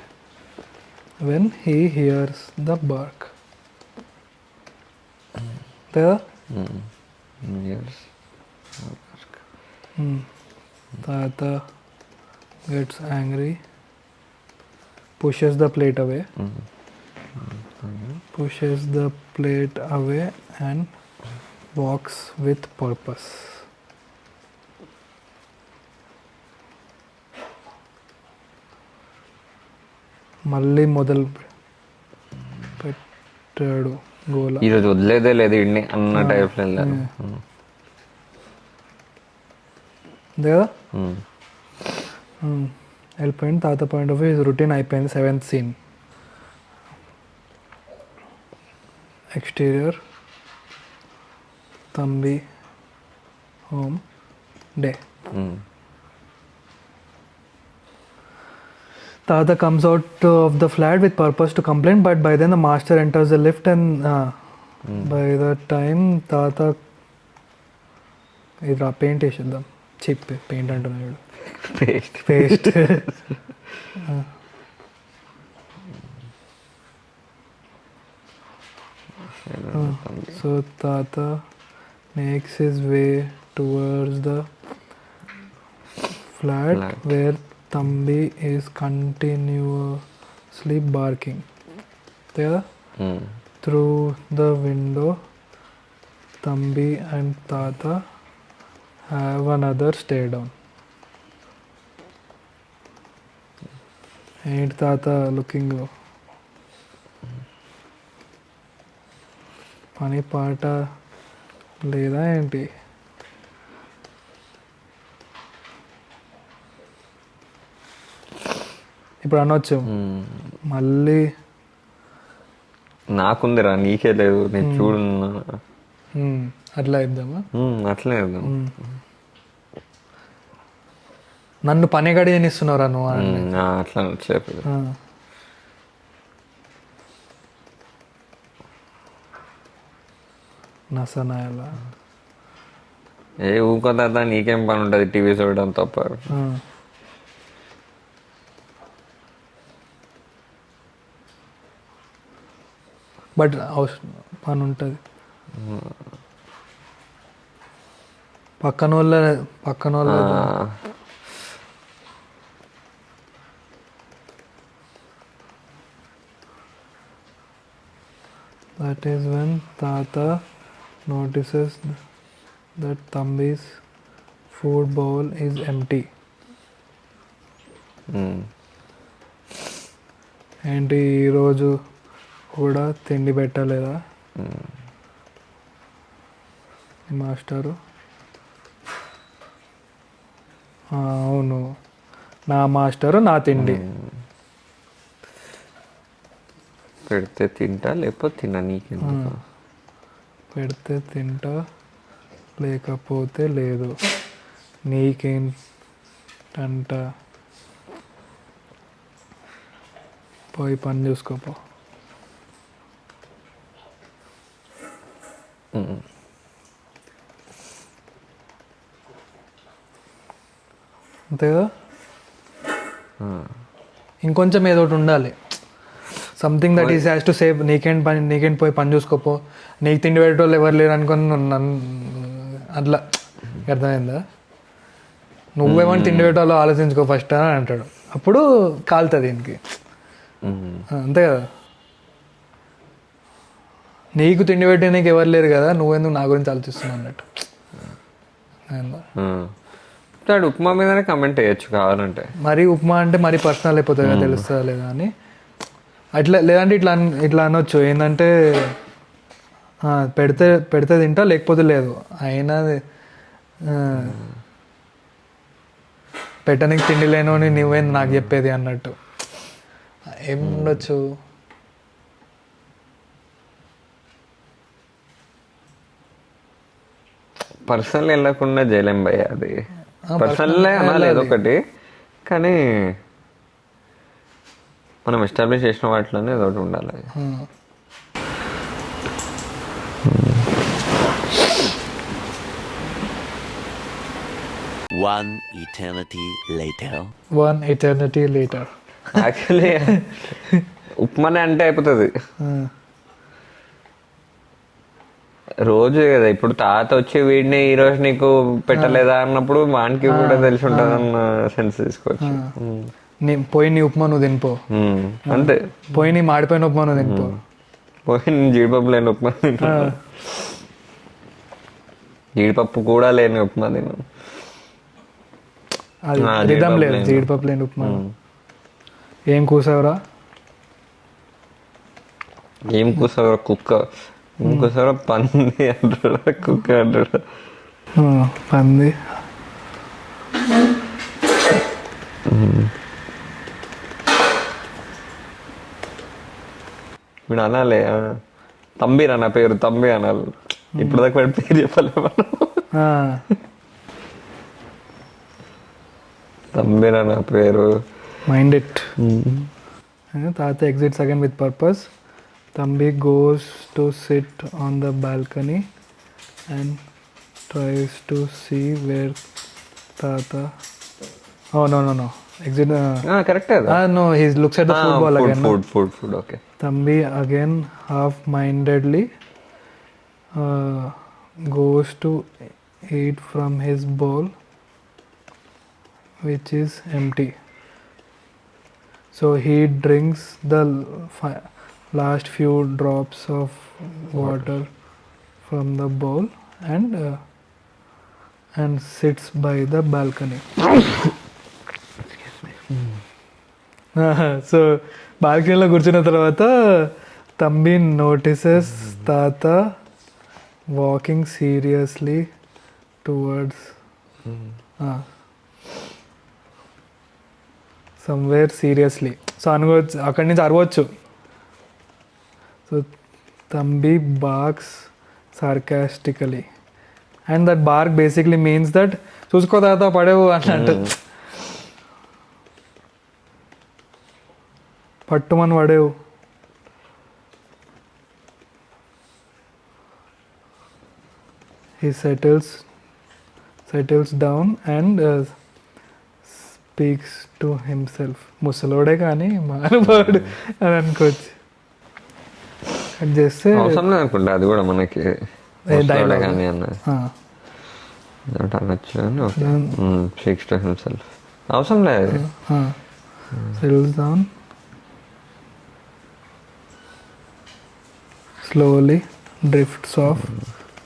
when he hears the bark. There?
Yes.
Thatha gets angry, pushes the plate away. Pushes the plate away and walks with purpose. మళ్ళీ మొదలు పెట్టాడు గోల.
ఈరోజు వదిలేదే లేదు ఇడ్ని అన్న type వెళ్ళారు
కదా. వెళ్ళిపోయింది. తాత పాయింట్ ఆఫ్ వ్యూ రొటీన్ అయిపోయింది. 7th scene. Exterior Thambi home day. Tata comes out of the flat with purpose to complain, but by then the master enters the lift and by the time Tata idra paint వేసేద్దాం. Chip paint అంటున్నాడు. Paste. So Tata makes his way towards the flat where Thambi is continuously barking. There, through the window, Thambi and Tata have another stare down. Ain't Tata looking low? పని పాట లేదా ఏంటి? ఇప్పుడు అనొచ్చు మళ్ళీ
నాకుందిరా నీకే లేదు నేను చూడు
అట్లా ఇద్దామా?
అట్లనే ఇద్దాం.
నన్ను పని గడియనిస్తున్నారా నువ్వు అని.
అట్లా చెప్పు.
నసనాయలా
ఏ ఊకోదా, నీకేం పని ఉంటుంది టీవీ చూడడం తప్ప.
బట్ పని ఉంటుంది. పక్కన వాళ్ళ that is when Thatha notices that Thambi's food bowl is empty. ఏంటి ఈరోజు కూడా తిండి పెట్టలేదా మాస్టరు? అవును, నా మాస్టరు నా తిండి
పెడితే తింటా లేకపోతే తిన్నా, నీకెందుకు?
పెడితే తింటా లేకపోతే లేదు, నీకేంటంట, పోయి పని చూసుకోపో. అంతే కదా. ఇంకొంచెం ఏదో ఒకటి ఉండాలి, something that is has to save. నీకేంటి పోయి పని చూసుకోపో, నీకు తిండి పెట్టేటోళ్ళు ఎవరు లేరు అనుకుని నన్ను అట్లా అర్థమైందా? నువ్వేమని తిండి పెట్టాలో ఆలోచించుకో ఫస్ట్ అని అంటాడు. అప్పుడు కాలుతుంది దీనికి. అంతే కదా. నీకు తిండి పెట్టే నీకు ఎవరు లేరు కదా, నువ్వెందుకు నా గురించి ఆలోచిస్తున్నావు అన్నట్టు.
ఉప్మా మీదనే కమెంట్ చేయొచ్చు కావాలంటే.
మరి ఉప్మా అంటే మరి పర్సనల్ అయిపోతుంది కదా, తెలుస్తుందా లేదా అని. అట్లా లేదంటే ఇట్లా అనొచ్చు, ఏంటంటే పెడితే తింటా లేకపోతే లేదు. అయినా పెట్టడానికి తిండి లేను అని నువ్వేంది నాకు చెప్పేది అన్నట్టు ఏం ఉండొచ్చు.
పర్సనల్ వెళ్ళకుండా చేయలేం భయ్య, అది పర్సనల్ అనాలి ఏదో ఒకటి. కానీ మనం ఎస్టాబ్లిష్ చేసిన వాటిలోనే ఏదో ఒకటి ఉండాలి.
One eternity later.
యాక్చువల్లీ ఉప్మానే అంటే అయిపోతుంది రోజు కదా. ఇప్పుడు తాత వచ్చి వీడిని ఈ రోజు నీకు పెట్టలేదా అన్నప్పుడు వానికి కూడా తెలిసి ఉంటుంది అన్న సెన్స్ తీసుకోవచ్చు.
పోయి నీ ఉప్మా నువ్వు తినిపో,
అంతే.
పోయి నీ మాడిపోయిన ఉప్మా నువ్వు తినిపో,
పోయి జీడిపప్పు లేని ఉప్మా తింటా, జీడిపప్పు కూడా లేని ఉప్మా తిను.
రిధం లేదు జీడిపప్పు లేని ఉప్మా. ఏం కూసావురా
కుక్క, ఏం కూసావురా పంది అంటారా, కుక్క అంటారా?
పంది.
వీడు అనాలి తంబిరా, నా పేరు తంబి అనాలి. ఇప్పుడు దాకా వాడి పేరు చెప్పలే మనం. తంబిరా నా పేరు.
Mind it. Thatha exits again with purpose. Thambi goes to sit on the balcony and tries to see where Thatha. Oh no. Exit.
Correct.
No, he looks at the football again.
Food. Okay.
Thambi again half-mindedly goes to eat from his bowl, which is empty. So he drinks the last few drops of water from the bowl and sits by the balcony. So balcony కూర్చున్న తర్వాత Thambi notices Thatha walking seriously towards somewhere seriously. So అనుకోవచ్చు, అక్కడి నుంచి అరవచ్చు. So Thambi barks sarcastically, and that bark basically means that చూసుకో తాత పడేవు అన్నట్టు. పట్టుమని పడేవు. He settles down and speaks to himself. ముసలోడే కానీ మానవాడు అని అనుకోవచ్చు. అది చేస్తే
అవసరం లేదు అనుకుంటా అది కూడా మనకి ముసలోడే కానీ అన్నది అనొచ్చు కానీ స్పీక్స్ టు హిమ్సెల్ఫ్ అవసరం లేదు.
settles down slowly drifts off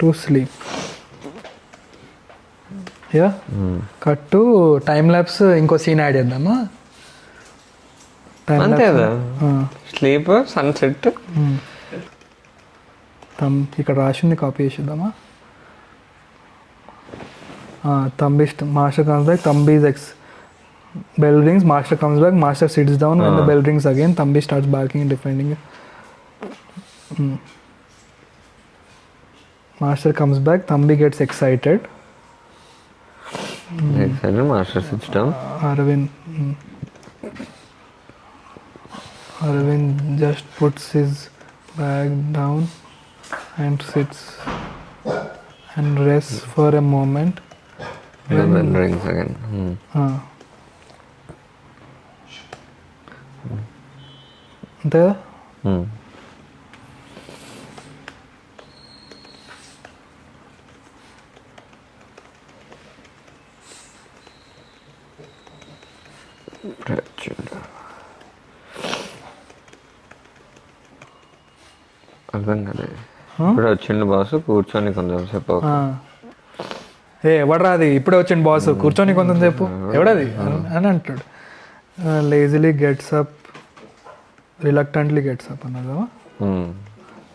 to sleep. Yeah కట్టు టైం ల్యాప్స్ ఇంకో సీన్ యాడ్ చేద్దామా?
అంతే కదా, స్లీప్ సన్సెట్.
ఇక్కడ రాసింది కాపీ చేసేద్దామా? Thambi master comes back, Thambi's bell rings, master comes back, master sits down. When the bell rings again, Thambi starts barking and defending. Master comes back, Thambi gets excited.
Master sits down.
Arvind just puts his bag down and sits and rests for a moment.
Then bell rings again.
అంతే కదా?
అర్థం కదా. ఇప్పుడు వచ్చిండు boss కూర్చొని కొంచెం సేపు
ఎవడరా అది ఇప్పుడే వచ్చిండు బాస్ కూర్చొని కొంచెం సేపు ఎవడది అని అంటాడు. Lazily gets up, reluctantly gets up అన్నదా?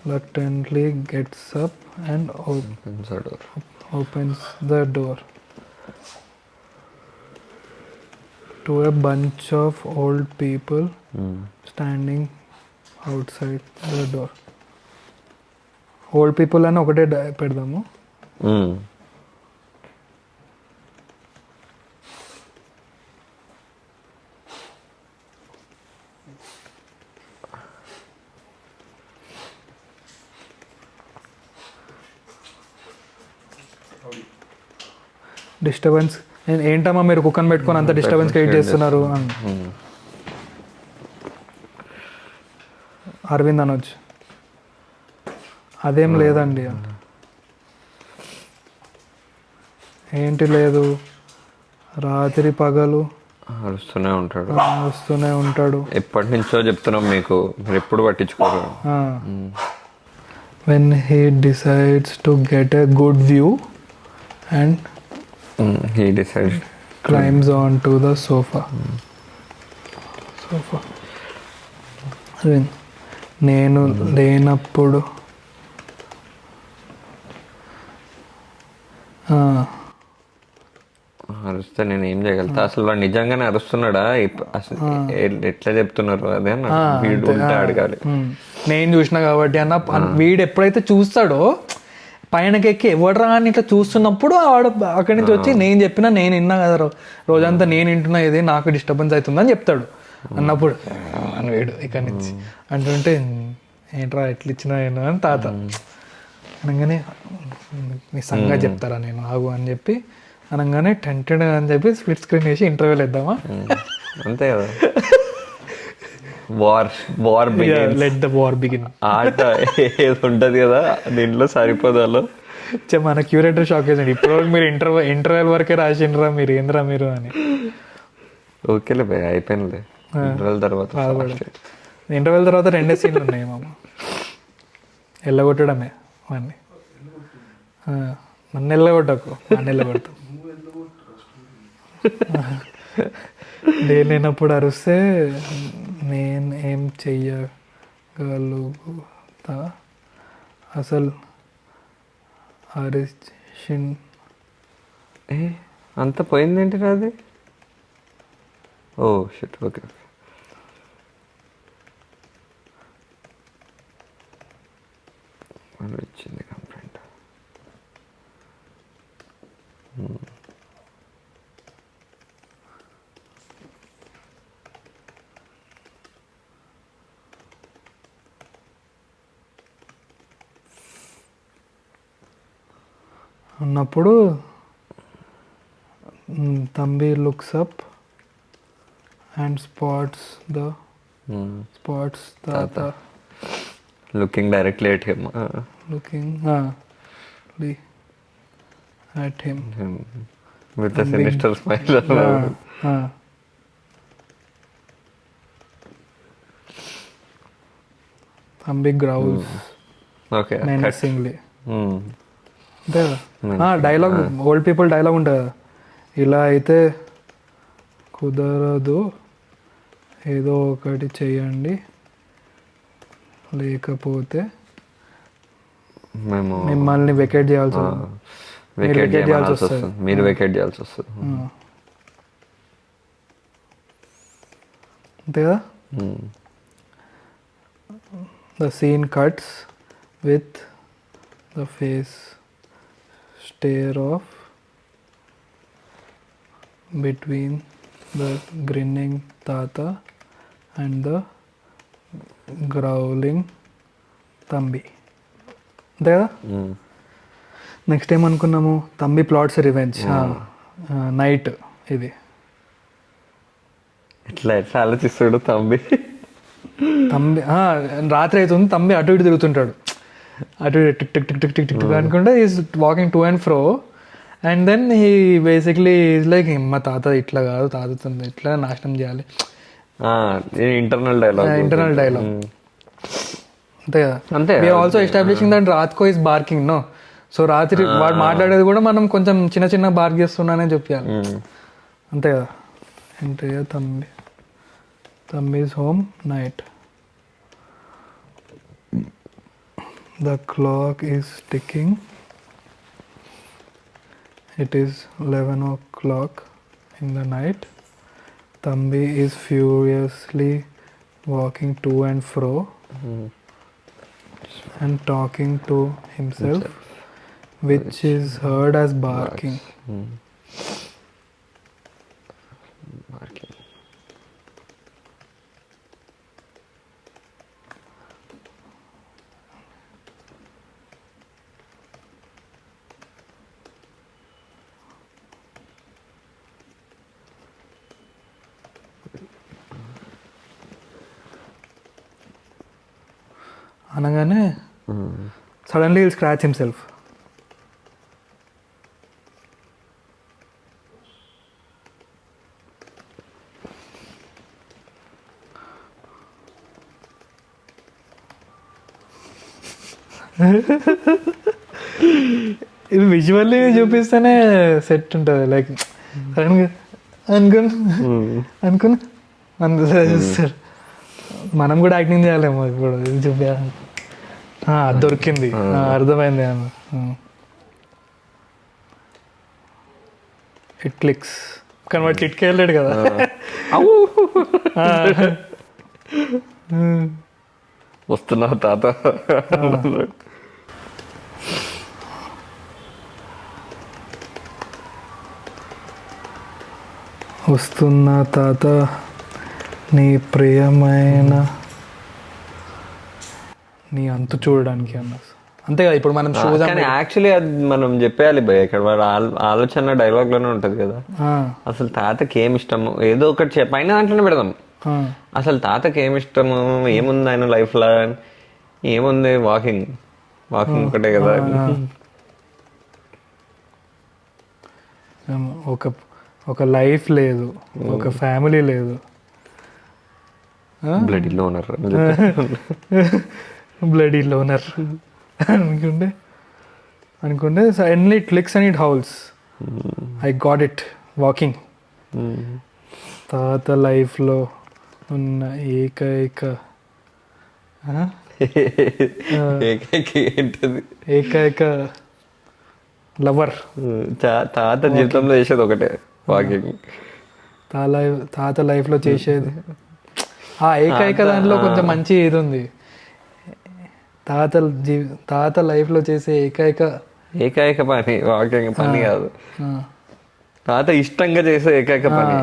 Reluctantly gets up and opens the door to a bunch of old people standing outside the door. Old people అని ఒకటే పెడదాము. డిస్టర్బెన్స్ ఏంటమ్మా మీరు కుక్కను పెట్టుకొని అంత డిస్టర్బెన్స్ క్రియేట్ చేస్తున్నారు అని అరవింద్ అనొచ్చు. అదేం లేదండి. ఏంటి లేదు, రాత్రి పగలు
అరుస్తూనే ఉంటాడు. ఎప్పటి నుంచో చెప్తున్నాం మీకు, మీరు ఎప్పుడు పట్టించుకోరు.
when he decides to get a good view and
he decides
climbs onto the sofa. నేను లేనప్పుడు
అరుస్తే నేను ఏం చేయగలుగుతా? అసలు వాడు నిజంగానే అరుస్తున్నాడా? అసలు ఎట్లా చెప్తున్నారు అదే వీడు ఉంటే అడగాలి.
నేను చూసిన కాబట్టి అన్న వీడు ఎప్పుడైతే చూస్తాడో పైనకెక్కి ఎవడరా అని ఇట్లా చూస్తున్నప్పుడు వాడు అక్కడి నుంచి వచ్చి నేను చెప్పినా నేను విన్నా కదా రోజంతా నేను వింటున్నా ఇది నాకు డిస్టర్బెన్స్ అవుతుందని చెప్తాడు. అన్నప్పుడు అని వీడు ఇక్కడి నుంచి అంటుంటే ఏంట్రా ఎట్లా ఇచ్చినా అని తాత అనగానే మీ సంగా చెప్తారా నేను ఆగు అని చెప్పి అనగానే టెంటెడ్ అని చెప్పి స్ప్లిట్ స్క్రీన్ వేసి ఇంటర్వ్యూలు ఇద్దామా?
అంతే కదా. War
let the war begin
ఆట ఏది ఉంటుంది కదా దీంట్లో సరిపోదాలో.
మన క్యూరేటర్ షాక్ వేసండి ఇప్పుడు మీరు ఇంటర్వెల్ వరకే రాసిండ్రా మీరు ఏంద్రా మీరు అని.
ఓకేలే భయ్ అయిపోయిందిలే. ఇంటర్వెల్
తర్వాత 2 సీన్లు ఉన్నాయి మామ. ఎల్లగొట్టడమే వాడిని. నన్ను ఎల్లగొట్టకు, నన్ను ఎల్లగొడతాం. లేనప్పుడు అరుస్తే నేను ఏం చెయ్యగలుగుతా అసలు అరిషన్
అంత పోయిందేంటి అది? Oh shit. ఓకే వచ్చింది కంప్లైంట్.
ఉన్నప్పుడు Thambi looks up and spots తాత
looking directly at him.
Looking at him
with a sinister smile.
Thambi growls
Okay.
menacingly. Dialogue old people dialogue ఉంటుంది, ఇలా అయితే కుదరదు, ఏదో ఒకటి చెయ్యండి లేకపోతే
మేము
మిమ్మల్ని వెకేట్ చేయాల్సి
మీరు వెకేట్ చేయాల్సి వస్తుంది.
అంతే కదా. The scene cuts with the face stare off between the grinning Thatha and the growling Thambi. అంతే కదా. నెక్స్ట్ ఏమనుకున్నాము, తంబి ప్లాట్స్ రివెంజ్, నైట్ ఇది
ఎట్లా ఆలోచిస్తాడు తంబి.
రాత్రి అవుతుంది, తంబి అటు ఇటు తిరుగుతుంటాడు, అటు ఇటు tick tick tick tick tick tick అనుకుంటే is walking to and fro, and then he basically is like మా తాత ఇట్లా కాదు, తాతతుంది ఇట్లా నాశనం చేయాలి,
ఇంటర్నల్ డైలాగ్.
అంతే కదా. అంతే ఆల్సో ఎస్టాబ్లిషింగ్ దట్ రాత్కో ఈజ్ బార్కింగ్ నో. సో రాత్రి వాడు మాట్లాడేది కూడా మనం కొంచెం చిన్న చిన్న బార్క్ చేస్తున్నానే చెప్పాలి. అంతే కదా. అంటే తంబి's home night. The clock is ticking. It is 11 o'clock in the night. Thambi is furiously walking to and fro and talking to himself, which is heard as barking. అనగానే సడన్లీ విల్ స్క్రాచ్ హిమ్సెల్ఫ్. ఇది visually చూపిస్తేనే set ఉంటుంది, like సడన్గా అనుకుని చూస్తారు. మనం కూడా acting చేయాలేమో ఇప్పుడు ఇది చూపా. దొరికింది, అర్థమైంది. ఇట్ క్లిక్స్, కానీ వాడు చిట్కి వెళ్ళాడు కదా.
వస్తున్నా తాత,
వస్తున్నా తాత నీ ప్రియమైన నీ అంతు చూడడానికి అన్న. అంతే కదా. ఇప్పుడు మనం
కానీ యాక్చువల్లీ అది మనం చెప్పేయాలి భయ్, ఇక్కడ వాడు ఆలోచన డైలాగ్ లోనే ఉంటది కదా. అసలు తాతకి ఏమి ఇష్టము ఏదో ఒకటి పైన దాంట్లోనే పెడదాం. అసలు తాతకి ఏమి ఇష్టము, ఏముంది ఆయన లైఫ్ లా, ఏముంది, వాకింగ్ ఒకటే కదా.
ఒక లైఫ్ లేదు, ఒక ఫ్యామిలీ లేదు,
బ్లడీ లోనర్
అనుకుంటే suddenly it clicks and it howls, I got it, walking. Thatha లైఫ్లో ఉన్న ఏకైక లవర్,
తాత జీవితంలో చేసేది ఒకటే వాకింగ్.
తాత లైఫ్లో చేసేది ఏకైక దాంట్లో కొంచెం మంచి ఇది ఉంది. తాత లైఫ్లో చేసే
ఏకైక పని వాకింగ్ పని కాదు, తాత ఇష్టంగా చేసే ఏకైక పని,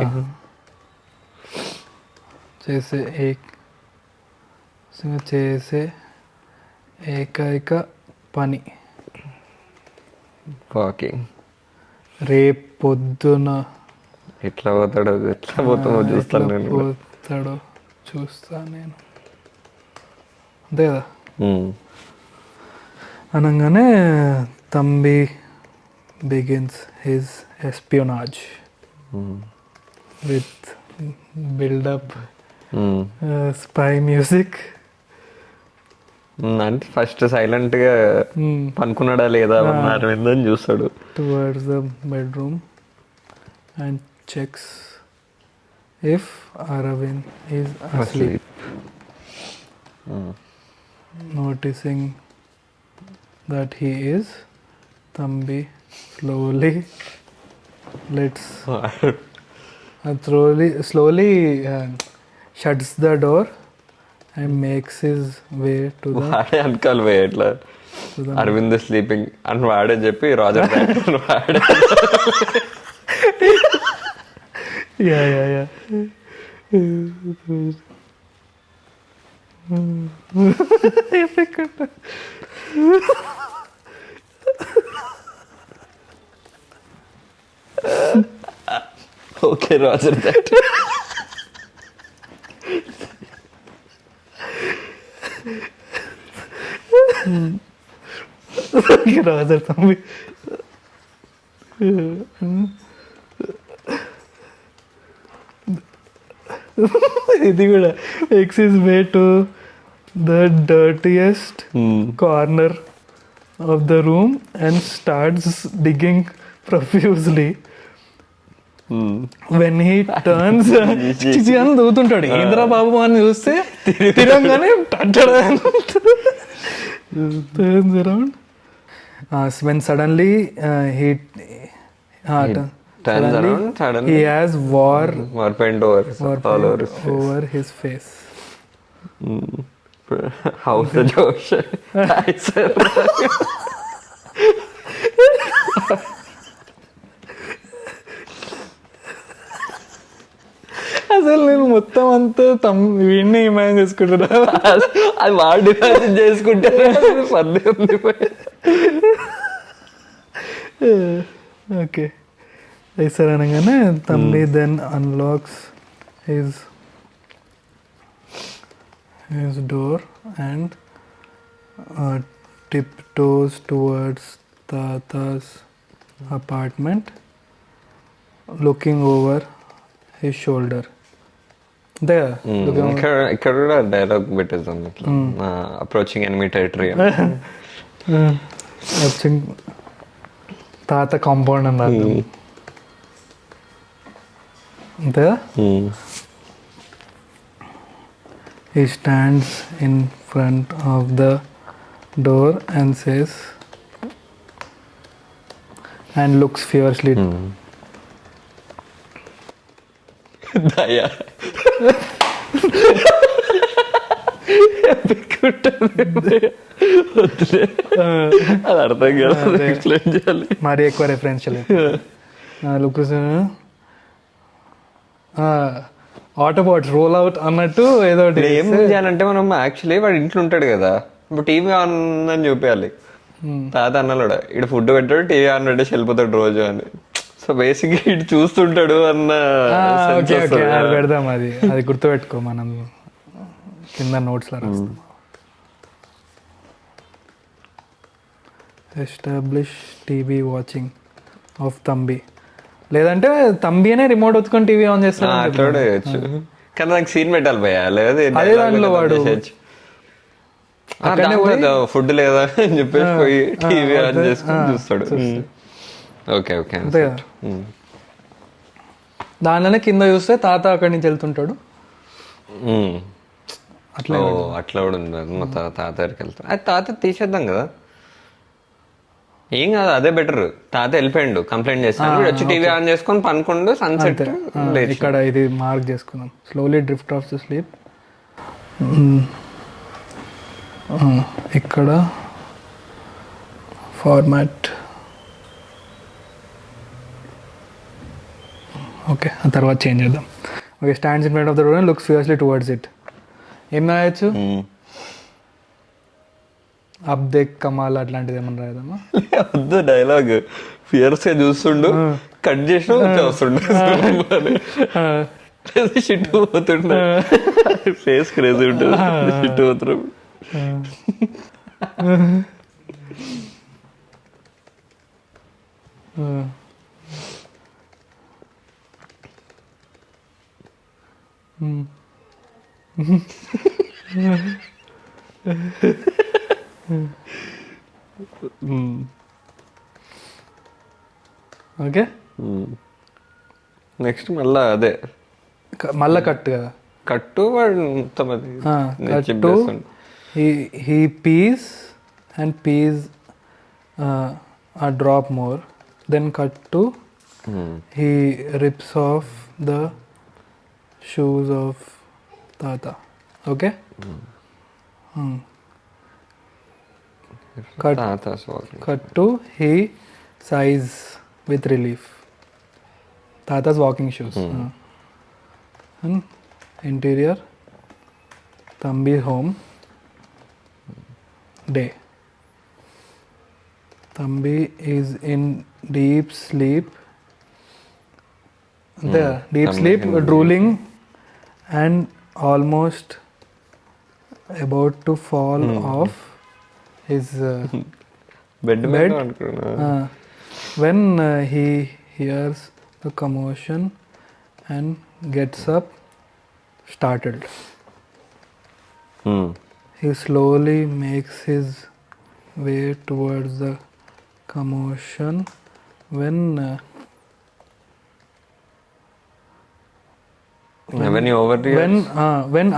చేసే ఏకైక పని
వాకింగ్.
రేపు పొద్దున
ఎట్లా పోతాడో చూస్తాను నేను.
పోతాడో చూస్తాను నేను, అంతే కదా. అనగానే Thambi begins his espionage with buildup spy music.
అంటే ఫస్ట్ సైలెంట్ గా పనుకున్నాడా లేదా అరవింద్ అని చూస్తాడు.
Towards the bedroom and checks if Aravind is asleep. Noticing that he is, Thambi slowly shuts the door and makes his way to the
వాడే అనుకోవాలి పోయి ఎట్లా అరవింద్ స్లీపింగ్ అని వాడే చెప్పి రాజర్ వాడే.
yeah.
Okay roger that.
Roger Thambi ఇది కూడా makes his way to the dirtiest corner of the room and starts digging profusely. When he turns చిచి అని దూతుంటాడు. ఏంద్రా బాబు అని చూస్తే తిరంగానే turns around. When suddenly he
turns around, suddenly
he has war
paint
over his face.
How's the Josh? Hi sir.
అసలు నేను మొత్తం అంతా వీడిని ఇమాజిన్ చేసుకుంటున్నా.
అది వాడు ఇమాజిన్ చేసుకుంటే పర్లే ఉంది.
ఓకే సార్ అనగానే Thambi then unlocks his door and tiptoes towards Thatha's apartment, looking over his shoulder. There.
ఇక్కడ కూడా డైలాగ్ పెట్టేద్దాం ఇట్లా, అప్రోచింగ్ ఎనిమీ టెరిటరీ.
తాత కాంపౌండ్ అన్నారు అంతేగా. He stands in front of the door and says and looks fiercely.
దయా అది అర్థం కాదు, ఎక్స్ప్లెయిన్ చేయాలి.
మరి ఎక్కువ రెఫరెన్షియల్ లుక్స్ ఆటోబాట్స్ రోల్ అవుట్ అన్నట్టు ఏదో
ఏం చేయాలంటే మనం యాక్చువల్లీ వాడు ఇంట్లో ఉంటాడు కదా, ఇప్పుడు టీవీ ఆన్ అని చూపించాలి. తాత అన్నాడు ఇక్కడ ఫుడ్ పెట్టాడు, టీవీ ఆన్ పెట్టేసి వెళ్ళిపోతాడు రోజు అని. సో బేసిక్ ఇటు చూస్తుంటాడు అన్న
పెడదాం. అది గుర్తుపెట్టుకో, మనం కింద నోట్స్ లో రాస్తాం. ఎస్టాబ్లిష్ టీవీ వాచింగ్ ఆఫ్ తంబి, లేదంటే తంబి అనే రిమోట్ వచ్చుకొని టీవీ ఆన్ చేస్తాడు.
అట్లా కూడా చేయొచ్చు, కానీ నాకు సీన్ పెట్టాలి భయ, లేదా
అదే దాంట్లో వాడు
ఫుడ్ లేదా అని చెప్పేసి పోయి టీవీ ఆన్ చేసుకొని చూస్తాడు. ఓకే ఓకే
అంతే కదా. దానిలోనే కింద చూస్తే తాత అక్కడి నుంచి వెళ్తుంటాడు.
అట్లా కూడా ఉంది. మా తాత దగ్గరికి వెళ్తాడు. అది తాత తీసేద్దాం కదా, ఏం కాదు, అదే బెటర్. తాత వెళ్ళిపోయాడు, కంప్లైంట్ చేస్తాను, వచ్చి టీవీ ఆన్ చేసుకొని పనుకుండు. సన్సెట్
ఇక్కడ ఇది మార్క్ చేసుకుందాం. Slowly drift off to sleep. ఇక్కడ ఫార్మాట్ ఓకే, ఆ తర్వాత చేంజ్ చేద్దాం. Okay, stands in front of the door and looks fiercely towards it. ఏం రాయొచ్చు? అబ్దేక్ కమాల్ అట్లాంటిది ఏమన్నా రాయదమ్మా?
వద్దు డైలాగ్ ఫియర్స్ గా చూస్తుండు, కట్ చేసిన వస్తుండు, షిట్ పోతుండ, ఫేస్ క్రేజీ ఉంటుంది, షిట్ పోతున్నాడు.
ఓకే,
నెక్స్ట్ మళ్ళా అదే
మళ్ళా కట్టు కదా,
కట్టు వాడు మొత్తం అది
కట్టు he pees and pees a drop more, then cut to he rips off the shoes of Thatha. Okay. Cut to he sighs with relief. Thatha's walking shoes. And interior, Thambi home. Day. Thambi is in deep sleep. Deep sleep, drooling and almost about to fall off his
bed.
When he hears the commotion and gets up, startled. He slowly makes his way towards the commotion. When
he overhears,
when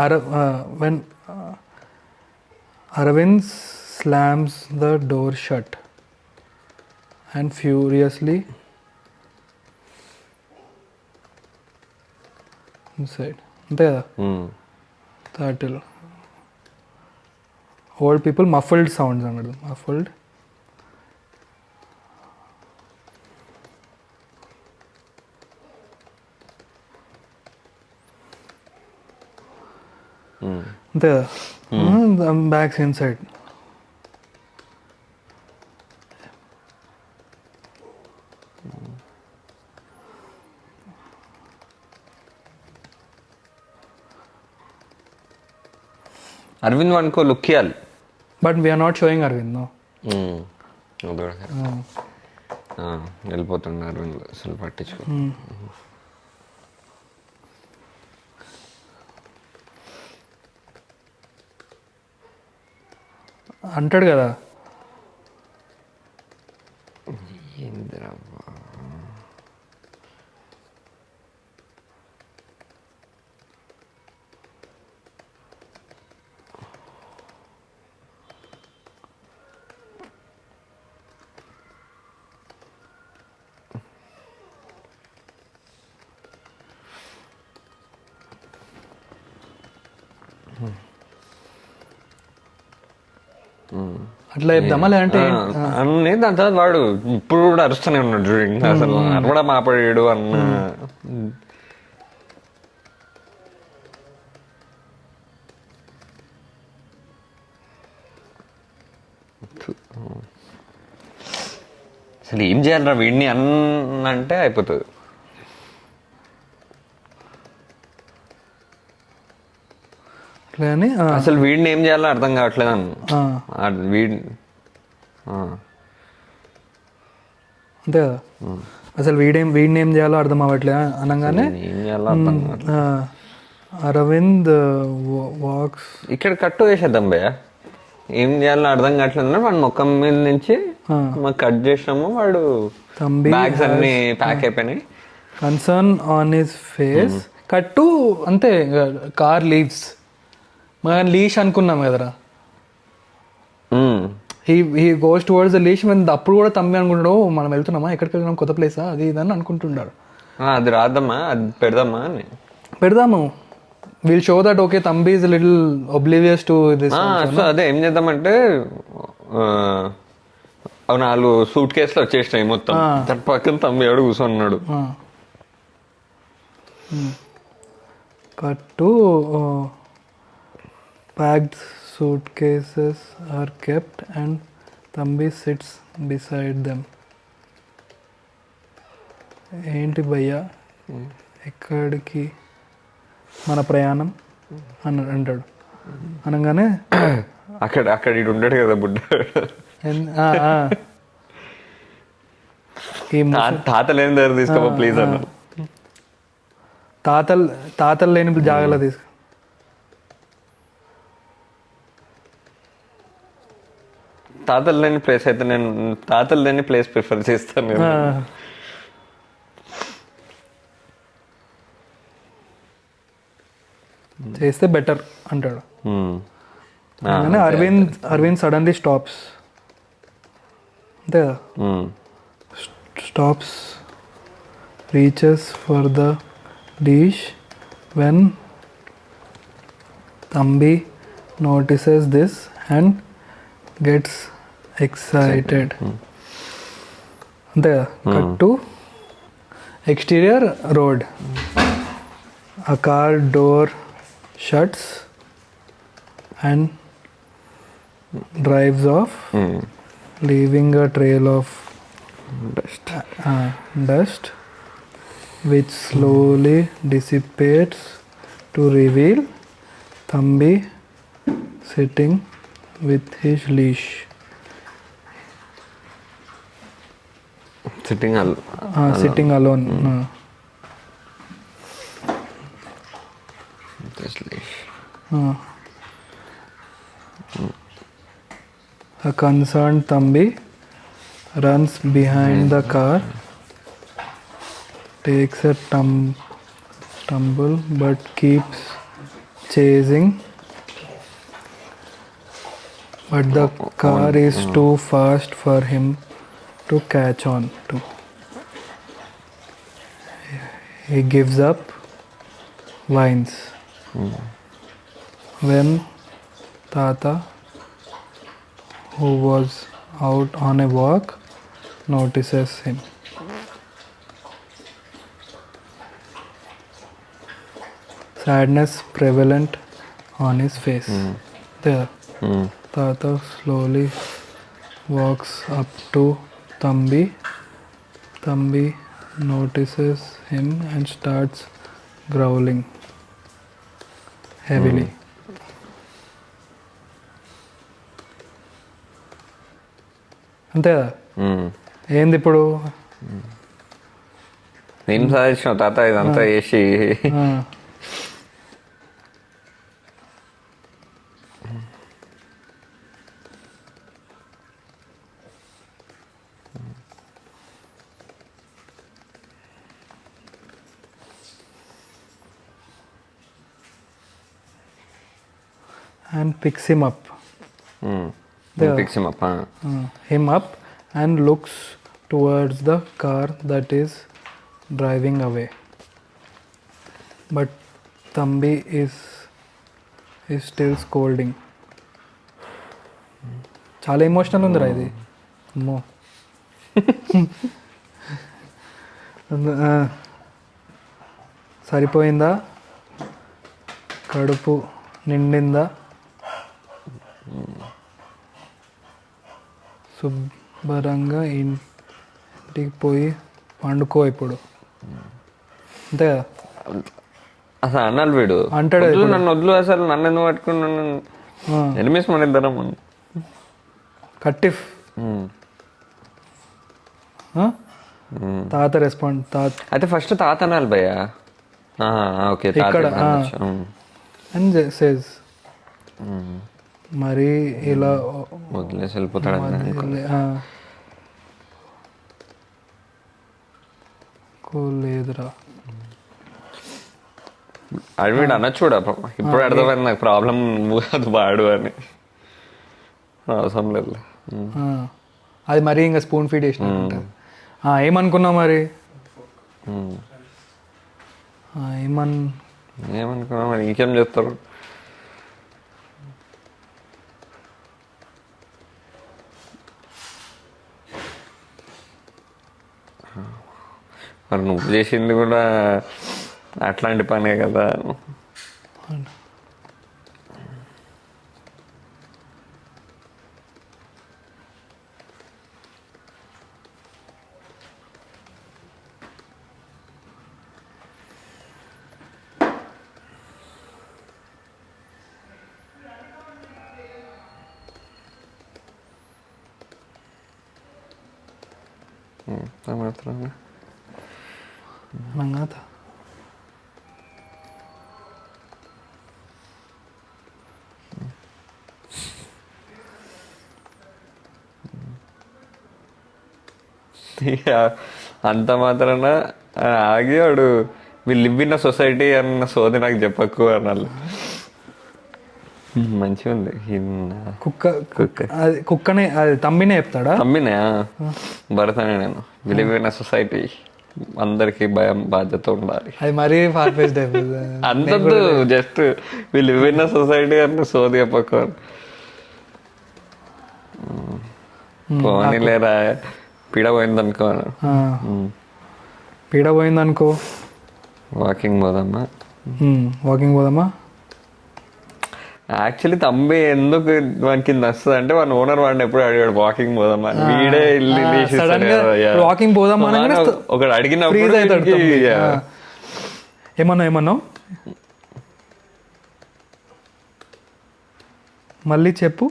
Aravind slams the door shut and furiously inside. అంతే కదా, title. Old people muffled sounds అన్నాడు, muffled. అంతే కదా, backs inside.
Aravind వానికో look ఇవ్వాలి,
but we're not showing Aravind. No,
వెళ్ళిపోతుండే అరవింద్, అసలు పట్టించుకో.
అంటాడు కదా, అట్లా చెప్దామా లేదంటే
అన్నీ. దాని తర్వాత వాడు ఇప్పుడు కూడా అరుస్తూనే ఉన్నాడు చూడండి, అసలు అరవడం మాపడాడు అన్న. అసలు ఏం చేయాలరా వీడిని అన్నంటే అయిపోతుంది. అసలు వీడిని ఏం చేయాలో అర్థం కావట్లేదు అన్న.
అంతే కదా, అసలు వీడిని ఏం చేయాలో అర్థం అవ్వట్లేదు అనగానే అరవింద్ వాక్స్.
ఇక్కడ కట్టు వేసేద్దాం భయ్య, ఏం చేయాలో అర్థం కావట్లేదు. వాడు ముఖం మీద నుంచి కట్ చేసినాము, వాడు బ్యాగ్స్ అన్ని ప్యాక్ అయిపోయినాయి.
Concern on his face. కట్టు అంతే, కార్ లీవ్స్. మనం లీష్ అనుకున్నాం కదరా, హీ గోస్ టువర్డ్స్ ద లీష్. అప్పుడు కూడా తమ్మి అనుకుంటాడు, మనం వెళ్తున్నామా, ఎక్కడికి వెళ్తున్నాం, కొత్త ప్లేసా, అది ఇదని అనుకుంటున్నాడు.
అది రాద్దామా, అది పెడదామా అని
పెడదాము. Will show that okay Thambi is little oblivious to this.
So అదే ఏం చేద్దామంటే, నాలుగు సూట్ కేసులు వచ్చేసినాయి మొత్తం, దాని పక్కన తమ్మి ఎవడు కూర్చొన్నాడు. కట్టు
packed suitcases are kept and Thambi sits beside them. ఏంటి భయ్యా ఎక్కడికి మన ప్రయాణం అని అంటాడు. అనగానే
అక్కడ ఇటు ఉంటాడు కదా బుడ్డ,
ఈ
తాతలు ఏం దగ్గర తీసుకో ప్లీజ్ అన్న.
తాతలు లేని జాగ్రత్త తీసుకో.
తాతలు లేని ప్లేస్ అయితే నేను తాతలు లేని ప్లేస్ ప్రిఫర్ చేస్తాను నేను.
చేస్తే బెటర్ అంటాడు. కానీ అరవింద్ సడన్లీ స్టాప్స్, అంతే కదా, stops, reaches for the dish when Thambi notices this and gets excited. అంతే కదా. Cut to exterior road. A car door shuts and drives off, leaving a trail of dust which slowly dissipates to reveal Thambi sitting with his leash. Sitting alone. A concerned Thambi runs behind the car, takes a tumble but keeps chasing, but the car is too fast for him to catch on to. He gives up, whines. When Thatha, who was out on a walk, notices him. Sadness prevalent on his face. There. Thatha slowly walks up to Thambi. Thambi notices him and starts growling heavily. అంతే కదా. ఏంది ఇప్పుడు
ఏం సాధించినావు తాత ఇదంతా చేసి?
and picks him up.
Picks him up.
Him up and looks towards the car that is driving away. But Thambi is still scolding. చాలా emotional ఉందిరా ఇది. అమ్మో. సరిపోయిందా, కడుపు నిండిందా, శుభ్రంగా ఇంటికి పోయి పండుకో ఇప్పుడు, అంతే కదా.
అసలు అన్నాడు వీడు అంటాడు, నన్ను వద్దు, అసలు నన్ను ఎందుకు పట్టుకున్నాను, ఎనిమిస్ మన ఇద్దరం కట్టిఫ్. తాత రెస్పాండ్, తాత అయితే ఫస్ట్ తాత అనాలి భయ్య. ఓకే ఇక్కడ అండ్ సేస్ మరి ఇలా వదిలేసి వెళ్ళిపోతాడు లేదురా. అది వీడు అనొచ్చు కూడా, ఇప్పుడు అర్థమైంది నాకు ప్రాబ్లం అది వాడు అని. అవసరం లేదు అది మరీ ఇంకా స్పూన్ ఫీడ్ చేసిన. ఏమనుకున్నావు మరి, ఏమనుకున్నావు మరి, ఇంకేం చేస్తారు. మరి నువ్వు చేసింది కూడా అట్లాంటి పనే కదా.
Mangata.
అంత మాత్రాన ఆగి వాడు వి లివ్ ఇన్ సొసైటీ అన్న సోది నాకు చెప్పకు అన్నాళ్ళు. మంచిగా ఉంది.
కుక్కనే అది తంబినే చెప్తాడా?
తమ్మినే భరతనే నేను వి లివ్ ఇన్ సొసైటీ, అందరికి భయం బాధ్యత ఉండాలి.
అది మరీ ఫార్ఫెచ్డ్
అంతద్దు, just we live in society అన్న సోది చెప్పకు. పోనీలేరా పీడ పోయిందనుకో.
పీడ పోయిందనుకో
వాకింగ్ పోదామా?
వాకింగ్ పోదామా?
యాక్చువల్లీ తంబి ఎందుకు మనకి నచ్చదు అంటే వాడు ఓనర్ వాడిని ఎప్పుడు అడిగాడు వాకింగ్ పోదామా, వీడే
వాకింగ్ పోదామా
ఒకడు అడిగినప్పుడు
ఏమన్నావు మళ్ళీ చెప్పు,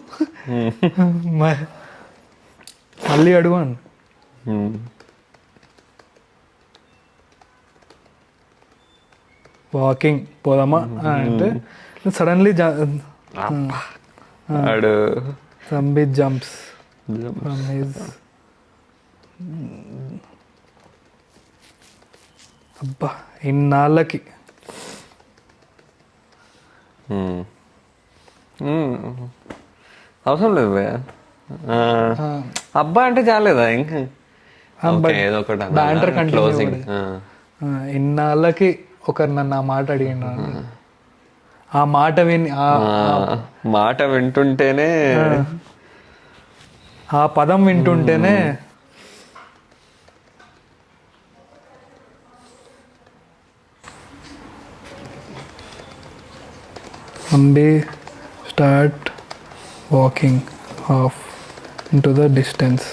మళ్ళీ అడుగు. వాకింగ్ పోదామా అంటే suddenly Thambi jumps from his అబ్బా ఇన్నాళ్ళకి
అవసరం లేదు భయ. అబ్బా అంటే చాలేదా ఇంకా ఏదో ఒకటి క్లోజింగ్.
ఇన్నాళ్ళకి ఒకరు నన్ను ఆ మాట అడిగిన, ఆ మాట
వింటుంటేనే,
ఆ పదం వింటుంటేనే Thambi start walking off into the distance.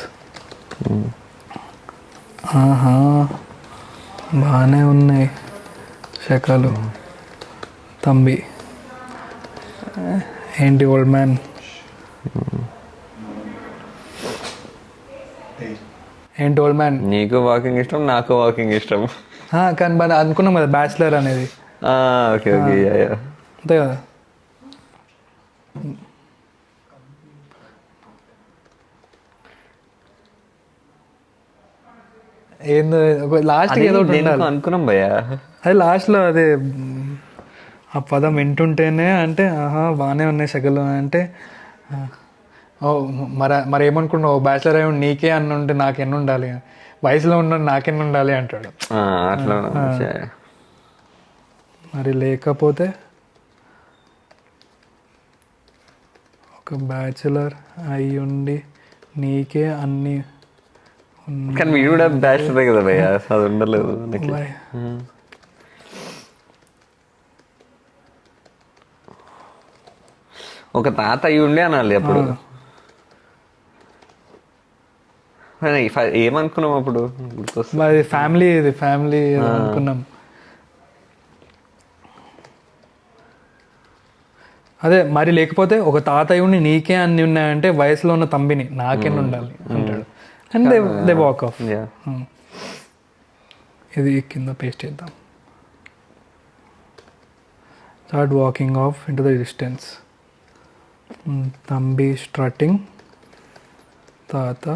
ఆహా బాగానే ఉన్నాయి శకలు. తంబి ఏంటి ఓల్డ్ మ్యాన్, ఏంటి ఓల్డ్ మ్యాన్?
నీకు వాకింగ్ ఇష్టం, నాకు వాకింగ్ ఇష్టం.
కానీ బాగా అనుకున్నాం కదా బ్యాచిలర్ అనేది.
ఓకే ఓకే
అంతే కదా. ఏందో లాస్ట్ ఏదో
అనుకున్నాం భయ్యా.
అది లాస్ట్లో అదే ఆ పదం వింటుంటేనే అంటే ఆహా బాగానే ఉన్నాయి శకలు అంటే మరి ఏమనుకున్నావు బ్యాచిలర్ అయి నీకే అన్న ఉంటే నాకెన్ని ఉండాలి, వయసులో ఉన్న నాకెన్ని ఉండాలి అంటాడు. మరి లేకపోతే ఒక బ్యాచిలర్ అయి ఉండి నీకే అన్ని.
కానీ మీరు కూడా బ్యాచిలరే కదా భయ్య, అది ఉండలేదు. ఒక తాత అయి ఉండే అనాలి అప్పుడు. ఏమనుకున్నాం అప్పుడు?
ఫ్యామిలీ, ఇది ఫ్యామిలీ అనుకున్నాం. అదే మరి లేకపోతే ఒక తాతయ్యుని నీకే అన్ని ఉన్నాయంటే వయసులో ఉన్న తంబిని నాకెన్ని ఉండాలి అంటాడు. And they walk of. ఇది కింద పేస్ట్ చేద్దాం. Start walking of into the distance. Thambi strutting, Thatha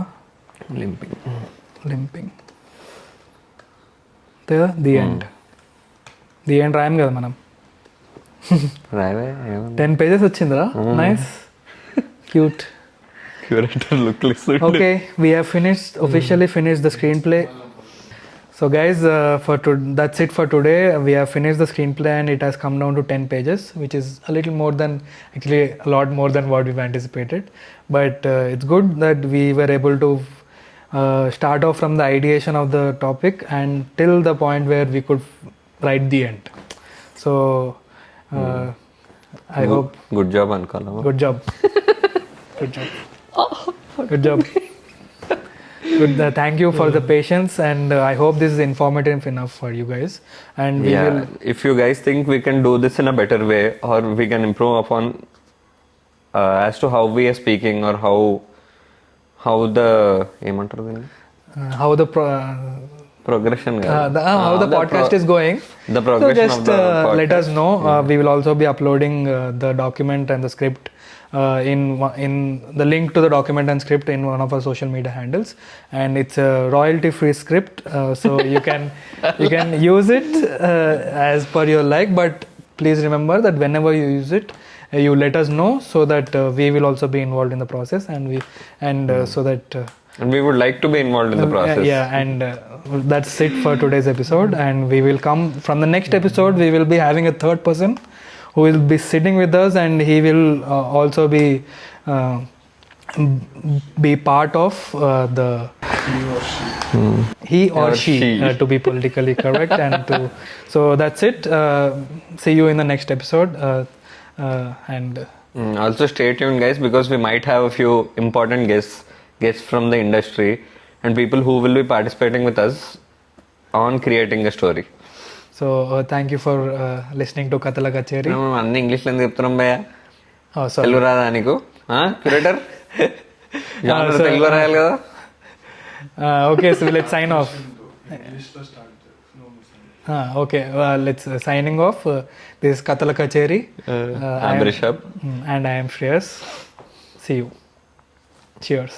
limping. The end. The end రాయం కదా మనం. 10 pages వచ్చిందిరా. Nice, cute. Okay, we have officially finished the screenplay. So guys, that's it for today. We have finished the screenplay and it has come down to 10 pages, which is a little more than, actually a lot more than what we've anticipated. But it's good that we were able to start off from the ideation of the topic and till the point where we could write the end. So I hope.
Good job, Ankala.
Good job. Good job. Good job. Good. Thank you for the patience, and I hope this is informative enough for you guys. And we will,
if you guys think we can do this in a better way, or we can improve upon as to how we are speaking, or how the
how the
progression
how the podcast is going.
the
So
progression
just
of the
let us know. We will also be uploading the document and the script in the link to the document and script in one of our social media handles, and it's a royalty free script, so you can use it as per your like, but please remember that whenever you use it, you let us know, so that we will also be involved in the process, and so that
and we would like to be involved in the process.
yeah, and that's it for today's episode, and we will come from the next episode. We will be having a third person who will be sitting with us, and he will also be part of the he or she to be politically correct, and to so that's it. See you in the next episode, and
Also stay tuned, guys, because we might have a few important guests from the industry and people who will be participating with us on creating a story.
so thank you for listening to Kathala Kacheri.
మనం అన్ని ఇంగ్లీష్లో ఎందుకు చెప్తున్నాం భయ్యా?
Oh, sorry.
Telugu రాదా నీకు curator?
sir,
తెలుగులో రాయాలి కదా.
Okay, so let's sign off. Okay, let's signing off. This is Kathala Kacheri.
I'm Rishab.
And I am Shreyas. See you. Cheers.